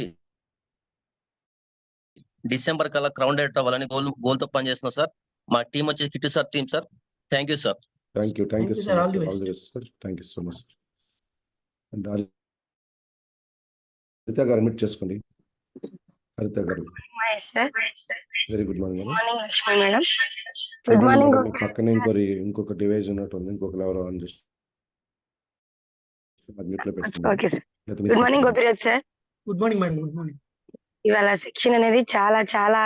డిసెంబర్ కల్లా క్రౌన్ డైరెక్టర్ అవ్వాలని గోల్తో పనిచేస్తున్నాం సార్. మా టీం వచ్చేసి Kittu sir team sir. Thank you sir. Thank you Thank you, so sir. Much All the sir. best. All the best sir. Thank you so much. And Haritha గారు admit చేసుకోండి. హరిత గారు. Very good morning madam. Morning Lakshmi madam. చూడండి good morning madam, పక్కనే ఇంకొక device ఉన్నట్టుంది. ఇంకొక level on చేసి అది మ్యూట్ లో పెట్టుకోండి. Okay sir. లేకపోతే గుడ్ మీరు మార్నింగ్ పెట్టుకోండి. Gopiraj sir. Good morning madam. Good morning. ఇవాళ సెక్షన్ అనేది చాలా చాలా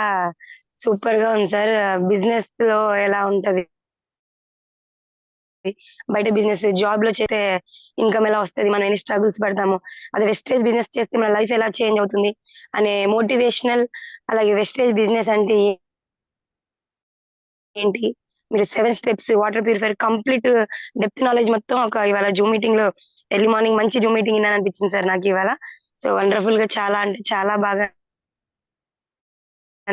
సూపర్ గా ఉంది సార్. బిజినెస్ లో ఎలా ఉంటది, బయట బిజినెస్ జాబ్ లో చేస్తే ఇన్కమ్ ఎలా వస్తుంది, మనం ఎన్ని స్ట్రగుల్స్ పడతాము, అదే వెస్టేజ్ బిజినెస్ చేస్తే మన లైఫ్ ఎలా చేంజ్ అవుతుంది అనే మోటివేషనల్, అలాగే వెస్టేజ్ బిజినెస్ అంటే ఏంటి, మీరు 7 steps, water purifier, complete depth knowledge మొత్తం ఒక ఇవాళ జూమ్ మీటింగ్ లో ఎర్లీ మార్నింగ్ మంచి జూమ్ మీటింగ్ అని అనిపించింది సార్ నాకు ఇవాళ. సో వండర్ఫుల్ గా చాలా అంటే చాలా బాగా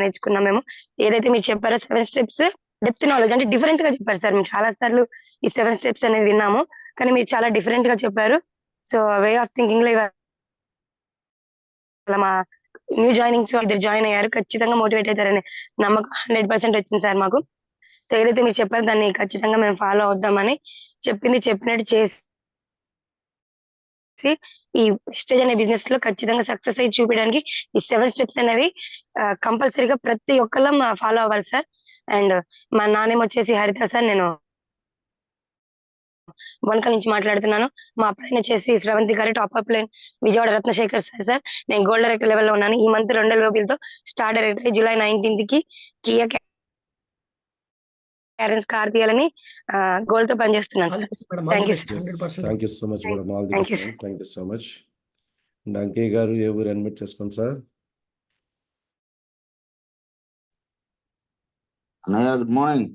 నేర్చుకున్నాం మేము. ఏదైతే మీరు చెప్పారో 7 స్టెప్స్ డెప్త్ నాలెడ్జ్ అంటే డిఫరెంట్ గా చెప్పారు సార్. మేము చాలా సార్లు ఈ 7 స్టెప్స్ అనేవి విన్నాము, కానీ మీరు చాలా డిఫరెంట్ గా చెప్పారు. సో వే ఆఫ్ థింకింగ్ లో ఇవాళ మా న్యూ జాయినింగ్స్ ఇద్దరు జాయిన్ అయ్యారు, ఖచ్చితంగా మోటివేట్ అవుతారనే నమ్మకం 100% వచ్చింది సార్ మాకు. సో ఏదైతే మీరు చెప్పారో దాన్ని ఖచ్చితంగా మేము ఫాలో అవుద్దామని చెప్పింది చెప్పినట్టు చేసి ఈ స్టేజ్ అనే బిజినెస్ లో ఖచ్చితంగా సక్సెస్ అయ్యి చూపించడానికి ఈ 7 స్టెప్స్ అనేవి కంపల్సరీగా ప్రతి ఒక్కళ్ళం ఫాలో అవ్వాలి సార్. అండ్ మా నానేం వచ్చేసి హరిత సార్, నేను వనకల్ నుంచి మాట్లాడుతున్నాను. మా అప్లైన్ వచ్చేసి శ్రవంతి గారి, top up line Vijayawada Ratnasekhar sir. నేను గోల్డ్ డైరెక్టర్ లెవెల్ లో ఉన్నాను. ఈ మంత్ 2 రూపాయలతో స్టార్ డైరెక్టర్ జూలై 19th కి కియా క్యారెన్స్ కార్ తీయాలని గోల్ తో పనిచేస్తున్నాను all sir. The best madam. All thank the you best. Sir. 100%. Thank you so much madam. All the thank you best. Sir. Thank you so much. And Ankaiah గారు ఏ ఊరు admit చేసుకోండి sir. అన్నయ్య good morning.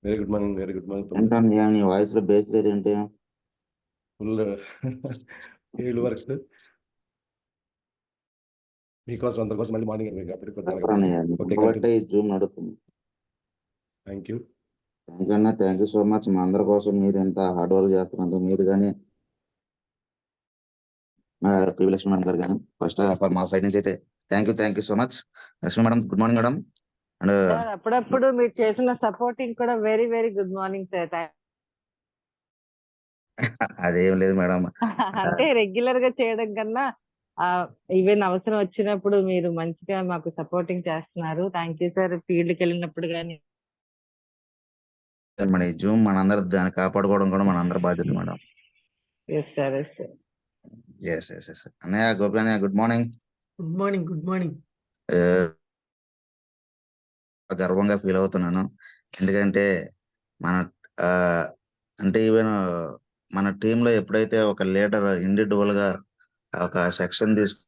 Very good morning. Very good morning. ఏంటండి నీ voice లో base లేదేంటి? Full ఏడు వరకు మీకోసం అందరి కోసం మళ్ళీ మార్నింగ్ కాబట్టి చెప్పరన్నయ్య, బట్టే ఈ జూమ్ నడుస్తుంది. Thank you. థ్యాంక్ యూ అన్న, థ్యాంక్ యూ సో మచ్. మా అందరి కోసం మీరు ఎంత హార్డ్ వర్క్ చేస్తున్నందుకు మీరు కానీ పివి లక్ష్మి మేడం గారు కానీ ఫస్ట్ మా సైడ్ నుంచి అయితే thank you so much. Lakshmi madam good morning madam. And sir అప్పుడప్పుడు మీరు చేసిన సపోర్టింగ్ కూడా very very good morning sir. అదేం లేదు మేడం. అంటే రెగ్యులర్ గా చేయడం కన్నా ఈవెన్ అవసరం వచ్చినప్పుడు మీరు మంచిగా మాకు సపోర్టింగ్ చేస్తున్నారు. Thank you sir. ఫీల్డ్కి వెళ్ళినప్పుడు కానీ మన ఈ జూమ్ మనందరూ దాన్ని కాపాడుకోవడం కూడా మన అందరి బాధ్యత madam. Yes sir, yes sir. Yes అన్నయ్య గోపి అన్నయ్య good morning. Good morning. Good morning. గర్వంగా ఫీల్ అవుతున్నాను, ఎందుకంటే మన అంటే ఈవెన్ మన టీంలో ఎప్పుడైతే ఒక లీడర్ ఇండివిజువల్ గా ఒక సెక్షన్ తీసుకు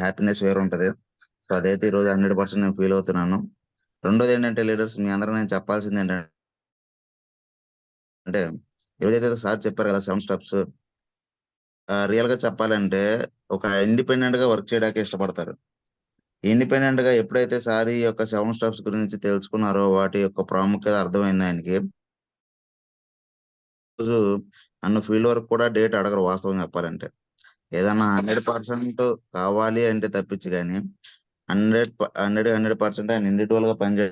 హ్యాపీనెస్ వేరు ఉంటది. సో అదైతే ఈరోజు 100% నేను ఫీల్ అవుతున్నాను. రెండోది ఏంటంటే లీడర్స్ మీ అందరూ నేను చెప్పాల్సింది ఏంటంటే ఈరోజు అయితే సార్ చెప్పారు కదా 7 స్టెప్స్, రియల్ గా చెప్పాలంటే ఒక ఇండిపెండెంట్ గా వర్క్ చేయడానికి ఇష్టపడతారు. ఇండిపెండెంట్ గా ఎప్పుడైతే సార్ ఈ యొక్క 7 స్టెప్స్ గురించి తెలుసుకున్నారో వాటి యొక్క ప్రాముఖ్యత అర్థమైంది ఆయనకి. రోజు నన్ను ఫీల్డ్ వర్క్ కూడా డేట్ అడగరు వాస్తవం చెప్పాలంటే. ఏదన్నా 100% కావాలి అంటే తప్పించి కానీ 100% ఆయన ఇండివిజువల్ గా పనిచే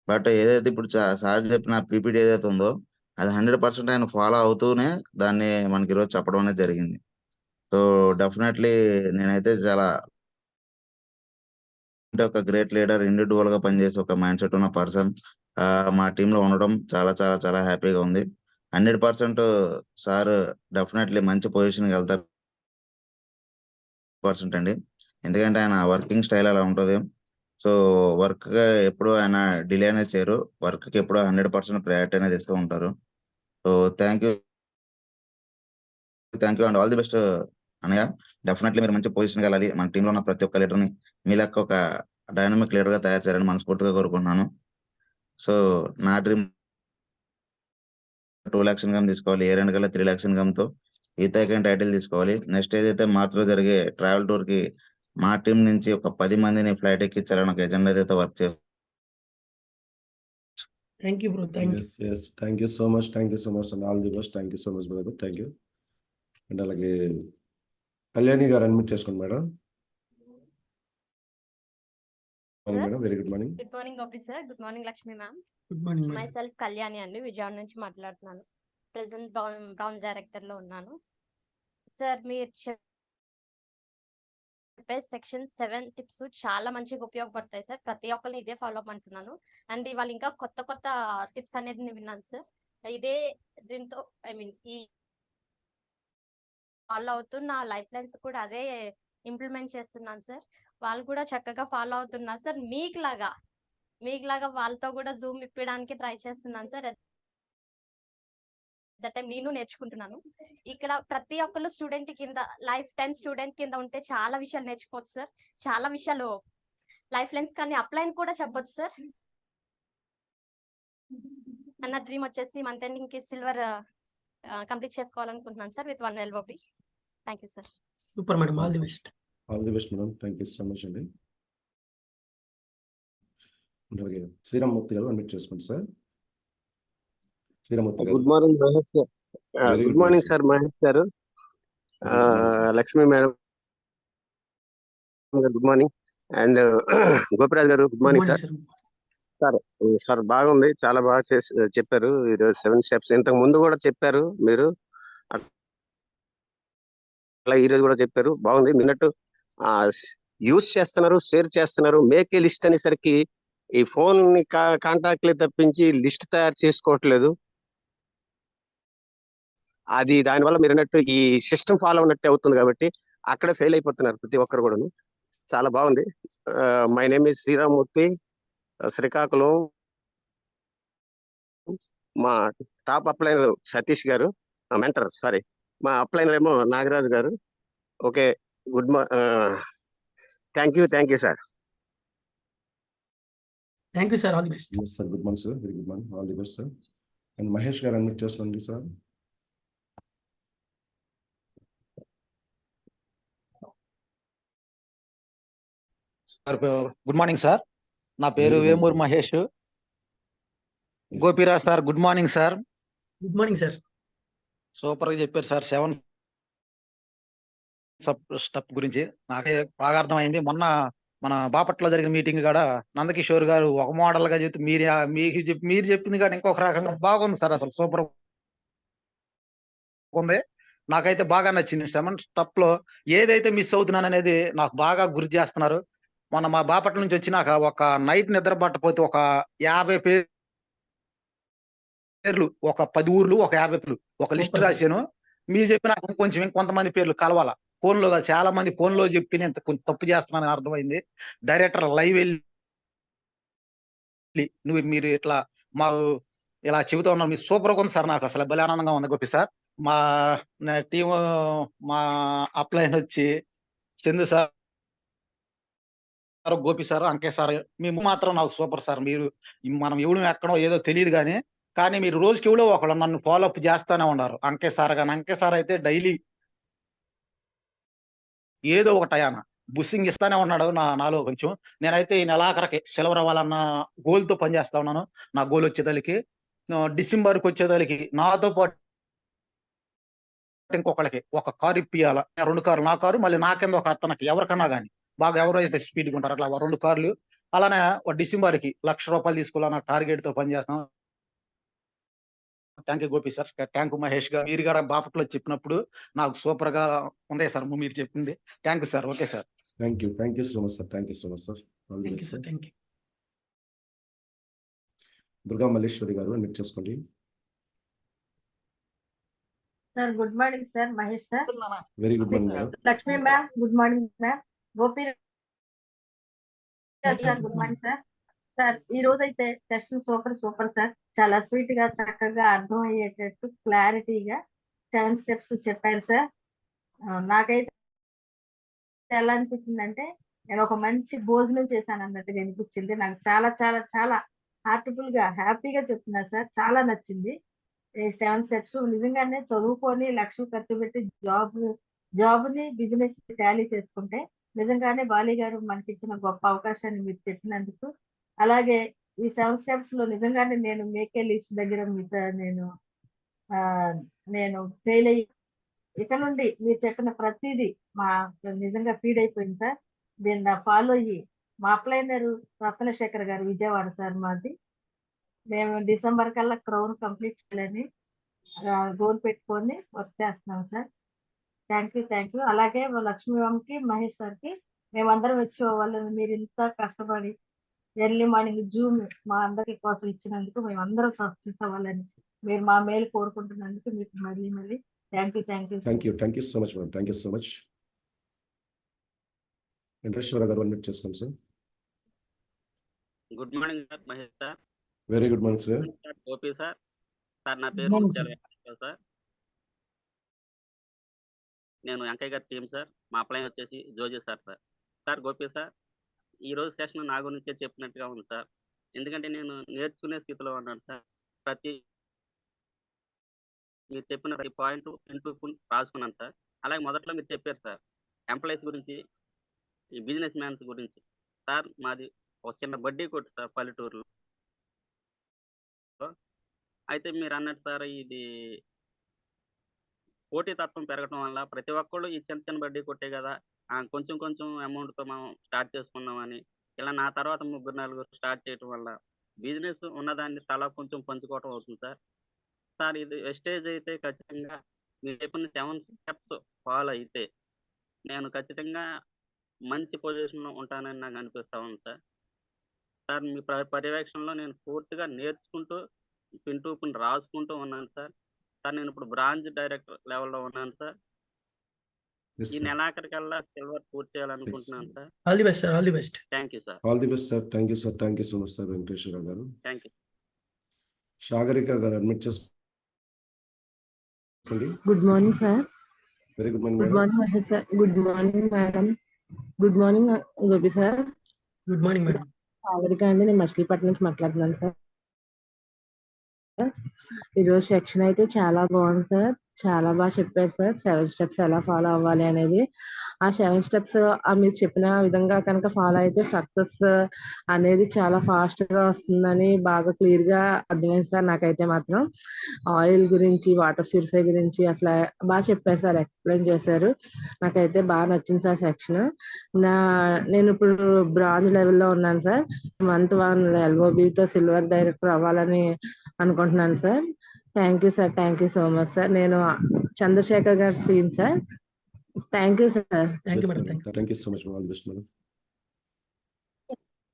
బట్ ఏదైతే ఇప్పుడు సార్ చెప్పిన పీపీటీ ఏదైతే ఉందో అది 100% ఆయన ఫాలో అవుతూనే దాన్ని మనకి ఈరోజు చెప్పడం అనేది జరిగింది. సో డెఫినెట్లీ నేనైతే చాలా అంటే ఒక గ్రేట్ లీడర్, ఇండివిజువల్ గా పనిచేసే ఒక మైండ్ సెట్ ఉన్న పర్సన్ మా టీమ్ లో ఉండడం చాలా చాలా చాలా హ్యాపీగా ఉంది. 100% సార్ డెఫినెట్లీ మంచి పొజిషన్కి వెళ్తారు అండి. ఎందుకంటే ఆయన వర్కింగ్ స్టైల్ అలా ఉంటుంది. సో వర్క్ ఎప్పుడు ఆయన డిలే అనేది చేయరు. వర్క్ కి ఎప్పుడు 100% ప్రయారిటీ అనేది ఇస్తూ ఉంటారు. So thank you and all the best అన్నయ్య. డెఫినెట్లీ మీరు మంచి పొజిషన్కి వెళ్ళాలి. మన టీంలో ఉన్న ప్రతి ఒక్క లీడర్ని మీ లెక్క ఒక డైనమిక్ లీడర్ గా తయారు చేయాలని మనస్ఫూర్తిగా కోరుకుంటున్నాను. సో నా డ్రీమ్ 2 lakhs ఇన్కమ్ తీసుకోవాలి. ఏ 2 కల్లా 3 lakhs ఇన్కమ్ తో ఈతాకైన్ టైటిల్ తీసుకోవాలి. నెక్స్ట్ ఏదైతే మార్చిలో జరిగే ట్రావెల్ టూర్ కి మా టీం నుంచి ఒక 10 మందిని ఫ్లైట్ ఎక్కించాలని ఒక ఎజెండా అయితే వర్క్ చేస్తాం. Thank you bro, thank you. Yes thank you so much and all the best. Thank you so much brother, thank you. And అలాగే కళ్యాణి గారు అడ్మిట్ చేసుకోండి madam. Madam very good morning. Good morning officer. Good morning Lakshmi ma'am. Good morning myself Kalyani అండి, విజయవాడ నుంచి మాట్లాడుతున్నాను. Present brown director లో ఉన్నాను. Sir మీరు చెప్పే సెక్షన్ 7 టిప్స్ చాలా మంచిగా ఉపయోగపడతాయి సార్. ప్రతి ఒక్కరిని ఇదే ఫాలో అప్ అంటున్నాను. అండ్ ఇవాళ ఇంకా కొత్త కొత్త టిప్స్ అనేది నేను విన్నాను సార్. ఇదే దీంతో ఈ ఫాలో అవుతూ నా లైఫ్ లైన్స్ కూడా అదే ఇంప్లిమెంట్ చేస్తున్నాను సార్. వాళ్ళు కూడా చక్కగా ఫాలో అవుతున్నారు సార్. మీకులాగా వాళ్ళతో కూడా జూమ్ ఇప్పడానికి ట్రై చేస్తున్నాను సార్. దట్ టైం నేను నేర్చుకుంటున్నాను. ఇక్కడ ప్రతి ఒక్కరు స్టూడెంట్ కింద, లైఫ్ టైం స్టూడెంట్ కింద ఉంటే చాలా విషయాలు నేర్చుకోవచ్చు సార్. చాలా విషయాలు లైఫ్ లైన్స్ కానీ అప్లైన్ కూడా చెప్పొచ్చు సార్. అన్న డ్రీమ్ వచ్చేసి మంత్ ఎండింగ్ కి సిల్వర్ కంప్లీట్ చేసుకోవాలనుకుంటున్నాను sir with 1 LOP. Thank you sir. Super madam, all the best. All the best madam, thank you so much అండి. అలాగే శ్రీరామ్మూర్తి గారు అడ్మిట్ చేసుకోండి సార్. శ్రీరామ్మూర్తి గారు. గుడ్ మార్నింగ్ మహేష్ గారు. గుడ్ మార్నింగ్ సార్ మహేష్ గారు. Lakshmi madam good morning. And Gopiraj గారు good morning sir. Sir బాగుంది, చాలా బాగా చెప్పారు ఈరోజు 7 steps. ఇంతకు ముందు కూడా చెప్పారు మీరు, అలా ఈరోజు కూడా చెప్పారు. బాగుంది. నిన్నట్టు యూజ్ చేస్తున్నారు, షేర్ చేస్తున్నారు. మేక్ ఏ లిస్ట్ అనేసరికి ఈ ఫోన్ ని కాంటాక్ట్లే తప్పించి లిస్ట్ తయారు చేసుకోవట్లేదు. అది దానివల్ల మీరు అన్నట్టు ఈ సిస్టమ్ ఫాలో ఉన్నట్టే అవుతుంది కాబట్టి అక్కడే ఫెయిల్ అయిపోతున్నారు ప్రతి ఒక్కరు కూడా. చాలా బాగుంది. My name is Sriramamurthy, Srikakulam. మా టాప్ అప్లైనర్ సతీష్ గారు, మెంటర్ సారీ, మా అప్లైనర్ ఏమో నాగరాజు గారు. Okay, good thank you sir. Thank you sir, all the best. Sir good morning sir, very good morning, all the best sir. And Mahesh గారు అడ్మిట్ చేసుకోండి సార్. Good morning sir. నా పేరు Vemuru Mahesh. Gopiraj sir good morning sir. Good morning sir. Super గా చెప్పారు sir 7 step గురించి. నాకే బాగా అర్థమైంది. మొన్న మన బాపట్ల జరిగిన మీటింగ్ కాడ నందకిషోర్ గారు ఒక మోడల్ గా చెప్తే మీరు చెప్పింది కాడ ఇంకొక రకంగా బాగుంది సార్. అసలు సూపర్ ఉంది. నాకైతే బాగా నచ్చింది. 7 స్టెప్ లో ఏదైతే మిస్ అవుతున్నాను అనేది నాకు బాగా గుర్తు చేస్తున్నారు. మొన్న మా బాపట్ల నుంచి వచ్చినాక ఒక నైట్ నిద్ర పట్టపోతే ఒక 50 పేర్లు, ఒక 10 ఊర్లు, ఒక 50 పేర్లు, ఒక లిస్ట్ రాశాను. మీరు చెప్పిన కొంచెం ఇంకొంతమంది పేర్లు కలవాల. ఫోన్ లో చాలా మంది ఫోన్ లో చెప్పి నేను కొంచెం తప్పు చేస్తున్నానని అర్థమైంది. డైరెక్టర్ లైవ్ వెళ్ళి మీరు ఇట్లా మాకు ఇలా చెబుతా ఉన్నారు. మీరు సూపర్ గా ఉంది సార్. నాకు అసలు భలే ఆనందంగా ఉంది గోపి సార్. మా టీం, మా అప్లైన్ వచ్చి Chandu sir, Gopi sir, Anke sir, మేము మాత్రం నాకు సూపర్ సార్. మీరు మనం ఎవడు ఎక్కడో ఏదో తెలియదు కానీ మీరు రోజుకి ఎవడో ఒకళ్ళు నన్ను ఫాలో అప్ చేస్తానే ఉన్నారు. అంకే సార్ కానీ, అంకే సార్ అయితే డైలీ ఏదో ఒక టయాన బుస్సింగ్ ఇస్తానే ఉన్నాడు నాలో కొంచెం. నేనైతే ఈ నెలాఖరికి సిల్వర్ అవ్వాలన్న గోల్ తో పనిచేస్తా ఉన్నాను. నా గోల్ వచ్చేదానికి డిసెంబర్కి వచ్చేదానికి నాతో పాటు ఇంకొకళ్ళకి ఒక కారు ఇప్పియాల. 2 కార్లు, నా కారు మళ్ళీ నా కింద ఒక అతనికి, ఎవరికన్నా కానీ బాగా ఎవరైతే స్పీడ్గా ఉంటారో అట్లా 2 కార్లు. అలానే డిసెంబర్కి 1,00,000 రూపాయలు తీసుకోవాలన్న టార్గెట్ తో పనిచేస్తాం. Thank you Gopi sir, thank you Mahesh గారు. మీరు కూడా బాపట్లో చెప్పినప్పుడు నాకు సూపర్ గా ఉంది సార్ మీరు చెప్పింది. Thank you sir. Okay sir. Thank you so much sir. Thank you so much sir. All the thank you best sir. Sir. Thank you. Durga Malleswari గారు మీరు చేసుకోండి. Sir good morning sir, Mahesh sir. Very good morning madam. Lakshmi ma'am good morning ma'am. Gopi sir good morning sir. Sir ఈ రోజు అయితే session super sir. చాలా sweet గా చక్కగా అర్థం అయ్యేటట్టు క్లారిటీగా 7 స్టెప్స్ చెప్పారు సార్. నాకైతే ఎలా అనిపించిందంటే నేను ఒక మంచి భోజనం చేశాను అన్నట్టుగా అనిపించింది. నాకు చాలా చాలా చాలా హార్ట్ఫుల్ గా హ్యాపీగా చెప్తున్నారు సార్. చాలా నచ్చింది. ఈ 7 స్టెప్స్ నిజంగానే చదువుకొని లక్షలు ఖర్చు పెట్టి జాబ్ ని బిజినెస్ టాలీ చేసుకుంటే నిజంగానే బాలి గారు మనకి ఇచ్చిన గొప్ప అవకాశాన్ని మీరు చెప్పినందుకు. అలాగే ఈ 7 స్టెప్స్ లో నిజంగానే నేను మేకే లిస్ట్ దగ్గర మీతో నేను ఫెయిల్ అయ్యి ఇక నుండి మీరు చెప్పిన ప్రతిదీ మా నిజంగా ఫీడ్ అయిపోయింది సార్. దీన్ని ఫాలో అయ్యి మా అప్లైనర్ రత్నశేఖర్ గారు విజయవాడ సార్ మాది. మేము డిసెంబర్ కల్లా క్రౌన్ కంప్లీట్ చేయాలని గోల్ పెట్టుకొని వర్క్ చేస్తున్నాం సార్. Thank you. అలాగే లక్ష్మీరామ్కి మహేష్ సార్కి మేమందరం వచ్చి వాళ్ళని మీరు ఇంత కష్టపడి ఎర్లీ మార్నింగ్ జూమ్ మా అందరి కోసం ఇచ్చినందుకు మేమందరం సక్సెస్ అవ్వాలని మీరు మా మేలు కోరుకుంటున్నందుకు మీకు మళ్ళీ thank you. So much madam. Thank you so much. Venkateswara గారు అన్మ్యూట్ చేసుకోండి sir. Good morning sir, Mahesh sir. Very good morning sir. Gopi sir. Sir నా గుడ్ పేరు మార్నింగ్ ముత్యాల సార్. వెంకటేశ్వర సార్. నేను వెంకయ్య గారి టీం సార్. మా అప్లైన్ వచ్చేసి Joji sir. Sir Gopi sir, ఈ రోజు సెషన్ నా గురించే చెప్పినట్టుగా ఉంది సార్. ఎందుకంటే నేను నేర్చుకునే స్థితిలో ఉన్నాను సార్. మీరు చెప్పిన ప్రతి పాయింట్ రాసుకున్నాను సార్. అలాగే మొదట్లో మీరు చెప్పారు సార్ ఎంప్లాయీస్ గురించి, ఈ బిజినెస్ మ్యాన్స్ గురించి. సార్ మాది ఒక చిన్న బడ్డీ కొట్టు సార్ పల్లెటూరులో. అయితే మీరు అన్నట్టు సార్ ఇది పోటీతత్వం పెరగటం వల్ల ప్రతి ఒక్కళ్ళు ఈ చిన్న బడ్డీ కొట్టే కదా, కొంచెం కొంచెం అమౌంట్తో మనం స్టార్ట్ చేసుకున్నామని ఇలా నా తర్వాత 3-4 స్టార్ట్ చేయటం వల్ల బిజినెస్ ఉన్నదాన్ని తలా కొంచెం పంచుకోవటం అవుతుంది సార్. సార్ ఇది వెస్టేజ్ అయితే ఖచ్చితంగా మీరు చెప్పిన 7 స్టెప్స్ ఫాలో అయితే నేను ఖచ్చితంగా మంచి పొజిషన్లో ఉంటానని నాకు అనిపిస్తూ ఉంది సార్. సార్ మీ పర్యవేక్షణలో నేను పూర్తిగా నేర్చుకుంటూ పిన్ టు పిన్ రాసుకుంటూ ఉన్నాను సార్. నేను ఇప్పుడు బ్రాంచ్ డైరెక్టర్ లెవెల్లో ఉన్నాను సార్. ఈ నెలాఖరికల్లా సిల్వర్ పూర్తి చేయాలనుకుంటున్నాను sir. All the best sir. All the best. Thank you sir. All the best sir. Thank you sir. Thank you so much sir Venkateswara garu. Thank you. Sagarika garu admit చేసుకోండి. Good morning sir. Very good morning good madam. Morning Mahesh sir. Good morning madam. Good morning Gopi sir. Good morning madam. Sagarika అండి, నేను మచిలీపట్నం నుంచి మాట్లాడుతున్నాను sir. ఈరోజు section అయితే చాలా బాగుంది sir. చాలా బాగా చెప్పారు సార్. 7 స్టెప్స్ ఎలా ఫాలో అవ్వాలి అనేది. ఆ 7 స్టెప్స్ మీరు చెప్పిన విధంగా కనుక ఫాలో అయితే సక్సెస్ అనేది చాలా ఫాస్ట్ గా వస్తుందని బాగా క్లియర్ గా అర్థమైంది సార్. నాకైతే మాత్రం ఆయిల్ గురించి, వాటర్ ప్యూరిఫై గురించి అసలు బాగా చెప్పారు సార్, ఎక్స్ప్లెయిన్ చేశారు. నాకైతే బాగా నచ్చింది సార్ సెక్షన్. నేను ఇప్పుడు బ్రాంజ్ లెవెల్లో ఉన్నాను సార్. మంత్ 1 LOBతో సిల్వర్ డైరెక్టర్ అవ్వాలని అనుకుంటున్నాను sir. Thank you sir. Thank you so much sir. నేను చంద్రశేఖర్ గారి team sir. Thank you sir. Thank you madam. Thank you so much. All the best madam.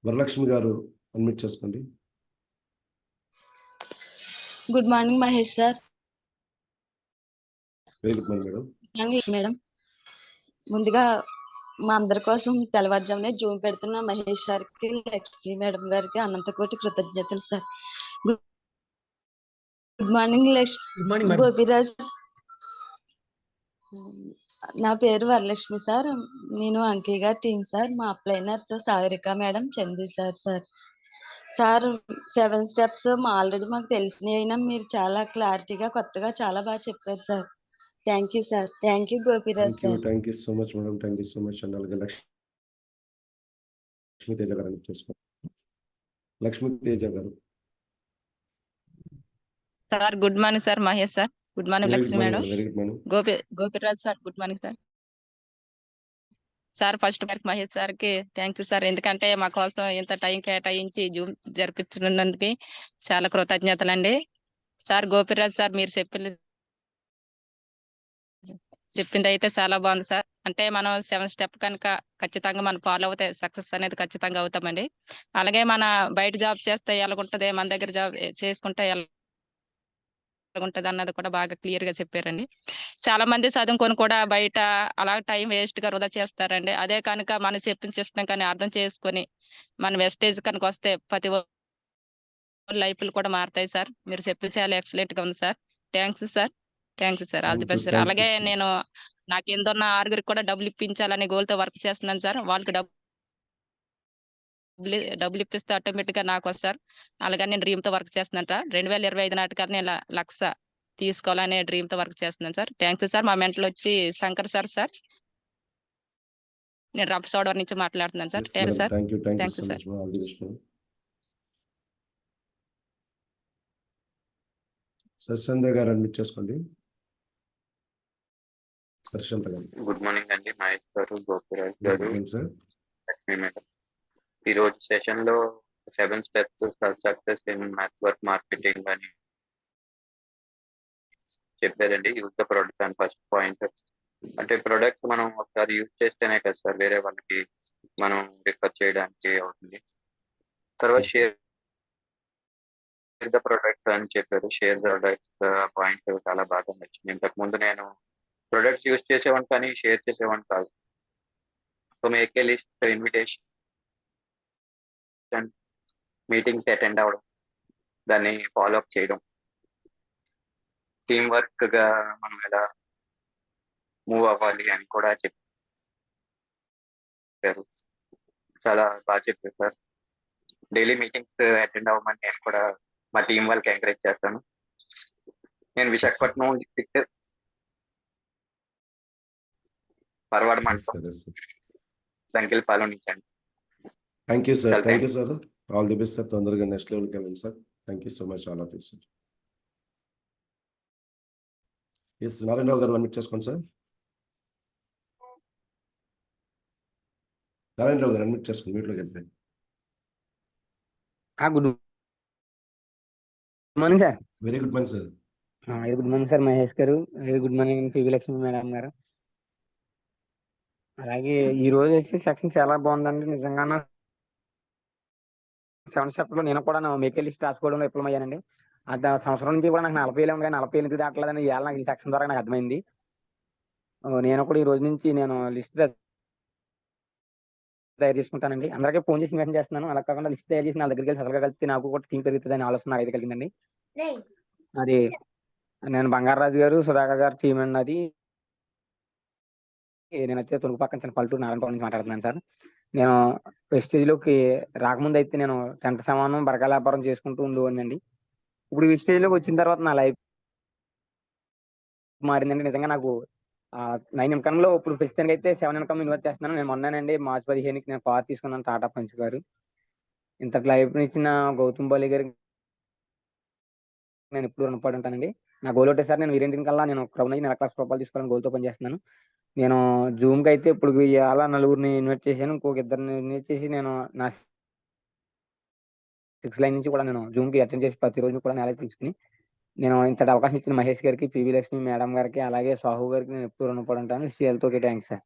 Varalakshmi గారు unmute చేసుకోండి. Good morning Mahesh sir. Very good morning madam. Madam, ముందుగా మా అందరి కోసం తెల్లవారుజామునే Zoom పెడుతున్న మహేష్ సార్కి, లక్ష్మి మేడం గారికి అనంతకోటి కృతజ్ఞతలు sir. Good morning good morning madam. Gopiraj. నా పేరు వరలక్ష్మి సార్. నేను అంకయ్య గారి టీం సార్. మా upliners Sagarika madam, Chandi sir. Sir 7 steps already మాకు తెలిసినవి అయినా మీరు చాలా క్లారిటీగా కొత్తగా చాలా బాగా చెప్పారు sir. Thank you sir. Thank you Gopiraj sir. Thank you so much madam. Thank you so much. And అలాగే లక్ష్మీ తేజ గారు అన్మ్యూట్ చేసుకోండి. లక్ష్మీ తేజ గారు. Sir good morning sir. Mahesh sir. Good morning very Lakshmi good madam. Morning. Very good morning. Gopiraj sir. Good morning sir. Sir first Mahesh sir కి thank you sir. ఎందుకంటే మా కోసం ఇంత time కేటాయించి జూమ్ జరిపించినందుకు చాలా కృతజ్ఞతలండి సార్ గోపిరాజ్ సార్ మీరు చెప్పింది అయితే చాలా బాగుంది సార్. అంటే మనం 7 స్టెప్ కనుక ఖచ్చితంగా మనం ఫాలో అవుతే సక్సెస్ అనేది ఖచ్చితంగా అవుతామండి. అలాగే మన బయట జాబ్ చేస్తే ఎలాగుంటది, మన దగ్గర జాబ్ చేసుకుంటే ఎలాగుంటది అన్నది కూడా బాగా క్లియర్ గా చెప్పారండి. చాలా మంది చదువుకొని కూడా బయట అలా టైం వేస్ట్ గా వృధా చేస్తారండి. అదే కనుక మనం చెప్పిన సిస్టమ్ కానీ అర్థం చేసుకొని మన వెస్టేజ్ కనుక వస్తే ప్రతి లైఫ్లు కూడా మారుతాయి సార్. మీరు చెప్పింది చాలా ఎక్సలెంట్ గా ఉంది sir. Thanks sir. Thanks sir. All the best sir. Thank you అలాగే సో మచ్. నేను నా కింద ఉన్న 6 కూడా డబ్బులు ఇప్పించాలనే గోల్ తో వర్క్ చేస్తున్నాను సార్. వాళ్ళకి డబ్బులు ఇప్పిస్తే ఆటోమేటిక్ గా నాకు వస్తారు. అలాగే నేను డ్రీమ్ తో వర్క్ చేస్తున్నాను. 2025 నాటికల్లా నేను 1,00,000 తీసుకోవాలనే డ్రీమ్ తో వర్క్ చేస్తున్నాను సార్. Thanks sir. మా మెంటల్ వచ్చి శంకర్ సార్. నేను రంపచోడవరం నుంచి మాట్లాడుతున్నాను sir. Yes thanks madam, sir. Thank you thanks so sir. Much. All the best madam. Satyendra గారు అడ్మిట్ చేసుకోండి. సత్యేంద్ర గారు. గుడ్ మార్నింగ్ అండి, మహేష్ గారు, గోపిరాజ్ గుడ్ గారు, మార్నింగ్ సార్. లక్ష్మి మేడం. ఈ రోజు సెషన్ లో 7 steps success in network marketing అని చెప్పారండి. Use the products and first point అంటే ప్రొడక్ట్స్ మనం ఒకసారి యూజ్ చేస్తేనే కదా సార్ వేరే వాళ్ళకి మనం రిఫర్ చేయడానికి అవుతుంది. తర్వాత షేర్ ద ప్రొడక్ట్స్ అని చెప్పారు. షేర్ ద ప్రొడక్ట్స్ పాయింట్ చాలా బాగా నచ్చింది. ఇంతకు ముందు నేను ప్రొడక్ట్స్ యూజ్ చేసేవాడిని కానీ షేర్ చేసేవాడిని కాదు. So make a list, invitation, meetings attend అవ్వడం, దాన్ని ఫాలో అప్ చేయడం, టీమ్ వర్క్ గా మనం ఎలా మూవ్ అవ్వాలి అని కూడా చెప్పారు. చాలా బాగా చెప్పారు సార్. డైలీ మీటింగ్స్ అటెండ్ అవ్వమని నేను కూడా మా టీం వాళ్ళకి ఎంకరేజ్ చేస్తాను. నేను విశాఖపట్నం డిస్ట్రిక్ట్ పరవాడ మండలం దంకిలపాలెం నుంచి అండి. Thank you sir. చాలా thank you sir. All the best sir. తొందరగా నెక్స్ట్ లెవెల్కి వెళ్ళండి sir. Thank you so much all of you sir. S Narayanarao garu admit చేసుకోండి సార్. నారాయణరావు గారు అడ్మిట్ చేసుకోండి. మీట్లోకి వెళ్తే good morning sir. Very good morning sir. Very good morning sir Mahesh garu. Very good morning PV Lakshmi madam garu. అలాగే ఈ రోజు వచ్చి సెక్షన్ చాలా బాగుందండి. నిజంగానే 7 స్టెప్స్ లో నేను కూడా మేకే లిస్ట్ రాసుకోవడంలో విఫలమయ్యానండి. అంత సంవత్సరం నుంచి కూడా నాకు 40,000 ఉంది కానీ 40,000 ఎందుకు దాటలేదని ఇవాళ నాకు ఈ సెక్షన్ ద్వారా నాకు అర్థమైంది. నేను కూడా ఈ రోజు నుంచి నేను లిస్ట్ తయారు చేసుకుంటానండి. అందరికీ ఫోన్ చేసి మెసేజ్ చేస్తున్నాను. అలా కాకుండా లిస్ట్ తయారు చేసి నా దగ్గరికి వెళ్ళి సరళగా కలిపి నాకు కూడా టీం పెరుగుతుంది అని ఆలోచన నాకైతే కలిగిందండి. అది నేను బంగారాజు గారు, సుధాకర్ గారు టీం అండి. అది నేనైతే తొలుగు పక్కన చిన్న పల్లెటూరు నారాయణపురం నుంచి మాట్లాడుతున్నాను సార్. నేను వెస్టేజ్లోకి రాకముందు అయితే నేను టెంట్ సామాను బరకాల వ్యాపారం చేసుకుంటూ ఉండేవాడినండి. ఇప్పుడు వెస్టేజ్లోకి వచ్చిన తర్వాత నా లైఫ్ మారిందండి. నిజంగా నాకు 9 ఇన్కమ్ లో ఇప్పుడు ప్రస్తుతానికి అయితే 7 ఇన్కమ్ ఇన్వెస్ట్ చేస్తున్నాను. నేను మొన్ననండి మార్చి 15కి నేను కార్ తీసుకున్నాను, టాటా పంచ్ గారు. ఇంతటి లైఫ్ ఇచ్చిన గౌతమ్ బాలి గారికి నేను ఎప్పుడు రుణపడి ఉంటానండి. నా గోల్ ఒకటే సార్, నేను వీరేంటిని కల్లా నేను క్రౌన్ అయ్యి 1,00,000 రూపాయలు తీసుకోవాలని గోల్తో పనిచేస్తున్నాను. నేను జూమ్కి అయితే ఇప్పుడు అలా 4 ఇన్వైట్ చేశాను. ఇంకొక 2 ఇన్వైట్ చేసి నేను నా 6 లైన్ నుంచి కూడా నేను జూమ్కి అటెండ్ చేసి ప్రతిరోజు కూడా నేల తీసుకుని నేను ఇంతటి అవకాశం ఇచ్చిన మహేష్ గారికి, పివి లక్ష్మి మేడం గారికి, అలాగే సాహు గారికి నేను ఎప్పుడు రుణపడి ఉంటాను. సీఎల్తో thanks sir.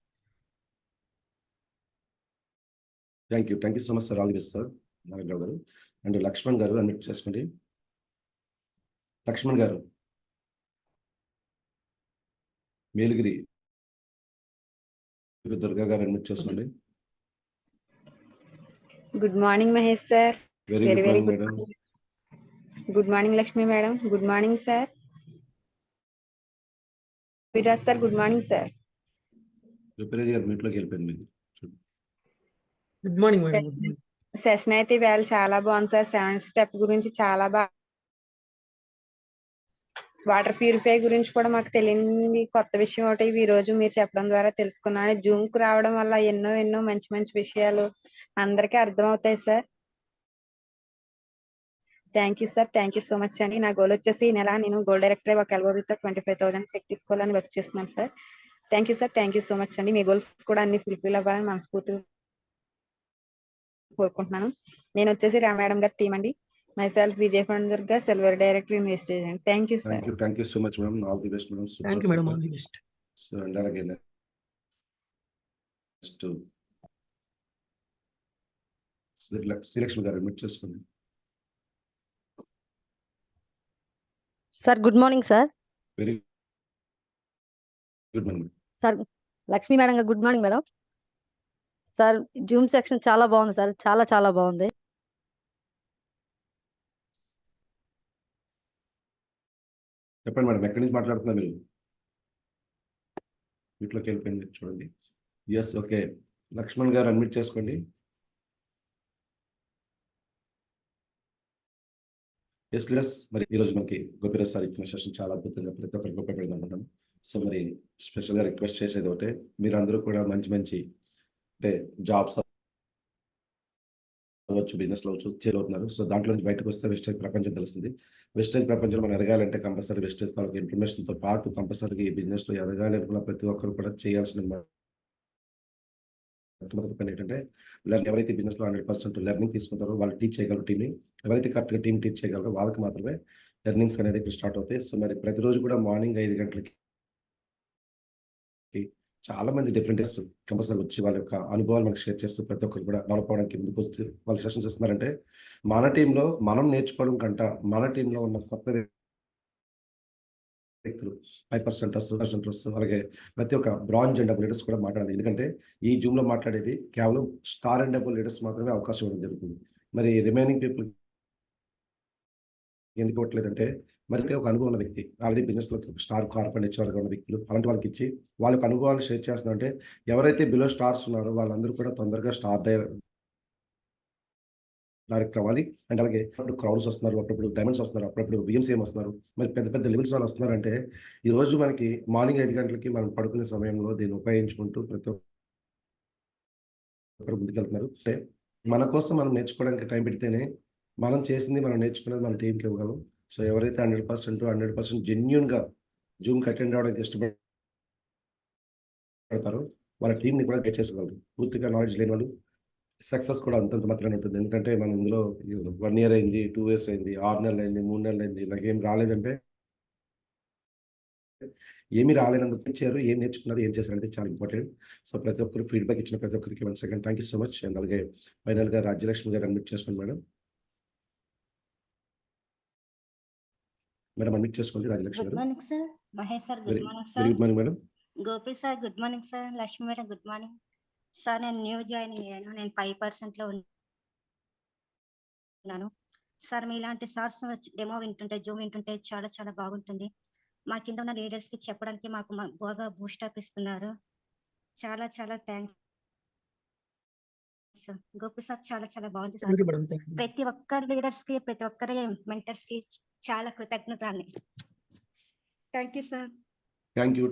Thank you so much sir. All the best sir. Narayanarao garu and Laxman గారు అడ్మిట్ చేసుకోండి. లక్ష్మణ్ గారు మేలుగిరి. దుర్గా గారు అడ్మిట్ చేసుకోండి. Good morning Mahesh sir. Very good morning madam. Good morning Lakshmi madam. Good morning sir. Viraj sir good morning sir. విపరేజ్ గారు మీట్లోకి వెళ్ళిపోయింది మీరు. Good morning madam. Session అయితే ఇవాళ చాలా బాగుంది సార్. 7 స్టెప్ గురించి చాలా బాగా, వాటర్ ప్యూరిఫై గురించి కూడా మాకు తెలియని కొత్త విషయం ఒకటి ఈ రోజు మీరు చెప్పడం ద్వారా తెలుసుకున్నాను. జూమ్ కు రావడం వల్ల ఎన్నో మంచి మంచి విషయాలు అందరికీ అర్థం అవుతాయి sir. Thank you sir. Thank you so much అండి. నా గోల్ వచ్చేసి ఈ నెల నేను గోల్డ్ డైరెక్టర్ ఒక ఎల్ఓబితో 25,000 చెక్ తీసుకోవాలని వర్క్ చేస్తున్నాను sir. Thank you sir. Thank you so much అండి. మీ గోల్స్ కూడా అన్ని ఫుల్ఫిల్ అవ్వాలని మనస్ఫూర్తిగా కోరుకుంటున్నాను. నేను వచ్చేసి రా మేడం గారి టీం అండి. myself Vijay Pandurga, Silver Director in Waste Agent. Thank you, sir. Thank you so much, madam. All the best, madam. Super, thank you madam, super. All the best. So, and again, Srilakshmi garu admit చేసుకోండి. Sir good morning sir. Very good morning. Sir Lakshmi madam garu good morning madam. Sir zoom section చాలా బాగుంది sir, చాలా చాలా బాగుంది. చెప్పండి madam, ఎక్కడి నుంచి మాట్లాడుతున్నారు మీరు? వీటిలోకి వెళ్ళిపోయింది చూడండి. Yes, okay. లక్ష్మణ్ గారు అడ్మిట్ చేసుకోండి. ఎస్ లీడర్స్, మరి ఈరోజు మనకి గోపిరాజ్ సార్ ఇచ్చిన సెషన్ చాలా అద్భుతంగా ప్రతి ఒక్కరికి ఉపయోగపడింది అనుకుంటాను. సో మరి స్పెషల్గా రిక్వెస్ట్ చేసేది ఒకటే, మీరు అందరూ కూడా మంచి మంచి అంటే జాబ్స్ అవ్వచ్చు, బిజినెస్లో అవ్వచ్చు చేరుతున్నారు. సో దాంట్లో నుంచి బయటకు వస్తే వెస్టేజ్ ప్రపంచం తెలుస్తుంది. వెస్టేజ్ ప్రపంచంలో మనం ఎదగాలంటే కంపల్సరీ వెస్టేజ్ వాళ్ళకి ఇన్ఫర్మేషన్తో పాటు కంపల్సరీ ఈ బిజినెస్లో ఎదగాలి అనుకున్న ప్రతి ఒక్కరు కూడా చేయాల్సిన మొట్టమొదటి పని ఏంటంటే ఎవరైతే బిజినెస్లో 100% లెర్నింగ్ తీసుకుంటారో వాళ్ళు టీచ్ చేయగలరు టీమ్ని. ఎవరైతే కరెక్ట్గా టీమ్ టీచ్ చేయగలరో వాళ్ళకి మాత్రమే లెర్నింగ్స్ అనేది ఇప్పుడు స్టార్ట్ అవుతాయి. సో మరి ప్రతిరోజు కూడా మార్నింగ్ 5 గంటలకి చాలా మంది డిఫరెంట్ కంపల్సరీ వచ్చి వాళ్ళ యొక్క అనుభవాలు మనకి షేర్ చేస్తూ ప్రతి ఒక్కరు కూడా డెవలప్ అవడానికి ముందుకు వచ్చి వాళ్ళు సెషన్స్ ఇస్తున్నారంటే మన టీంలో మనం నేర్చుకోవడం కంట మన టీంలో ఉన్న కొత్త వ్యక్తులు 5% అలాగే ప్రతి ఒక్క బ్రాంజ్ అండ్ డబుల్ లీడర్స్ కూడా మాట్లాడాలి. ఎందుకంటే ఈ జూమ్లో మాట్లాడేది కేవలం స్టార్ అండ్ డబుల్ లీడర్స్ మాత్రమే అవకాశం ఇవ్వడం జరుగుతుంది. మరి రిమైనింగ్ పీపుల్ ఎందుకు ఇవ్వట్లేదంటే మరి ఒక అనుభవం ఉన్న వ్యక్తి ఆల్రెడీ బిజినెస్లో స్టార్ కార్పొరేట్ ఇచ్చేవాళ్ళగా ఉన్న వ్యక్తులు అలాంటి వాళ్ళకి ఇచ్చి వాళ్ళకి అనుభవాలు షేర్ చేస్తున్నారంటే ఎవరైతే బిలో స్టార్స్ ఉన్నారో వాళ్ళందరూ కూడా తొందరగా స్టార్ డైరెక్ట్ అవ్వాలి. అండ్ అలాగే అప్పుడు క్రౌడ్స్ వస్తున్నారు, అప్పుడప్పుడు డైమండ్స్ వస్తున్నారు, అప్పుడప్పుడు బిఎంసీఎం వస్తున్నారు, మరి పెద్ద పెద్ద లెవెల్స్ వాళ్ళు వస్తున్నారంటే ఈరోజు మనకి మార్నింగ్ 5 గంటలకి మనం పడుకునే సమయంలో దీన్ని ఉపయోగించుకుంటూ ప్రతి ఒక్కరు ముందుకెళ్తున్నారు. అంటే మన కోసం మనం నేర్చుకోవడానికి టైం పెడితేనే మనం చేసింది మనం నేర్చుకునేది మన టీంకి ఇవ్వగలం. సో ఎవరైతే 100% జెన్యున్గా జూమ్కి అటెండ్ అవ్వడానికి ఇష్టపడతారో వాళ్ళ టీంని కూడా గైడ్ చేసుకోగలరు. పూర్తిగా నాలెడ్జ్ లేని వాళ్ళు సక్సెస్ కూడా అంతంత మాత్రమే ఉంటుంది. ఎందుకంటే మనం ఇందులో 1 year అయింది, 2 years అయింది, 6 నెలలు అయింది, 3 నెలలు అయింది, నాకేం రాలేదంటే ఏమి రాలేనందుకు ఇచ్చారు, ఏం నేర్చుకున్నారు, ఏం చేశారు అనేది చాలా ఇంపార్టెంట్. సో ప్రతి ఒక్కరు ఫీడ్బ్యాక్ ఇచ్చిన ప్రతి ఒక్కరికి 1 second thank you so much. And అలాగే ఫైనల్గా రాజ్యలక్ష్మి గారు అడ్మిట్ చేసుకోండి మేడం. మేడం అడ్మిట్ చేసుకోండి రాజ్యలక్ష్మి గుడ్ గారు. Morning sir. Mahesh sir very good morning very sir. Good morning madam. Gopi sir good morning sir. Lakshmi madam good morning sir. నేను న్యూ జాయినింగ్ అయ్యాను. నేను 5% ఉన్నాను సార్. మీలాంటి సార్స్ డెమో వింటుంటే జూమ్ వింటుంటే చాలా చాలా బాగుంటుంది. మా కింద ఉన్న లీడర్స్ కి చెప్పడానికి మాకు బాగా బూస్టప్ ఇస్తున్నారు. చాలా చాలా థ్యాంక్స్ గోపి సార్. చాలా చాలా బాగుంది sir. Thank you madam, thank you. ప్రతి ఒక్కరి లీడర్స్ కి ప్రతి ఒక్కరి మెంటర్స్ కి చాలా కృతజ్ఞతలు. Thank you sir. Thank you.